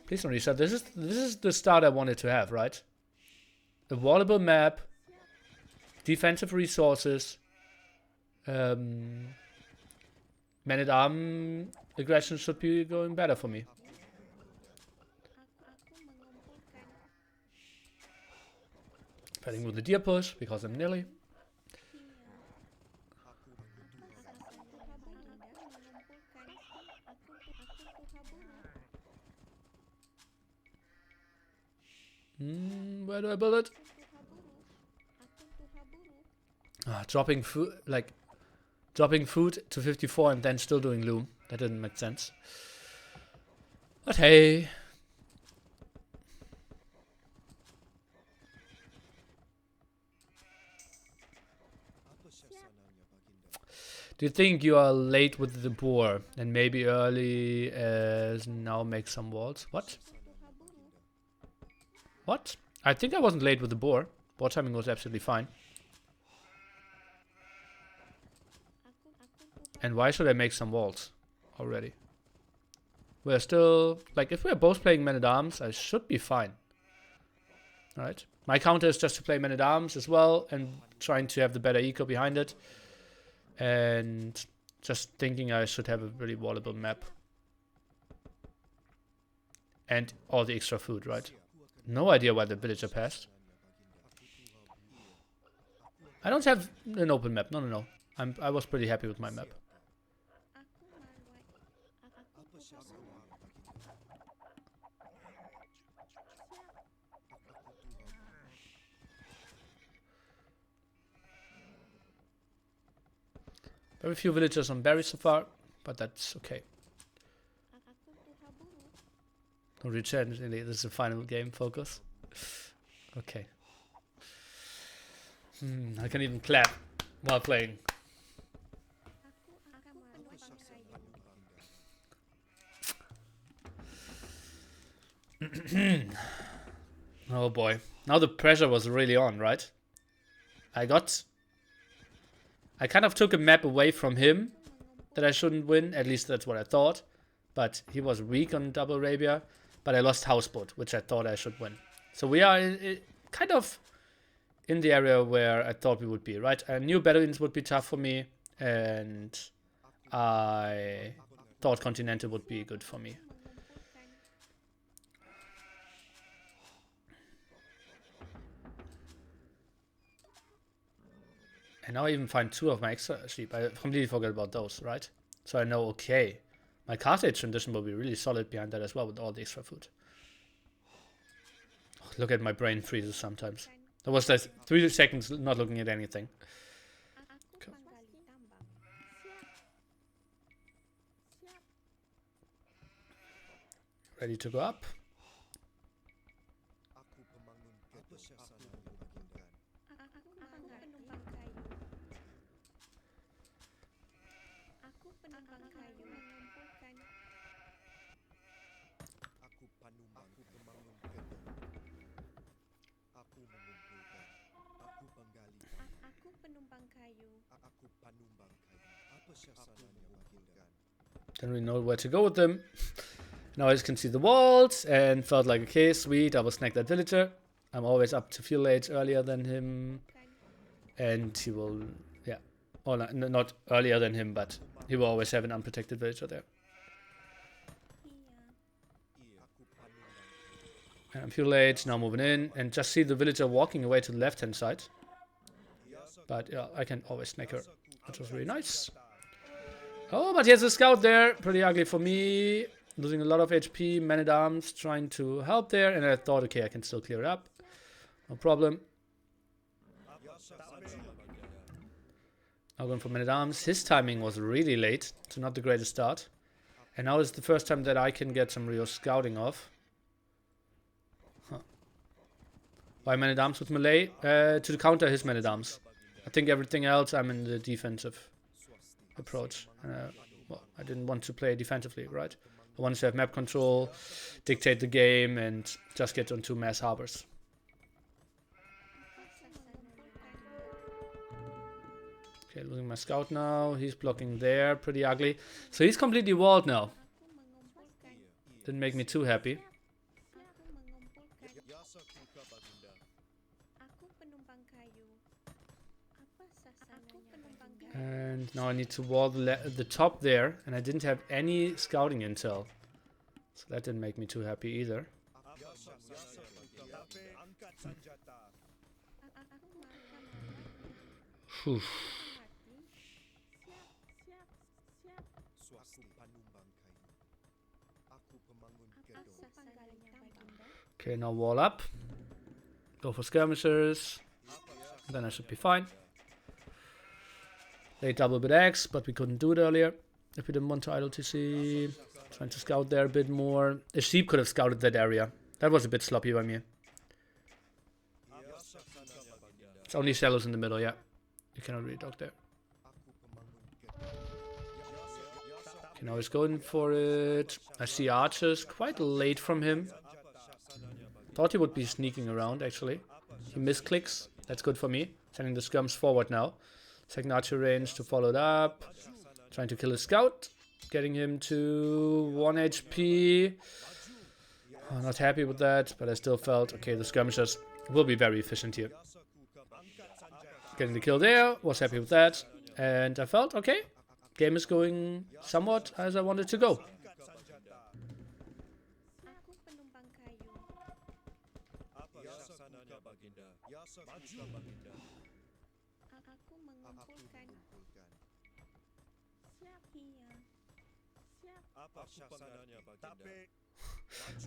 Please don't restart. This is the start I wanted to have, right? A wallable map, defensive resources, man-at-arm aggression should be going better for me. Fighting with the deer push because I'm Nili. Where do I build it? Dropping food, like dropping food to 54 and then still doing loom. That didn't make sense. But hey. Do you think you are late with the boar and maybe early as now make some walls? What? What? I think I wasn't late with the boar. Boar timing was absolutely fine. And why should I make some walls already? We're still, like, if we're both playing men-at-arms, I should be fine. Alright. My counter is just to play men-at-arms as well and trying to have the better eco behind it. And just thinking I should have a really wallable map. And all the extra food, right? No idea why the villager passed. I don't have an open map. No. I was pretty happy with my map. Very few villagers on berries so far, but that's okay. Don't reach out, this is the final game focus. Okay. I can even clap while playing. Oh boy. Now the pressure was really on, right? I kind of took a map away from him that I shouldn't win. At least that's what I thought. But he was weak on Double Arabia. But I lost Houseboat, which I thought I should win. So we are kind of in the area where I thought we would be, right? I knew Bedouins would be tough for me. And I thought Continental would be good for me. And now I even find 2 of my extra sheep. I completely forgot about those, right? So I know, okay, my Carthage transition will be really solid behind that as well with all the extra food. Oh, look at my brain freezes sometimes. That was like 3 seconds not looking at anything. Okay. Ready to go up. Didn't really know where to go with them. Now I just can see the walls and felt like, okay, sweet, I will snack that villager. I'm always up to fuel age earlier than him. And he will, yeah. Or not earlier than him, but he will always have an unprotected villager there. And I'm fuel age, now moving in. And just see the villager walking away to the left-hand side. But yeah, I can always snack her, which was really nice. Oh, but he has a scout there. Pretty ugly for me. Losing a lot of HP, man-at-arms trying to help there. And I thought, okay, I can still clear it up. No problem. Now going for man-at-arms. His timing was really late, so not the greatest start. And now is the first time that I can get some real scouting off. Huh. Why man-at-arms with melee? To counter his man-at-arms. I think everything else I'm in the defensive approach. Well, I didn't want to play defensively, right? I wanted to have map control, dictate the game, and just get onto mass harbors. Okay, losing my scout now. He's blocking there, pretty ugly. So he's completely walled now. Didn't make me too happy. And now I need to wall the top there, and I didn't have any scouting intel. So that didn't make me too happy either. Whew. Okay, now wall up. Go for skirmishers. Then I should be fine. They double bit X, but we couldn't do it earlier. If we didn't want to idle TC. Trying to scout there a bit more. A sheep could have scouted that area. That was a bit sloppy by me. It's only shallows in the middle, yeah. You cannot really dock there. Okay, now he's going for it. I see archers quite late from him. Thought he would be sneaking around, actually. He misclicks. That's good for me. Sending the skirms forward now. Second archer range to follow it up. Trying to kill a scout. Getting him to 1 HP. Oh, not happy with that, but I still felt, okay, the skirmishers will be very efficient here. Getting the kill there. Was happy with that. And I felt, okay, game is going somewhat as I wanted to go.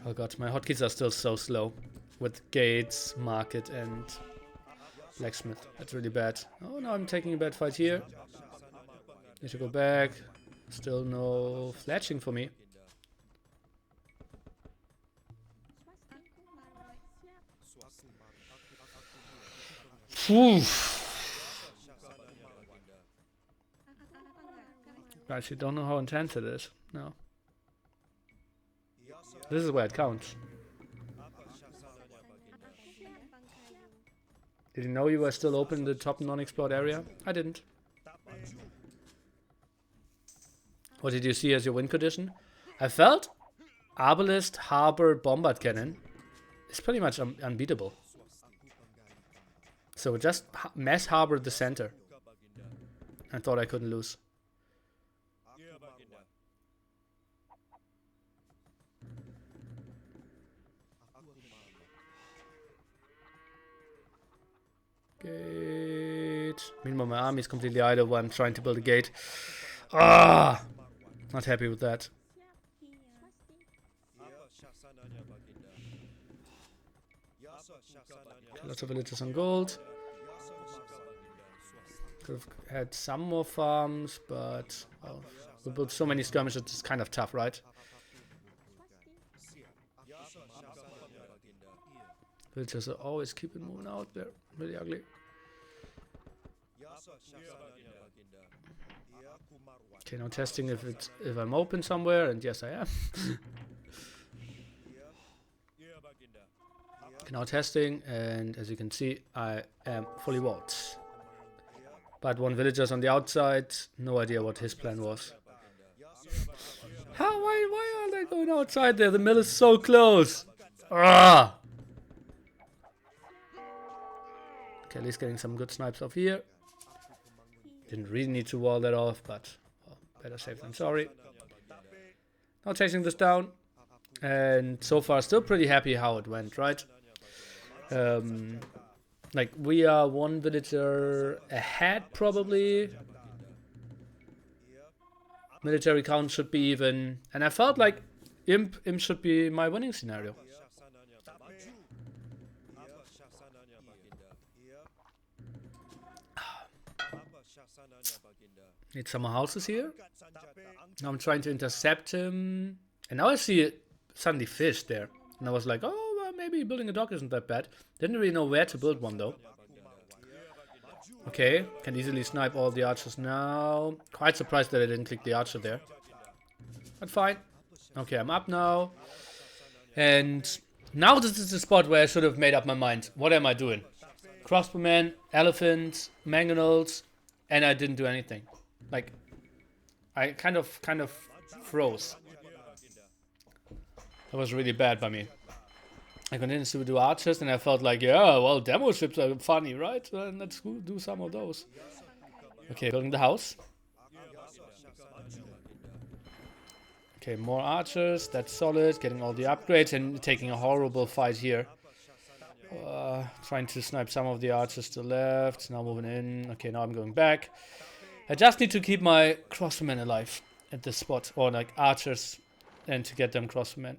Oh god, my hotkeys are still so slow. With gates, market, and blacksmith. That's really bad. Oh, no, I'm taking a bad fight here. Need to go back. Still no fletching for me. Phew. I actually don't know how intense it is. No. This is where it counts. Did you know you were still open in the top non-explored area? I didn't. What did you see as your win condition? I felt Arbalest, Harbor, Bombard Cannon is pretty much unbeatable. So just mass harbor the center. I thought I couldn't lose. Gate. Meanwhile, my army is completely idle while I'm trying to build a gate. Ah! Not happy with that. Okay, lots of villagers on gold. Could have had some more farms, but well, we built so many skirmishes, it's kind of tough, right? Villagers are always keeping moving out. They're really ugly. Okay, now testing if I'm open somewhere, and yes I am. Okay, now testing, and as you can see, I am fully walled. But one villager's on the outside, no idea what his plan was. Why are they going outside there? The mill is so close. Ah. Okay, at least getting some good snipes off here. Didn't really need to wall that off, but well, better safe than sorry. Now chasing this down. And so far still pretty happy how it went, right? Like we are one villager ahead probably. Military count should be even. And I felt like Imp should be my winning scenario. Need some more houses here. Now I'm trying to intercept him. And now I see suddenly fish there. And I was like, oh, well, maybe building a dock isn't that bad. Didn't really know where to build one though. Okay, can easily snipe all the archers now. Quite surprised that I didn't click the archer there. But fine. Okay, I'm up now. And now this is the spot where I should have made up my mind. What am I doing? Crossbowmen, elephants, mangonels, and I didn't do anything. Like, I kind of froze. That was really bad by me. I continued to do archers and I felt like, yeah, well, demo ships are funny, right? Let's do some of those. Okay, building the house. Okay, more archers, that's solid. Getting all the upgrades and taking a horrible fight here. Trying to snipe some of the archers to the left. Now moving in. Okay, now I'm going back. I just need to keep my crossbowmen alive at this spot. Or like archers and to get them crossbowmen.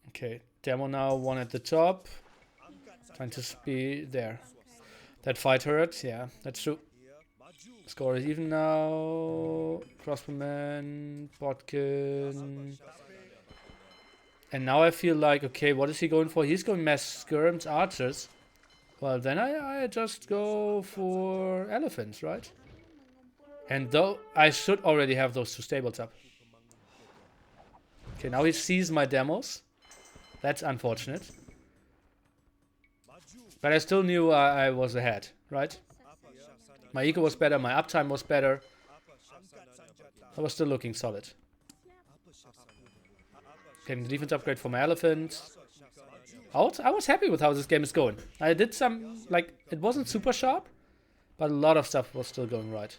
Okay, demo now, one at the top. Trying to be there. That fight hurt, yeah, that's true. Score is even now. Crossbowman, Botkin. And now I feel like, okay, what is he going for? He's going mass skirms, archers. Well, then I just go for elephants, right? And though I should already have those two stables up. Okay, now he sees my demos. That's unfortunate. But I still knew I was ahead, right? My eco was better, my uptime was better. I was still looking solid. Getting the defense upgrade for my elephants. I was happy with how this game is going. I did some, like, it wasn't super sharp, but a lot of stuff was still going right.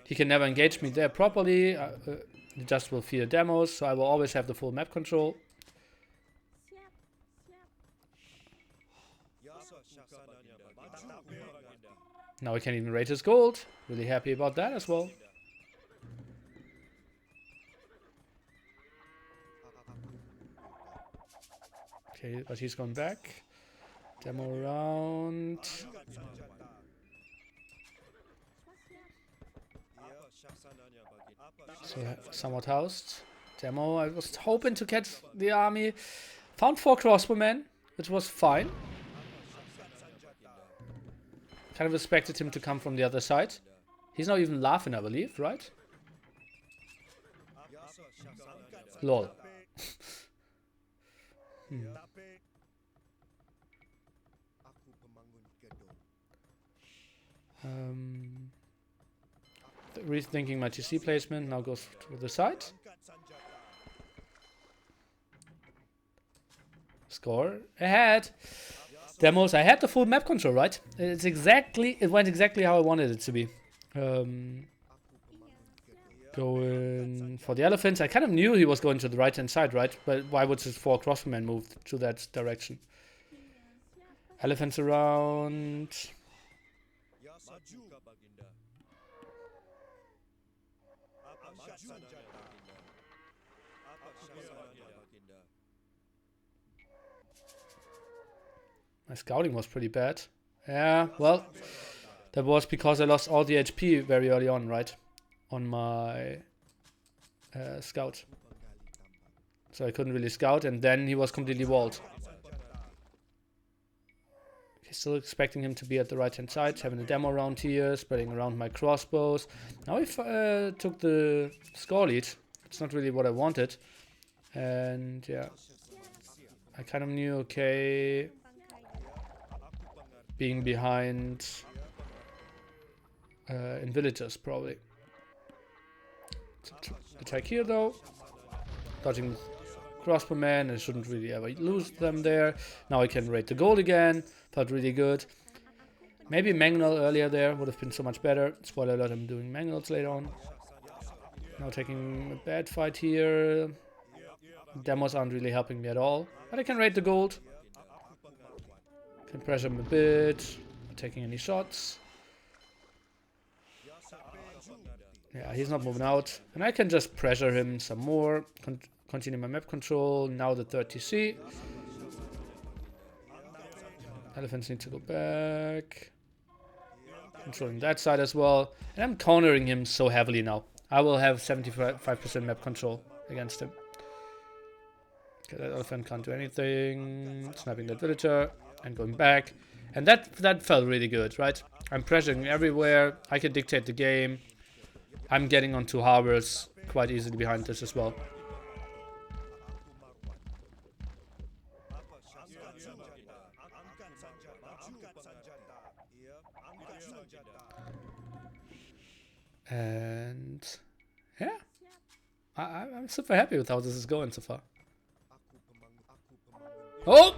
He can never engage me there properly. He just will fear demos, so I will always have the full map control. Now we can even rate his gold. Really happy about that as well. Okay, but he's going back. Demo around. So somewhat housed. Demo, I was hoping to catch the army. Found 4 crossbowmen, which was fine. Kind of expected him to come from the other side. He's not even laughing, I believe, right? Lol. Rethinking my TC placement. Now goes to the side. Score ahead. Demos, I had the full map control, right? It went exactly how I wanted it to be. Going for the elephants. I kind of knew he was going to the right hand side, right? But why would his 4 crossbowmen move to that direction? Elephants around. My scouting was pretty bad. Yeah, well, that was because I lost all the HP very early on, right? On my scout. So I couldn't really scout, and then he was completely walled. Okay, still expecting him to be at the right hand side, having a demo around here, spreading around my crossbows. Now he took the score lead. It's not really what I wanted. And yeah, I kind of knew, okay, being behind in villagers probably. attack here though. Dodging crossbowmen, I shouldn't really ever lose them there. Now I can raid the gold again. Felt really good. Maybe Mangonel earlier there would have been so much better. Spoiler alert, I'm doing Mangonels later on. Now taking a bad fight here. Demos aren't really helping me at all. But I can raid the gold. Can pressure him a bit. Not taking any shots. Yeah, he's not moving out. And I can just pressure him some more. Continue my map control. Now the 3rd TC. Elephants need to go back. Controlling that side as well. And I'm countering him so heavily now. I will have 75% map control against him. Okay, that elephant can't do anything. Sniping that villager. And going back. And that felt really good, right? I'm pressuring everywhere. I can dictate the game. I'm getting onto harbors quite easily behind this as well. And yeah, I'm super happy with how this is going so far. Oh!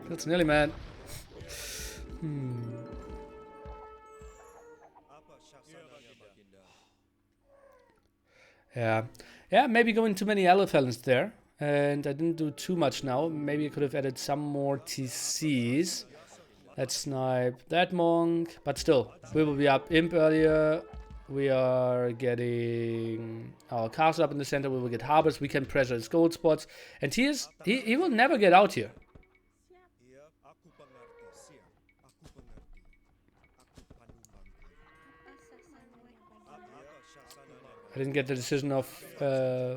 That's Nili, man. Yeah, maybe going too many elephants there. And I didn't do too much now. Maybe I could have added some more TCs. Let's snipe that monk. But still, we will be up imp earlier. We are getting our castle up in the center. We will get harbors. We can pressure his gold spots. And he will never get out here. I didn't get the decision of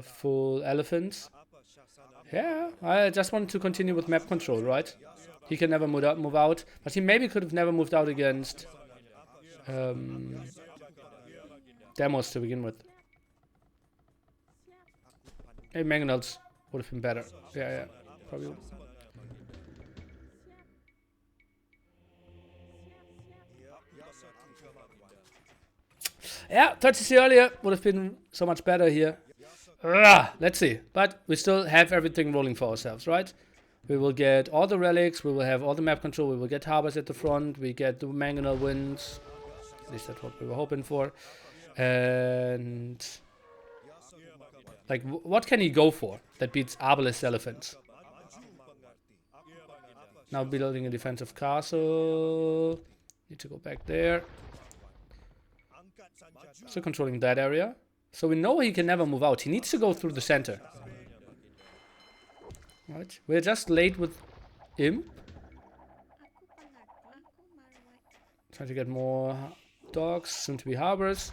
full elephants. Yeah, I just wanted to continue with map control, right? He can never move out. But he maybe could have never moved out against demos to begin with. Maybe Mangonels would have been better. Yeah, probably would. Yeah, 30C earlier would have been so much better here. Let's see. But we still have everything rolling for ourselves, right? We will get all the relics. We will have all the map control. We will get harbors at the front. We get the Mangonel wins. At least that's what we were hoping for. And like, what can he go for that beats Arbalest Elephants? Now building a defensive castle. Need to go back there. So controlling that area. So we know he can never move out. He needs to go through the center. Right. We're just late with Imp. Trying to get more dogs, soon to be harbors.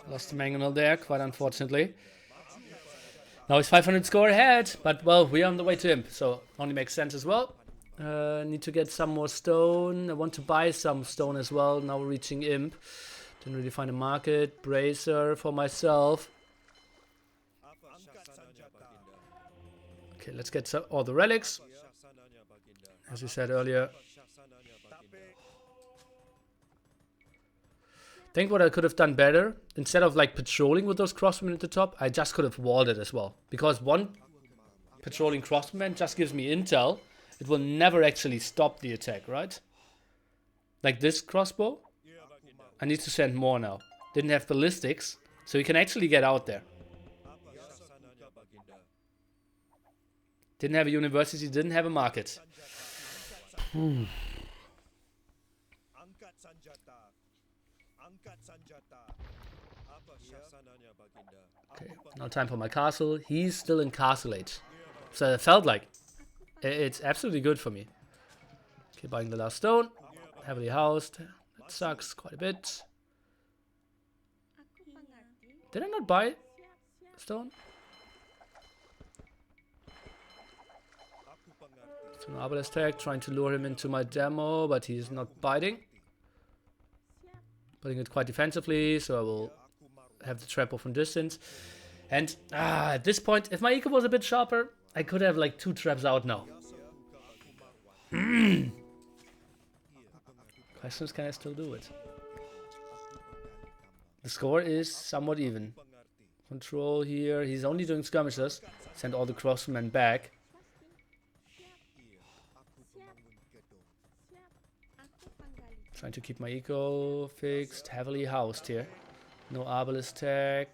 Lost the Mangonel there, quite unfortunately. Now he's 500 score ahead, but well, we are on the way to Imp, so only makes sense as well. Need to get some more stone. I want to buy some stone as well, now reaching Imp. Didn't really find a market. Bracer for myself. Okay, let's get all the relics. As we said earlier. I think what I could have done better, instead of like patrolling with those crossmen at the top, I just could have walled it as well. Because one patrolling crossman just gives me intel. It will never actually stop the attack, right? Like this crossbow. I need to send more now. Didn't have ballistics, so you can actually get out there. Didn't have a university, didn't have a market. Okay, now time for my castle. He's still in castle age. So it felt like it's absolutely good for me. Okay, buying the last stone. Heavily housed. That sucks quite a bit. Did I not buy stone? So an Arbalest tag, trying to lure him into my demo, but he's not biting. Putting it quite defensively, so I will have the trap off from distance. And at this point, if my eco was a bit sharper, I could have like 2 traps out now. Questions, can I still do it? The score is somewhat even. Control here, he's only doing skirmishes. Send all the crossmen back. Trying to keep my eco fixed, heavily housed here. No Arbalest tag.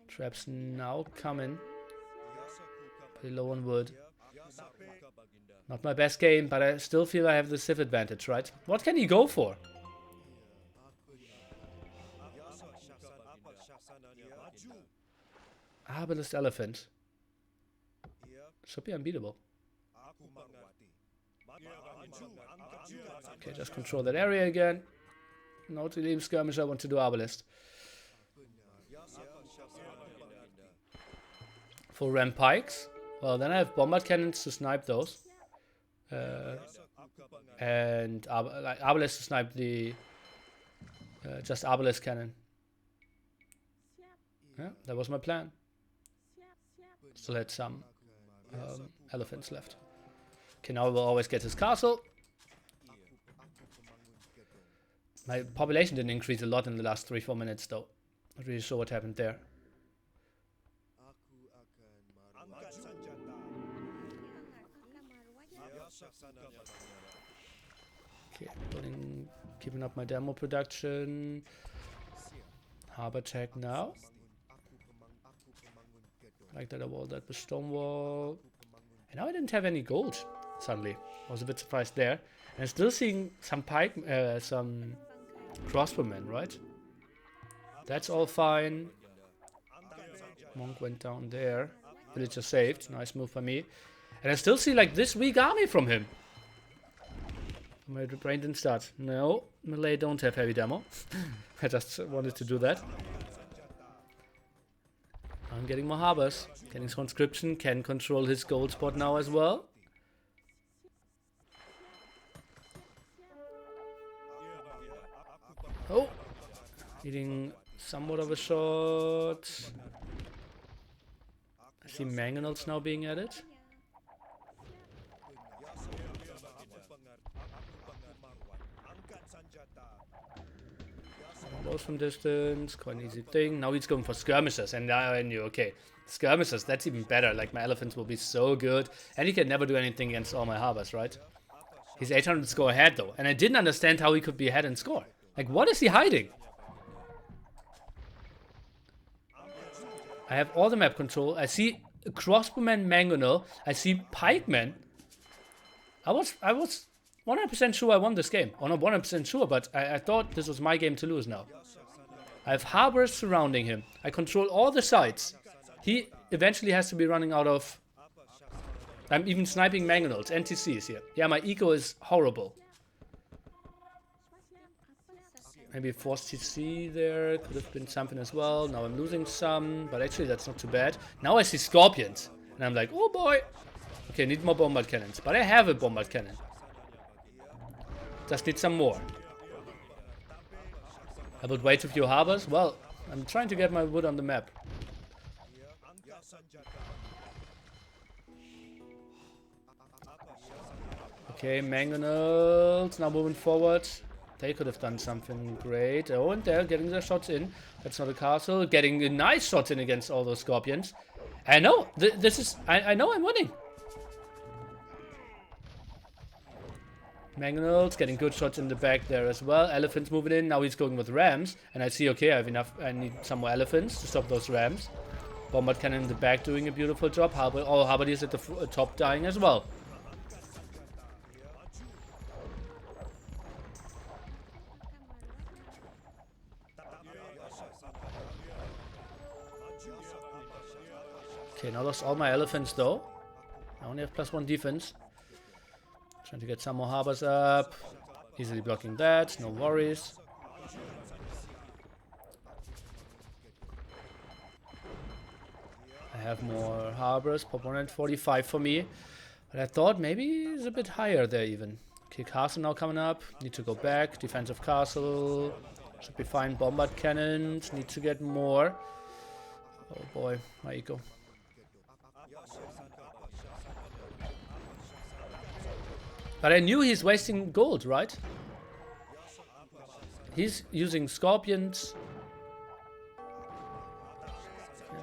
Traps now coming. Pretty low on wood. Not my best game, but I still feel I have the civ advantage, right? What can he go for? Arbalest elephant. Should be unbeatable. Okay, just control that area again. No to leave skirmish, I want to do Arbalest. For ram pikes. Well, then I have bombard cannons to snipe those. And Arbalest to snipe the just Arbalest cannon. Yeah, that was my plan. Still had some elephants left. Okay, now we'll always get his castle. My population didn't increase a lot in the last 3-4 minutes though. Not really sure what happened there. Okay, keeping up my demo production. Harbor check now. Like that I walled that with stone wall. And now I didn't have any gold suddenly. I was a bit surprised there. And I'm still seeing some some crossbowmen, right? That's all fine. Monk went down there. Villager saved. Nice move by me. And I still see like this weak army from him. My brain didn't start. No, Malay don't have heavy demo. I just wanted to do that. I'm getting more harbors. Getting conscription. Can control his gold spot now as well. Oh! Needing somewhat of a shot. I see mangonels now being added. Bows from distance, quite an easy thing. Now he's going for skirmishes, and now I knew, okay, skirmishes, that's even better. Like, my elephants will be so good, and he can never do anything against all my harbors, right? He's 800 score ahead, though, and I didn't understand how he could be ahead in score. Like, what is he hiding? I have all the map control. I see crossbowman mangonel. I see pikemen. I was 100% sure I won this game. Or not 100% sure, but I thought this was my game to lose now. I have harbors surrounding him. I control all the sides. He eventually has to be running out of... I'm even sniping mangonels, NTCs here. Yeah, my eco is horrible. Maybe forced TC there. Could have been something as well. Now I'm losing some, but actually that's not too bad. Now I see scorpions. And I'm like, oh boy. Okay, need more bombard cannons. But I have a bombard cannon. Just need some more. I built way too few harbors. Well, I'm trying to get my wood on the map. Okay, mangonels now moving forward. They could have done something great. Oh, and they're getting their shots in. That's not a castle. Getting a nice shot in against all those scorpions. I know. This is... I know I'm winning. Mangonels getting good shots in the back there as well. Elephants moving in. Now he's going with rams. And I see, okay, I have enough. I need some more elephants to stop those rams. Bombard cannon in the back doing a beautiful job. All Harbardiers at the top dying as well. Okay, now lost all my elephants though. I only have +1 defense. Trying to get some more harbors up. Easily blocking that, no worries. I have more harbors, pop 145 for me. But I thought maybe it's a bit higher there even. Okay, castle now coming up. Need to go back. Defensive castle. Should be fine. Bombard cannons. Need to get more. Oh boy, my eco. But I knew he's wasting gold, right? He's using scorpions.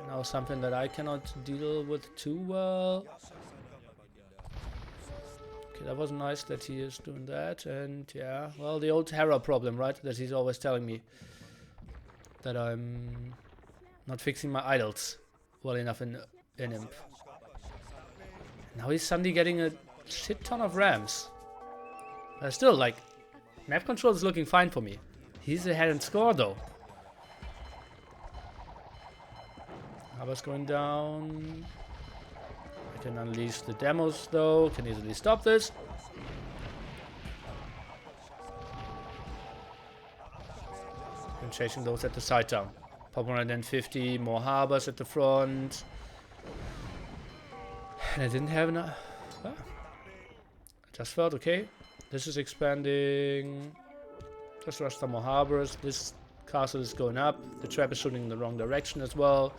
Now something that I cannot deal with too well. Okay, that was nice that he is doing that. And yeah, well, the old Hera problem, right? That he's always telling me that I'm not fixing my idols well enough in Imp. Now he's suddenly getting a shit ton of rams. But still, like, map control is looking fine for me. He's ahead in score though. Harbor's going down. I can unleash the demos though. Can easily stop this. I'm chasing those at the side town. Pop 150, more harbors at the front. And I didn't have enough. I just felt okay. This is expanding. Just rush some more harbors. This castle is going up. The trap is shooting in the wrong direction as well.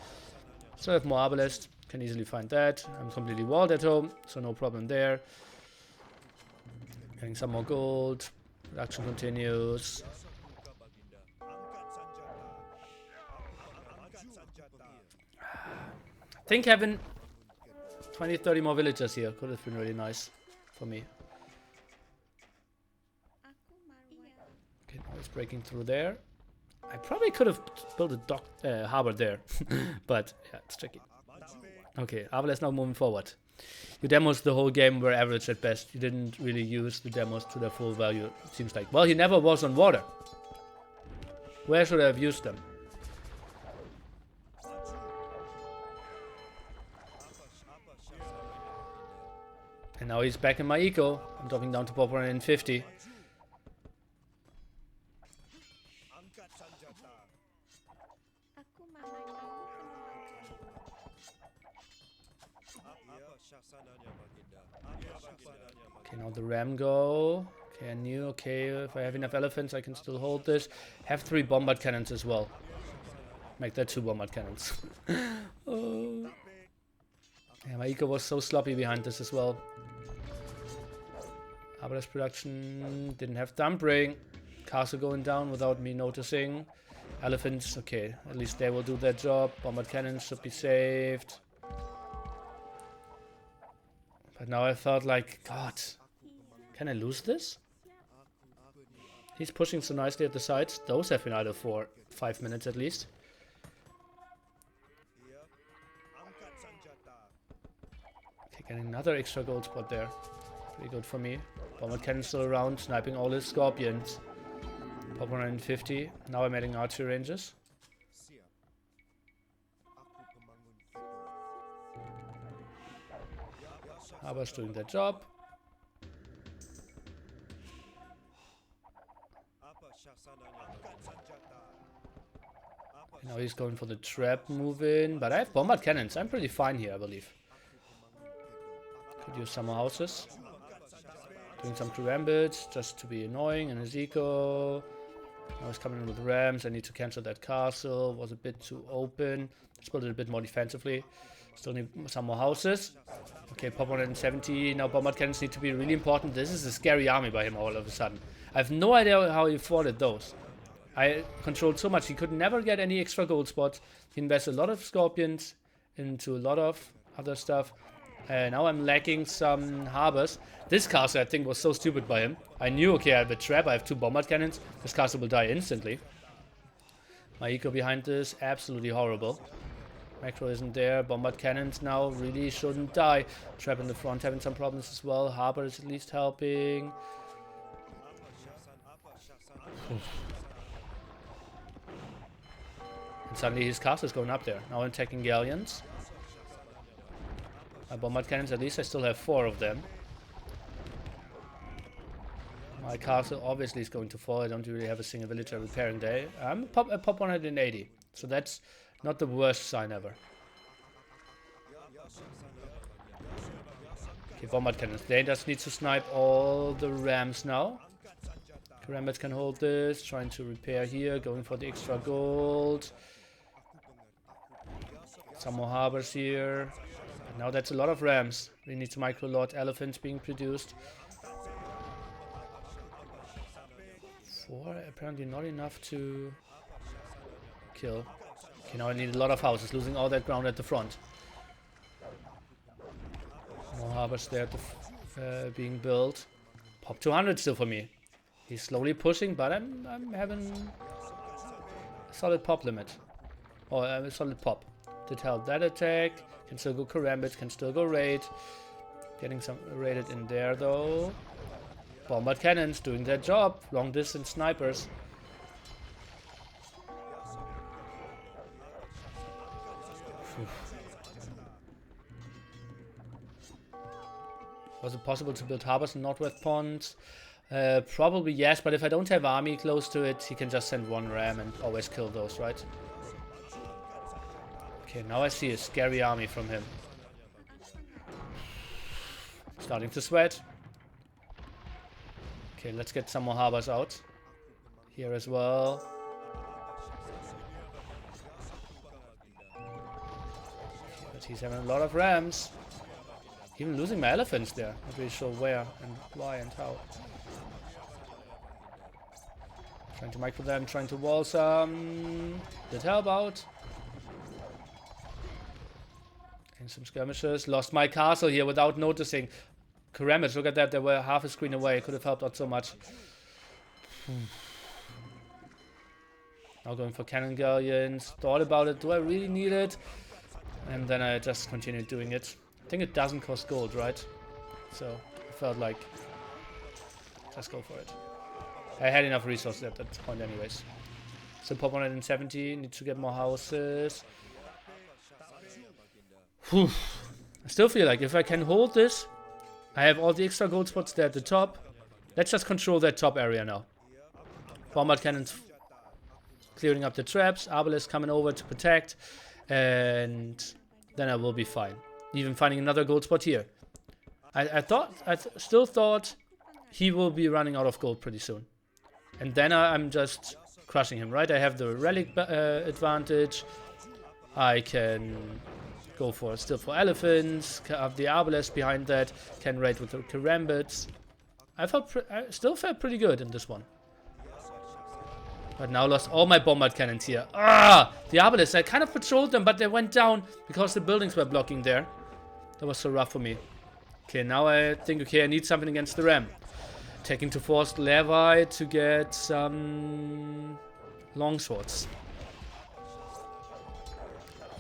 Still have more arbalest. Can easily find that. I'm completely walled at home, so no problem there. Getting some more gold. Production continues. I think having 20-30 more villagers here could have been really nice for me. Okay, now it's breaking through there. I probably could have built a harbor there, but yeah, it's tricky. Okay, Arbalest now moving forward. You demos the whole game were average at best. You didn't really use the demos to their full value, it seems like. Well, he never was on water. Where should I have used them? And now he's back in my eco. I'm dropping down to pop 150. Okay, now the ram go. Okay, I knew, okay, if I have enough elephants, I can still hold this. Have 3 bombard cannons as well. Make that 2 bombard cannons. Oh. Yeah, my eco was so sloppy behind this as well. Arbalest production didn't have dumping. Castle going down without me noticing. Elephants, okay, at least they will do their job. Bombard cannons should be saved. But now I felt like, God, can I lose this? He's pushing so nicely at the sides. Those have been idle for 5 minutes at least. Okay, getting another extra gold spot there. Pretty good for me. Bombard cannon still around, sniping all his scorpions. Pop 150. Now I'm adding archery ranges. Harbor's doing their job. Now he's going for the trap move in, but I have bombard cannons. I'm pretty fine here, I believe. Could use some more houses. Doing some karambits just to be annoying in his eco. Now he's coming in with rams. I need to cancel that castle. Was a bit too open. Let's build it a bit more defensively. Still need some more houses. Okay, pop 170. Now bombard cannons need to be really important. This is a scary army by him all of a sudden. I have no idea how he afforded those. I controlled so much. He could never get any extra gold spots. He invested a lot of scorpions into a lot of other stuff. Now I'm lacking some harbors. This castle I think was so stupid by him. I knew, okay, I have a trap. I have 2 bombard cannons. This castle will die instantly. My eco behind this, absolutely horrible. Macro isn't there. Bombard cannons now really shouldn't die. Trap in the front having some problems as well. Harbor is at least helping. And suddenly his castle is going up there. Now I'm attacking galleons. My bombard cannons, at least I still have 4 of them. My castle obviously is going to fall. I don't really have a single villager repairing there. I'm a pop 180. So that's not the worst sign ever. Okay, bombard cannons. They just need to snipe all the rams now. Karambits can hold this. Trying to repair here. Going for the extra gold. Some more harbors here. And now that's a lot of rams. We need micro lord elephants being produced. 4, apparently not enough to kill. Okay, now I need a lot of houses, losing all that ground at the front. More harbors there being built. Pop 200 still for me. He's slowly pushing, but I'm having a solid pop limit. Or a solid pop. Did help that attack. Can still go Karambit, can still go raid. Getting some raided in there though. Bombard cannons doing their job. Long distance snipers. Was it possible to build harbors in Northwest Pond? Probably yes, but if I don't have army close to it, he can just send one ram and always kill those, right? Okay, now I see a scary army from him. Starting to sweat. Okay, let's get some more harbors out. Here as well. Okay, but he's having a lot of rams. Even losing my elephants there. Not really sure where and why and how. Trying to micro them, trying to wall some. Did help out. And some skirmishes. Lost my castle here without noticing. Karambits, look at that. They were half a screen away. Could have helped out so much. Now going for cannon galleons. Thought about it. Do I really need it? And then I just continued doing it. I think it doesn't cost gold, right? So I felt like just go for it. I had enough resources at that point anyways. So pop 170, need to get more houses. Whew. I still feel like if I can hold this, I have all the extra gold spots there at the top. Let's just control that top area now. Bombard cannons clearing up the traps, Arbalest coming over to protect, and then I will be fine. Even finding another gold spot here. I still thought he will be running out of gold pretty soon. And then I'm just crushing him, right? I have the relic advantage. I can go still for elephants. Have the Arbalest behind that. Can raid with the Karambits. I still felt pretty good in this one. But now lost all my bombard cannons here. Ah! The Arbalest, I kind of patrolled them, but they went down because the buildings were blocking there. That was so rough for me. Okay, now I think, okay, I need something against the ram. Taking to forced Levi to get some longswords.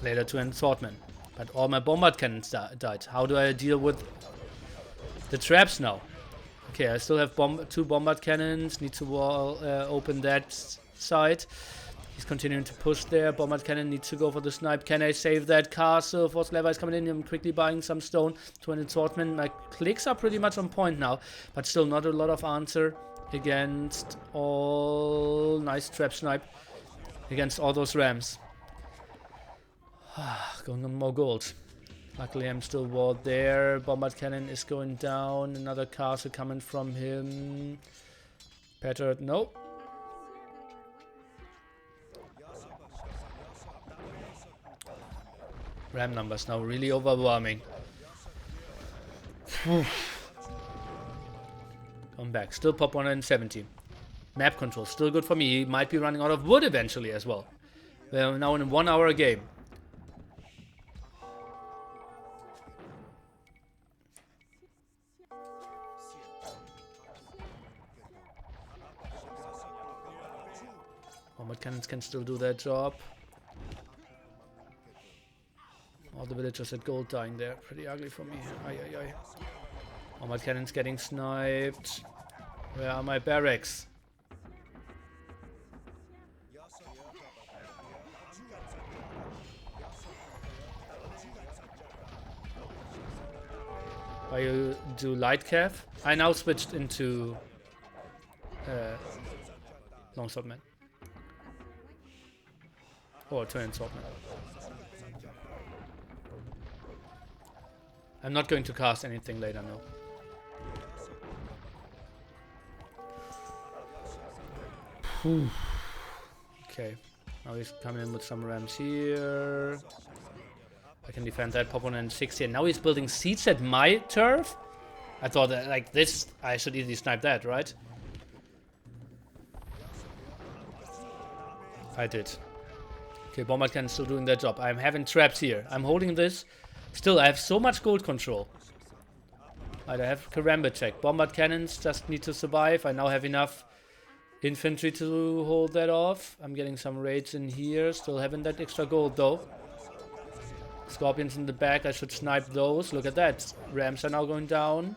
Later to assortment. But all my bombard cannons died. How do I deal with the traps now? Okay, I still have 2 bombard cannons. Need to open that side. He's continuing to push there. Bombard cannon needs to go for the snipe. Can I save that castle? Force Levi is coming in. I'm quickly buying some stone to an assortment. My clicks are pretty much on point now, but still not a lot of answer against all nice trap snipe against all those rams. Going on more gold. Luckily, I'm still walled there. Bombard cannon is going down. Another castle coming from him. Pettered, nope. Ram numbers now really overwhelming. Come back. Still pop 170. Map control still good for me. He might be running out of wood eventually as well. We're now in a 1 hour game. Bombard cannons can still do their job. All the villagers at gold dying there. Pretty ugly for me. Aye, aye, aye. Bombard cannons getting sniped. Where are my barracks? Why you do light cav? I now switched into longswordman. Or twin swordman. I'm not going to cast anything later, no. Whew. Okay, now he's coming in with some rams here. I can defend that, pop 160, and now he's building siege at my turf? I thought that, like this, I should easily snipe that, right? I did. Okay, bombard cannon still doing their job. I'm having traps here. I'm holding this. Still, I have so much gold control. Right, I have karambit check. Bombard cannons just need to survive. I now have enough infantry to hold that off. I'm getting some raids in here. Still having that extra gold though. Scorpions in the back. I should snipe those. Look at that. Rams are now going down.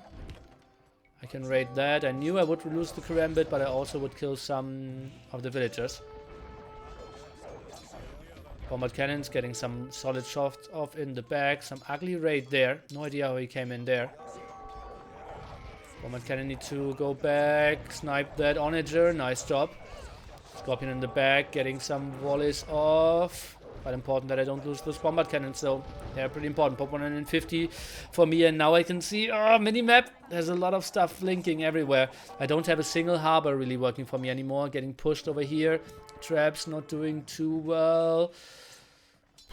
I can raid that. I knew I would lose the karambit, but I also would kill some of the villagers. Bombard cannons getting some solid shots off in the back. Some ugly raid there. No idea how he came in there. Bombard cannon need to go back. Snipe that onager. Nice job. Scorpion in the back. Getting some volleys off. But important that I don't lose those bombard cannons, so they're pretty important. Pop 150 for me, and now I can see, mini-map. There's a lot of stuff linking everywhere. I don't have a single harbor really working for me anymore. Getting pushed over here. Traps not doing too well.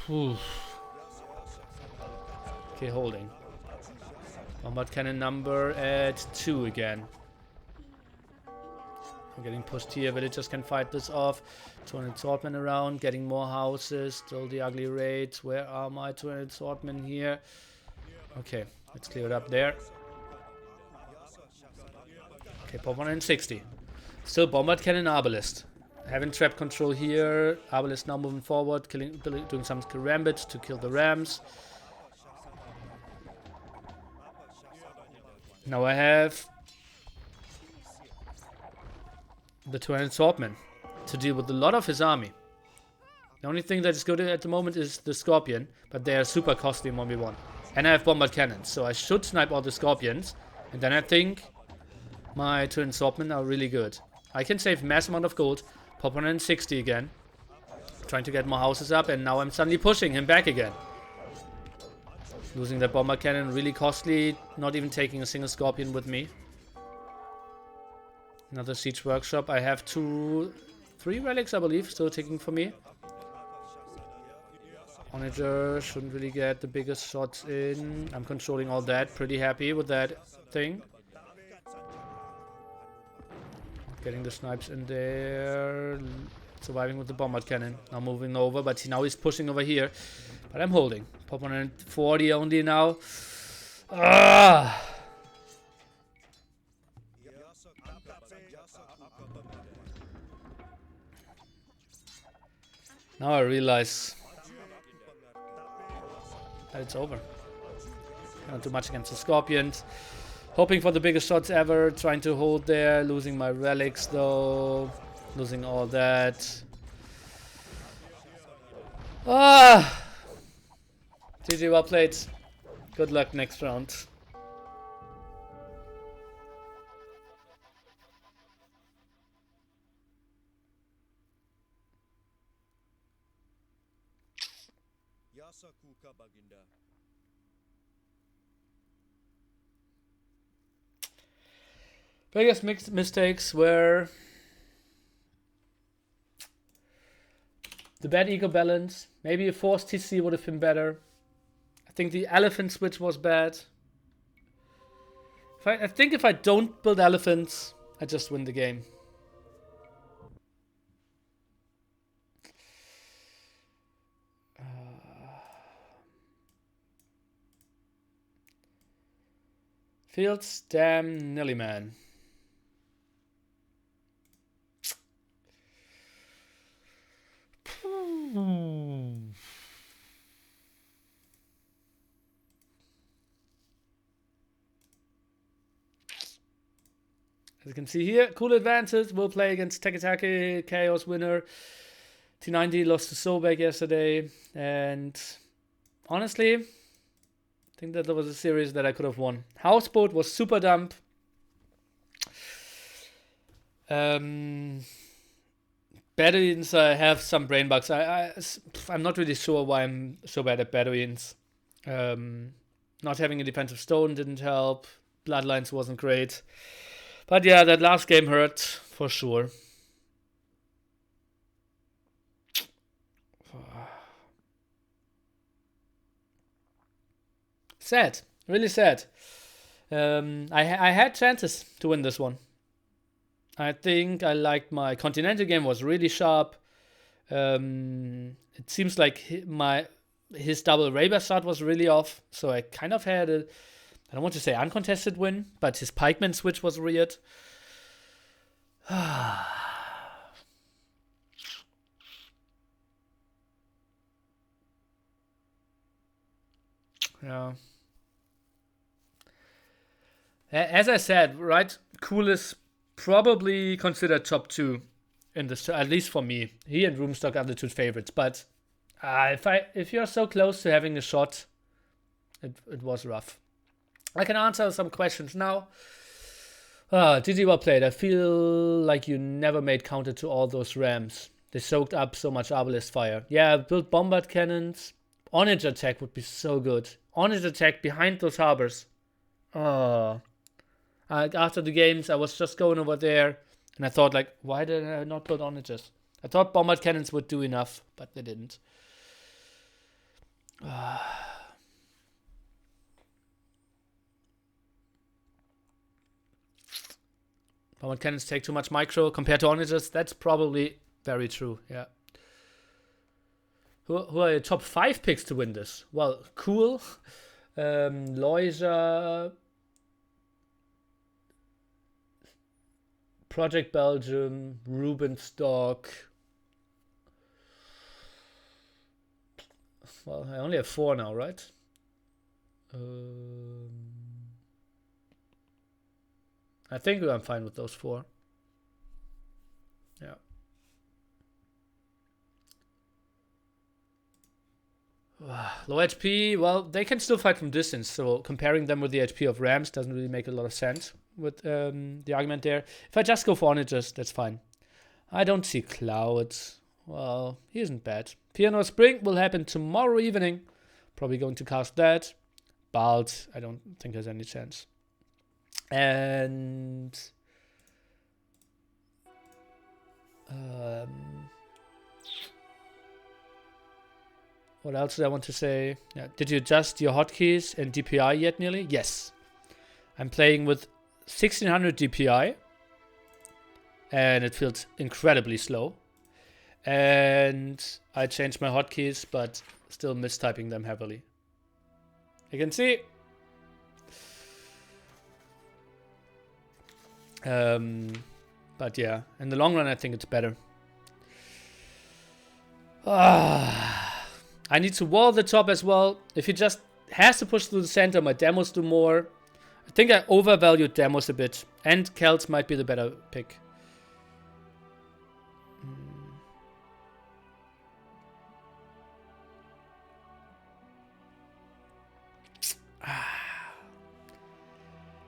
Whew. Okay, holding. Bombard cannon number at 2 again. I'm getting pushed here. Villagers can fight this off. 200 swordmen around, getting more houses. Still the ugly raids. Where are my 200 swordmen here? Okay, let's clear it up there. Okay, pop 160. Still bombard cannon arbalist. Having trap control here. Arbalist now moving forward, doing some karambits to kill the rams. Now I have the 200 swordmen to deal with a lot of his army. The only thing that is good at the moment is the scorpion, but they are super costly in 1v1. And I have bombard cannons, so I should snipe all the scorpions. And then I think my 200 swordmen are really good. I can save mass amount of gold. Pop 160 again. Trying to get more houses up, and now I'm suddenly pushing him back again. Losing that bombard cannon, really costly. Not even taking a single scorpion with me. Another siege workshop. I have 3 relics, I believe, still taking for me. Onager shouldn't really get the biggest shots in. I'm controlling all that. Pretty happy with that thing. Getting the snipes in there. Surviving with the bombard cannon. Now moving over, but now he's pushing over here. But I'm holding. Pop 140 only now. Ah! Now I realize that it's over. Cannot do much against the scorpions. Hoping for the biggest shots ever. Trying to hold there. Losing my relics though. Losing all that. Ah! GG, well played. Good luck next round. Biggest mistakes were the bad eco balance. Maybe a forced TC would have been better. I think the elephant switch was bad. I think if I don't build elephants, I just win the game. Fields, damn, Nili man. As you can see here, cool advances. We'll play against Tekitake, Chaos winner. T90 lost to Sobek yesterday. And honestly, I think that there was a series that I could have won. Houseboat was super dump. Bedouins, I have some brain bugs. I'm not really sure why I'm so bad at Bedouins. Not having a defensive stone didn't help. Bloodlines wasn't great. But yeah, that last game hurt for sure. Sad. Really sad. I had chances to win this one. I think I liked my Continental game, was really sharp. It seems like his double Raber start was really off, so I kind of had a, I don't want to say uncontested win, but his pikeman switch was weird. Yeah. As I said, right, Cool is probably considered top 2 in this, at least for me. He and Roomstock are the 2 favorites, but if you're so close to having a shot, it was rough. I can answer some questions now. Did you well played? I feel like you never made counter to all those rams. They soaked up so much Arbalest fire. Yeah, build bombard cannons. On-edge attack would be so good. On-edge attack behind those harbors. After the games, I was just going over there, and I thought, like, why did I not build on-edges? I thought bombard cannons would do enough, but they didn't. Bombard cannons take too much micro compared to on-edges. That's probably very true, yeah. Who are your top 5 picks to win this? Well, Cool, Loisia, Project Belgium, Rubenstock. Well, I only have 4 now, right? I think I'm fine with those 4. Yeah. Low HP, well, they can still fight from distance, so comparing them with the HP of Rams doesn't really make a lot of sense with the argument there. If I just go for Onagers, that's fine. I don't see Clouds. Well, he isn't bad. Piano Spring will happen tomorrow evening. Probably going to cast that. Bald, I don't think there's any chance. And what else did I want to say? Yeah. Did you adjust your hotkeys and DPI yet, Nili? Yes. I'm playing with 1600 DPI. And it feels incredibly slow. And I changed my hotkeys, but still mistyping them heavily. You can see. But yeah, in the long run, I think it's better. I need to wall the top as well. If he just has to push through the center, my demos do more. I think I overvalued demos a bit. And Celts might be the better pick.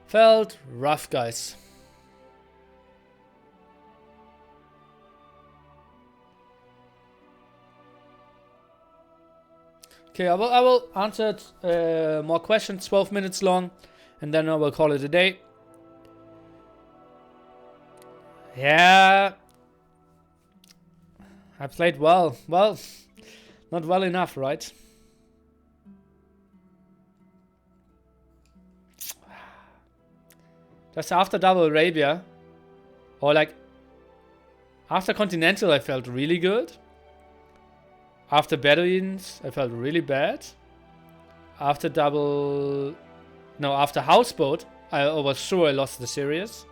Felt rough, guys. Okay, I will answer more questions, 12 minutes long, and then I will call it a day. Yeah. I played well. Well, not well enough, right? Just after Double Arabia, or like after Continental, I felt really good. After Bedouins, I felt really bad. After Houseboat, I was sure I lost the series.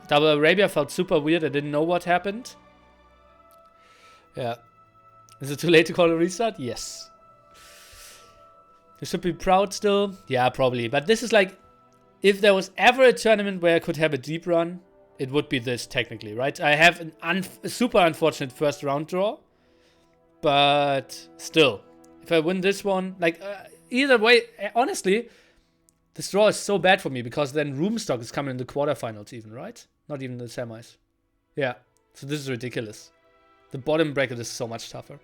Double Arabia felt super weird. I didn't know what happened. Yeah. Is it too late to call a restart? Yes. You should be proud still. Yeah, probably. But this is like, if there was ever a tournament where I could have a deep run, it would be this technically, right? I have a super unfortunate first round draw. But still, if I win this one, like either way, honestly, this draw is so bad for me because then Roomstock is coming in the quarterfinals even, right? Not even the semis. Yeah, so this is ridiculous. The bottom bracket is so much tougher.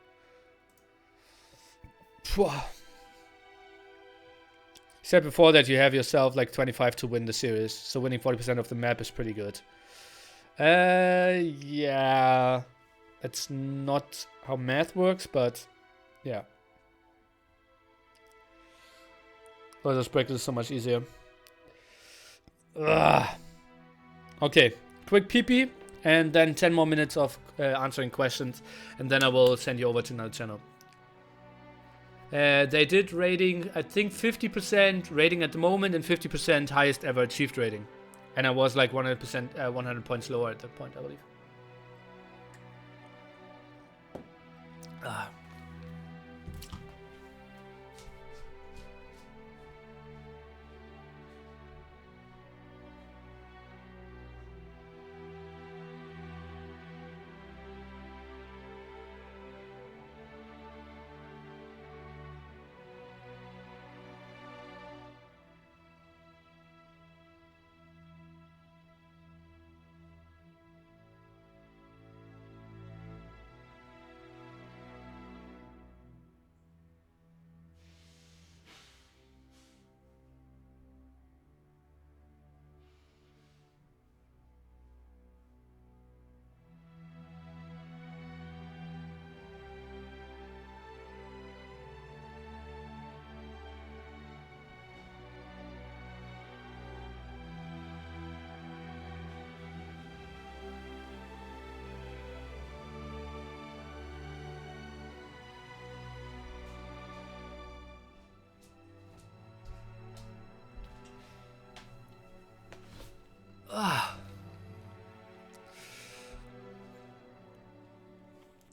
said before that you have yourself like 25 to win the series, so winning 40% of the map is pretty good. Yeah, that's not how math works, but yeah. Versus bracket is so much easier. Ugh. Okay, quick pee-pee, and then 10 more minutes of answering questions, and then I will send you over to another channel. They did rating, I think 50% rating at the moment and 50% highest ever achieved rating. And I was like 100%, 100 points lower at that point, I believe. Ah.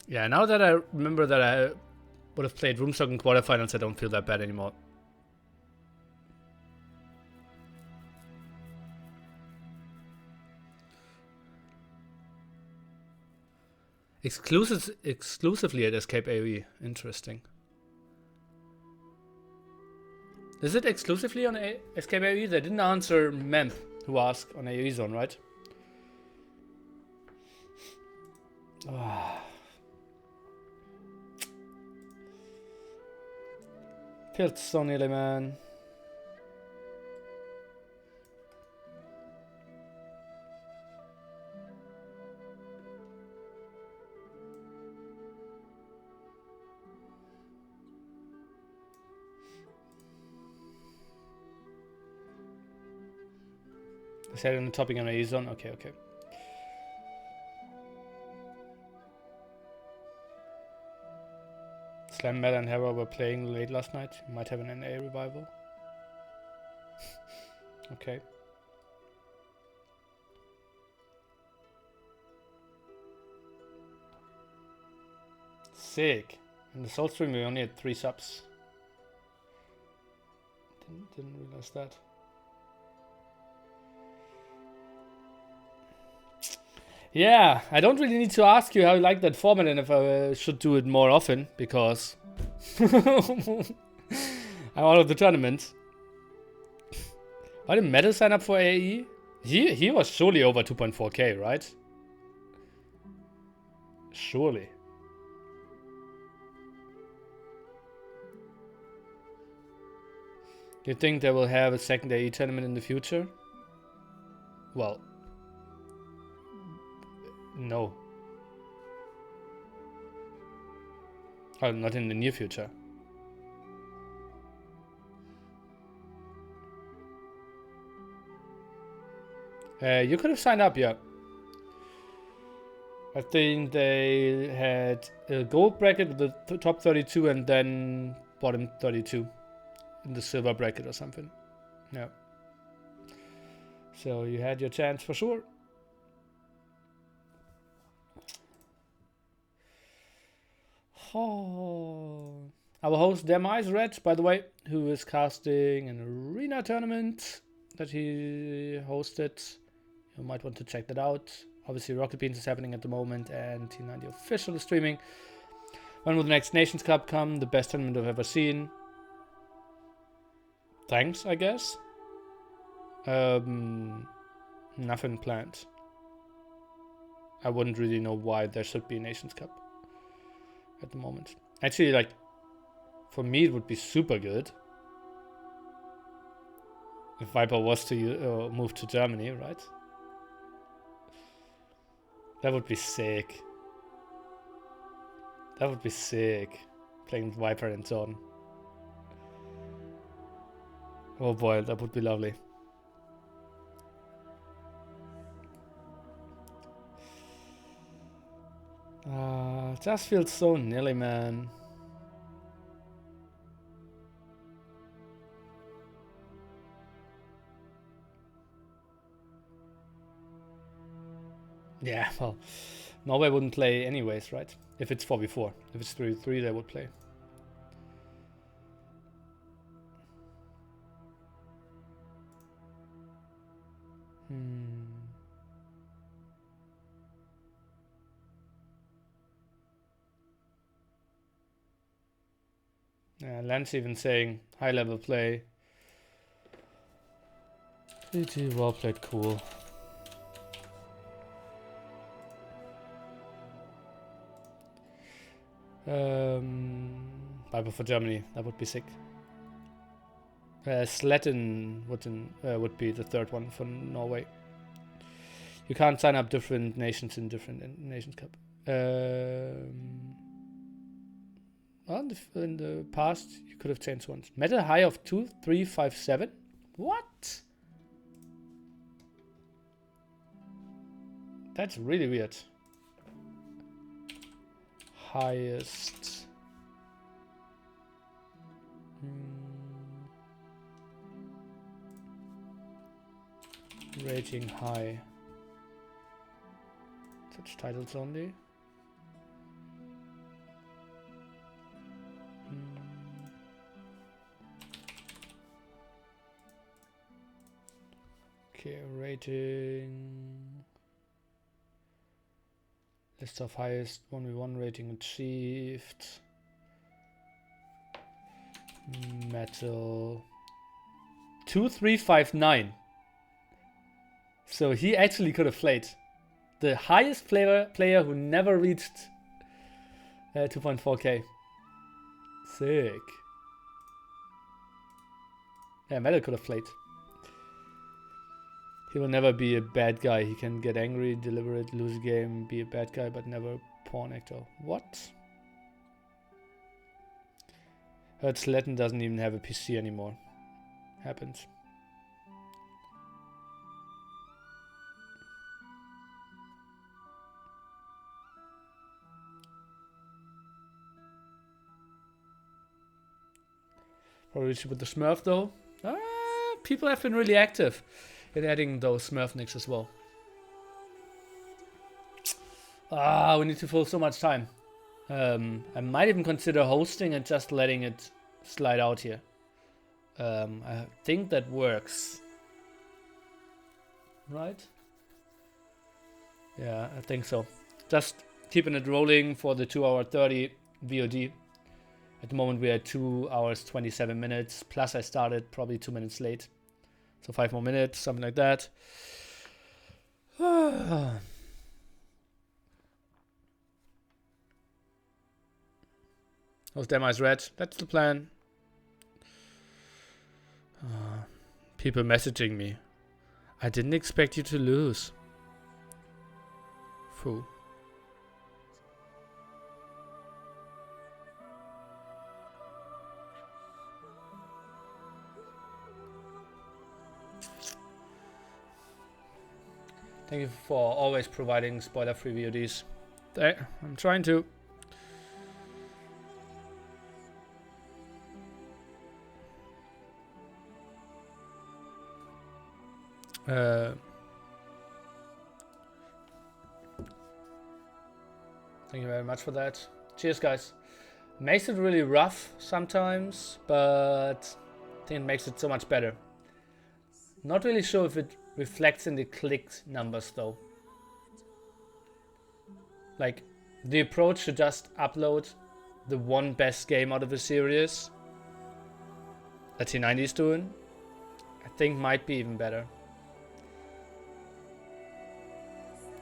Yeah, now that I remember that I would have played Roomstock in quarterfinals, I don't feel that bad anymore. Exclusively at Escape AoE. Interesting. Is it exclusively on Escape AoE? They didn't answer Memp, who asked on AoE Zone, right? Feels so nearly, man. I said on the topic on AoE Zone? Okay, okay. Slam, Meta, and Hera were playing late last night. You might have an NA revival. Okay. Sick. In the Soul stream we only had 3 subs. Didn't realize that. Yeah, I don't really need to ask you how you like that format and if I should do it more often, because I'm out of the tournament. Why did Metal sign up for AE? He was surely over 2.4k, right? Surely. You think they will have a second AE tournament in the future? Well, no. Oh, not in the near future. You could have signed up, yeah. I think they had a gold bracket with the top 32 and then bottom 32 in the silver bracket or something. Yeah. So you had your chance for sure. Oh. Our host Demise Red, by the way, who is casting an arena tournament that he hosted. You might want to check that out. Obviously, Rocket Beans is happening at the moment, and T90 official is streaming. When will the next Nations Cup come? The best tournament I've ever seen. Thanks, I guess. Nothing planned. I wouldn't really know why there should be a Nations Cup at the moment. Actually, like, for me, it would be super good. If Viper was to move to Germany, right? That would be sick. That would be sick. Playing with Viper and Jordan. Oh boy, that would be lovely. Just feels so Nili, man. Yeah, well, Norway wouldn't play anyways, right? If it's 4v4. If it's 3v3, they would play. Yeah, Lance even saying high level play. GG, well played, cool. Viper for Germany, that would be sick. Sletten would be the third one for Norway. You can't sign up different nations in different Nations Cup. Well, in the past, you could have changed once. Meta high of 2357? What? That's really weird. Highest. Rating high. Such titles only. Okay, rating. List of highest 1v1 rating achieved. Metal. 2359. So he actually could have played. The highest player who never reached 2.4k. Sick. Yeah, Metal could have played. He will never be a bad guy. He can get angry, deliberate, lose a game, be a bad guy, but never a porn actor. What? Heard Sletten doesn't even have a PC anymore. Happens. Probably with the Smurf though. People have been really active in adding those Smurf nicks as well. We need to fill so much time. I might even consider hosting and just letting it slide out here. I think that works. Right? Yeah, I think so. Just keeping it rolling for the 2-hour 30 VOD. At the moment we're at 2 hours 27 minutes. Plus I started probably 2 minutes late. So 5 more minutes, something like that. Those demos red. That's the plan. People messaging me. I didn't expect you to lose. Fool. Thank you for always providing spoiler-free VODs. I'm trying to. Thank you very much for that. Cheers, guys. Makes it really rough sometimes, but I think it makes it so much better. Not really sure if it reflects in the clicked numbers though. Like, the approach to just upload the one best game out of a series that T90 is doing, I think might be even better.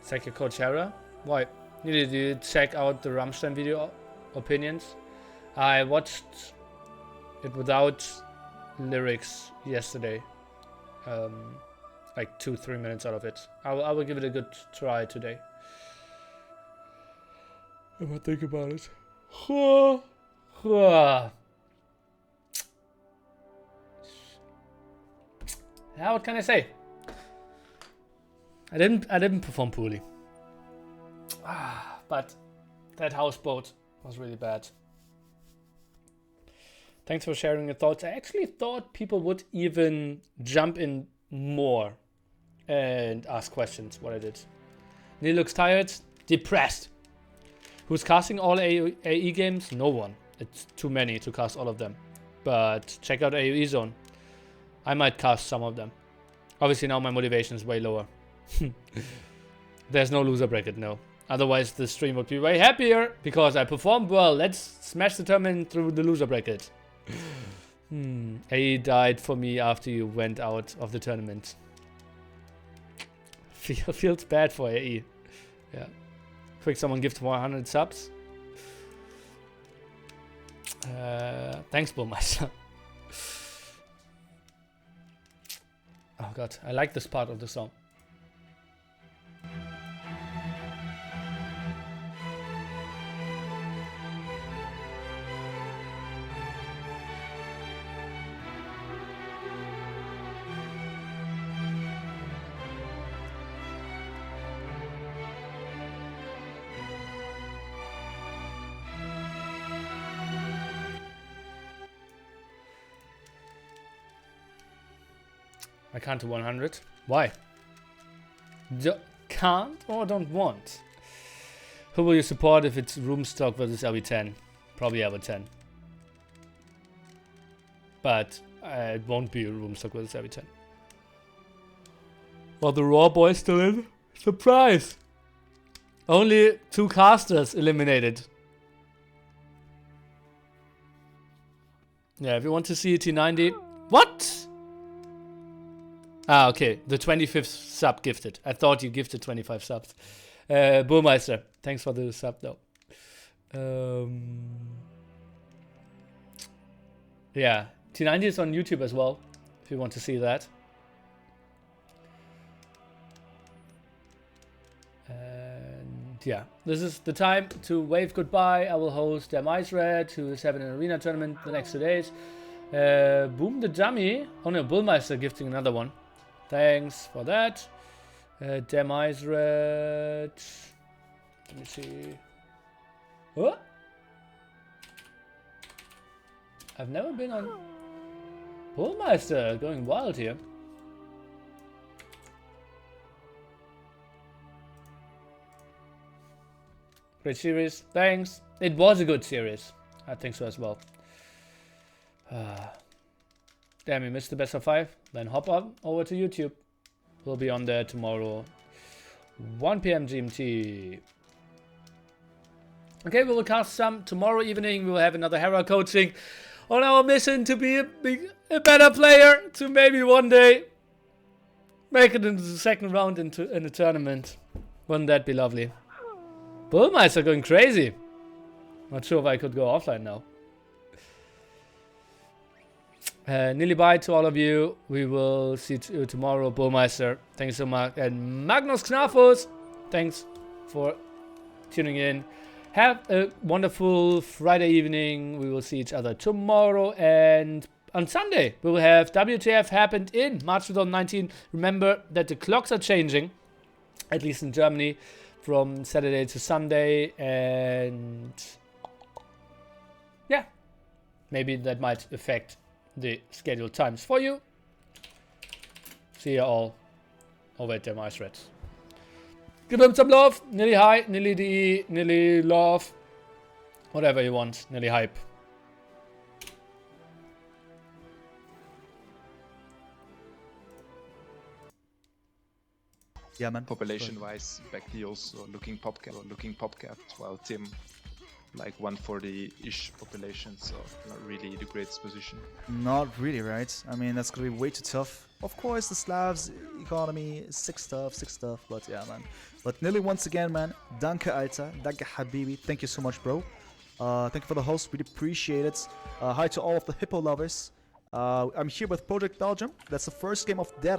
Check your Coachella? Why? Did you check out the Rammstein video opinions? I watched it without lyrics yesterday. like 2-3 minutes out of it. I will give it a good try today. If I think about it. Yeah, what can I say? I didn't perform poorly. But that houseboat was really bad. Thanks for sharing your thoughts. I actually thought people would even jump in more and ask questions, what I did. Nili looks tired, depressed. Who's casting all AE games? No one. It's too many to cast all of them. But check out AoE Zone. I might cast some of them. Obviously now my motivation is way lower. There's no loser bracket, no. Otherwise the stream would be way happier because I performed well. Let's smash the tournament through the loser bracket. AE died for me after you went out of the tournament. Feels bad for AE. Yeah. Quick, someone gives 100 subs. Thanks, Bo5. Oh god, I like this part of the song. I can't do 100. Why? Can't or don't want? Who will you support if it's room stock versus LV10? Probably LV10. But it won't be room stock versus LV10. Well, the Raw boys still in? Surprise! Only 2 casters eliminated. Yeah, if you want to see a T90... What? Ah, okay. The 25th sub gifted. I thought you gifted 25 subs. Burmeister, thanks for the sub though. Yeah, T90 is on YouTube as well, if you want to see that. And yeah, this is the time to wave goodbye. I will host Ice Red, who is having an arena tournament the next 2 days. Boom the Dummy. Oh no, Bullmeister gifting another one. Thanks for that. Ice Red. Let me see. Oh! I've never been on Bullmeister, going wild here. Great series, thanks. It was a good series. I think so as well. Damn, you missed the best of 5? Then hop on over to YouTube. We'll be on there tomorrow, 1 PM GMT. Okay, we will cast some tomorrow evening. We will have another Hera coaching on our mission to be a better player, to maybe one day make it into the second round in the tournament. Wouldn't that be lovely? Bullmeister going crazy. Not sure if I could go offline now. Nili bye to all of you. We will see you tomorrow. Bullmeister, thanks so much. And Magnus Knafus, thanks for tuning in. Have a wonderful Friday evening. We will see each other tomorrow. And on Sunday, we will have WTF happened in March 2019. Remember that the clocks are changing, at least in Germany, from Saturday to Sunday. And yeah, maybe that might affect the scheduled times for you. See you all over at Ice Red. Give them some love. Nili hi, Nili DE, Nili love. Whatever you want. Nili hype. Yeah, man. Population-wise, Becky also looking popcat, while Tim like 140-ish population, so not really the greatest position. Not really, right? I mean, that's gonna be way too tough. Of course, the Slavs economy, sick stuff, but yeah, man. But Nili, once again, man, danke, Alter, danke, Habibi. Thank you so much, bro. Thank you for the host, really appreciate it. Hi to all of the Hippo lovers. I'm here with Project Belgium. That's the first game of Dead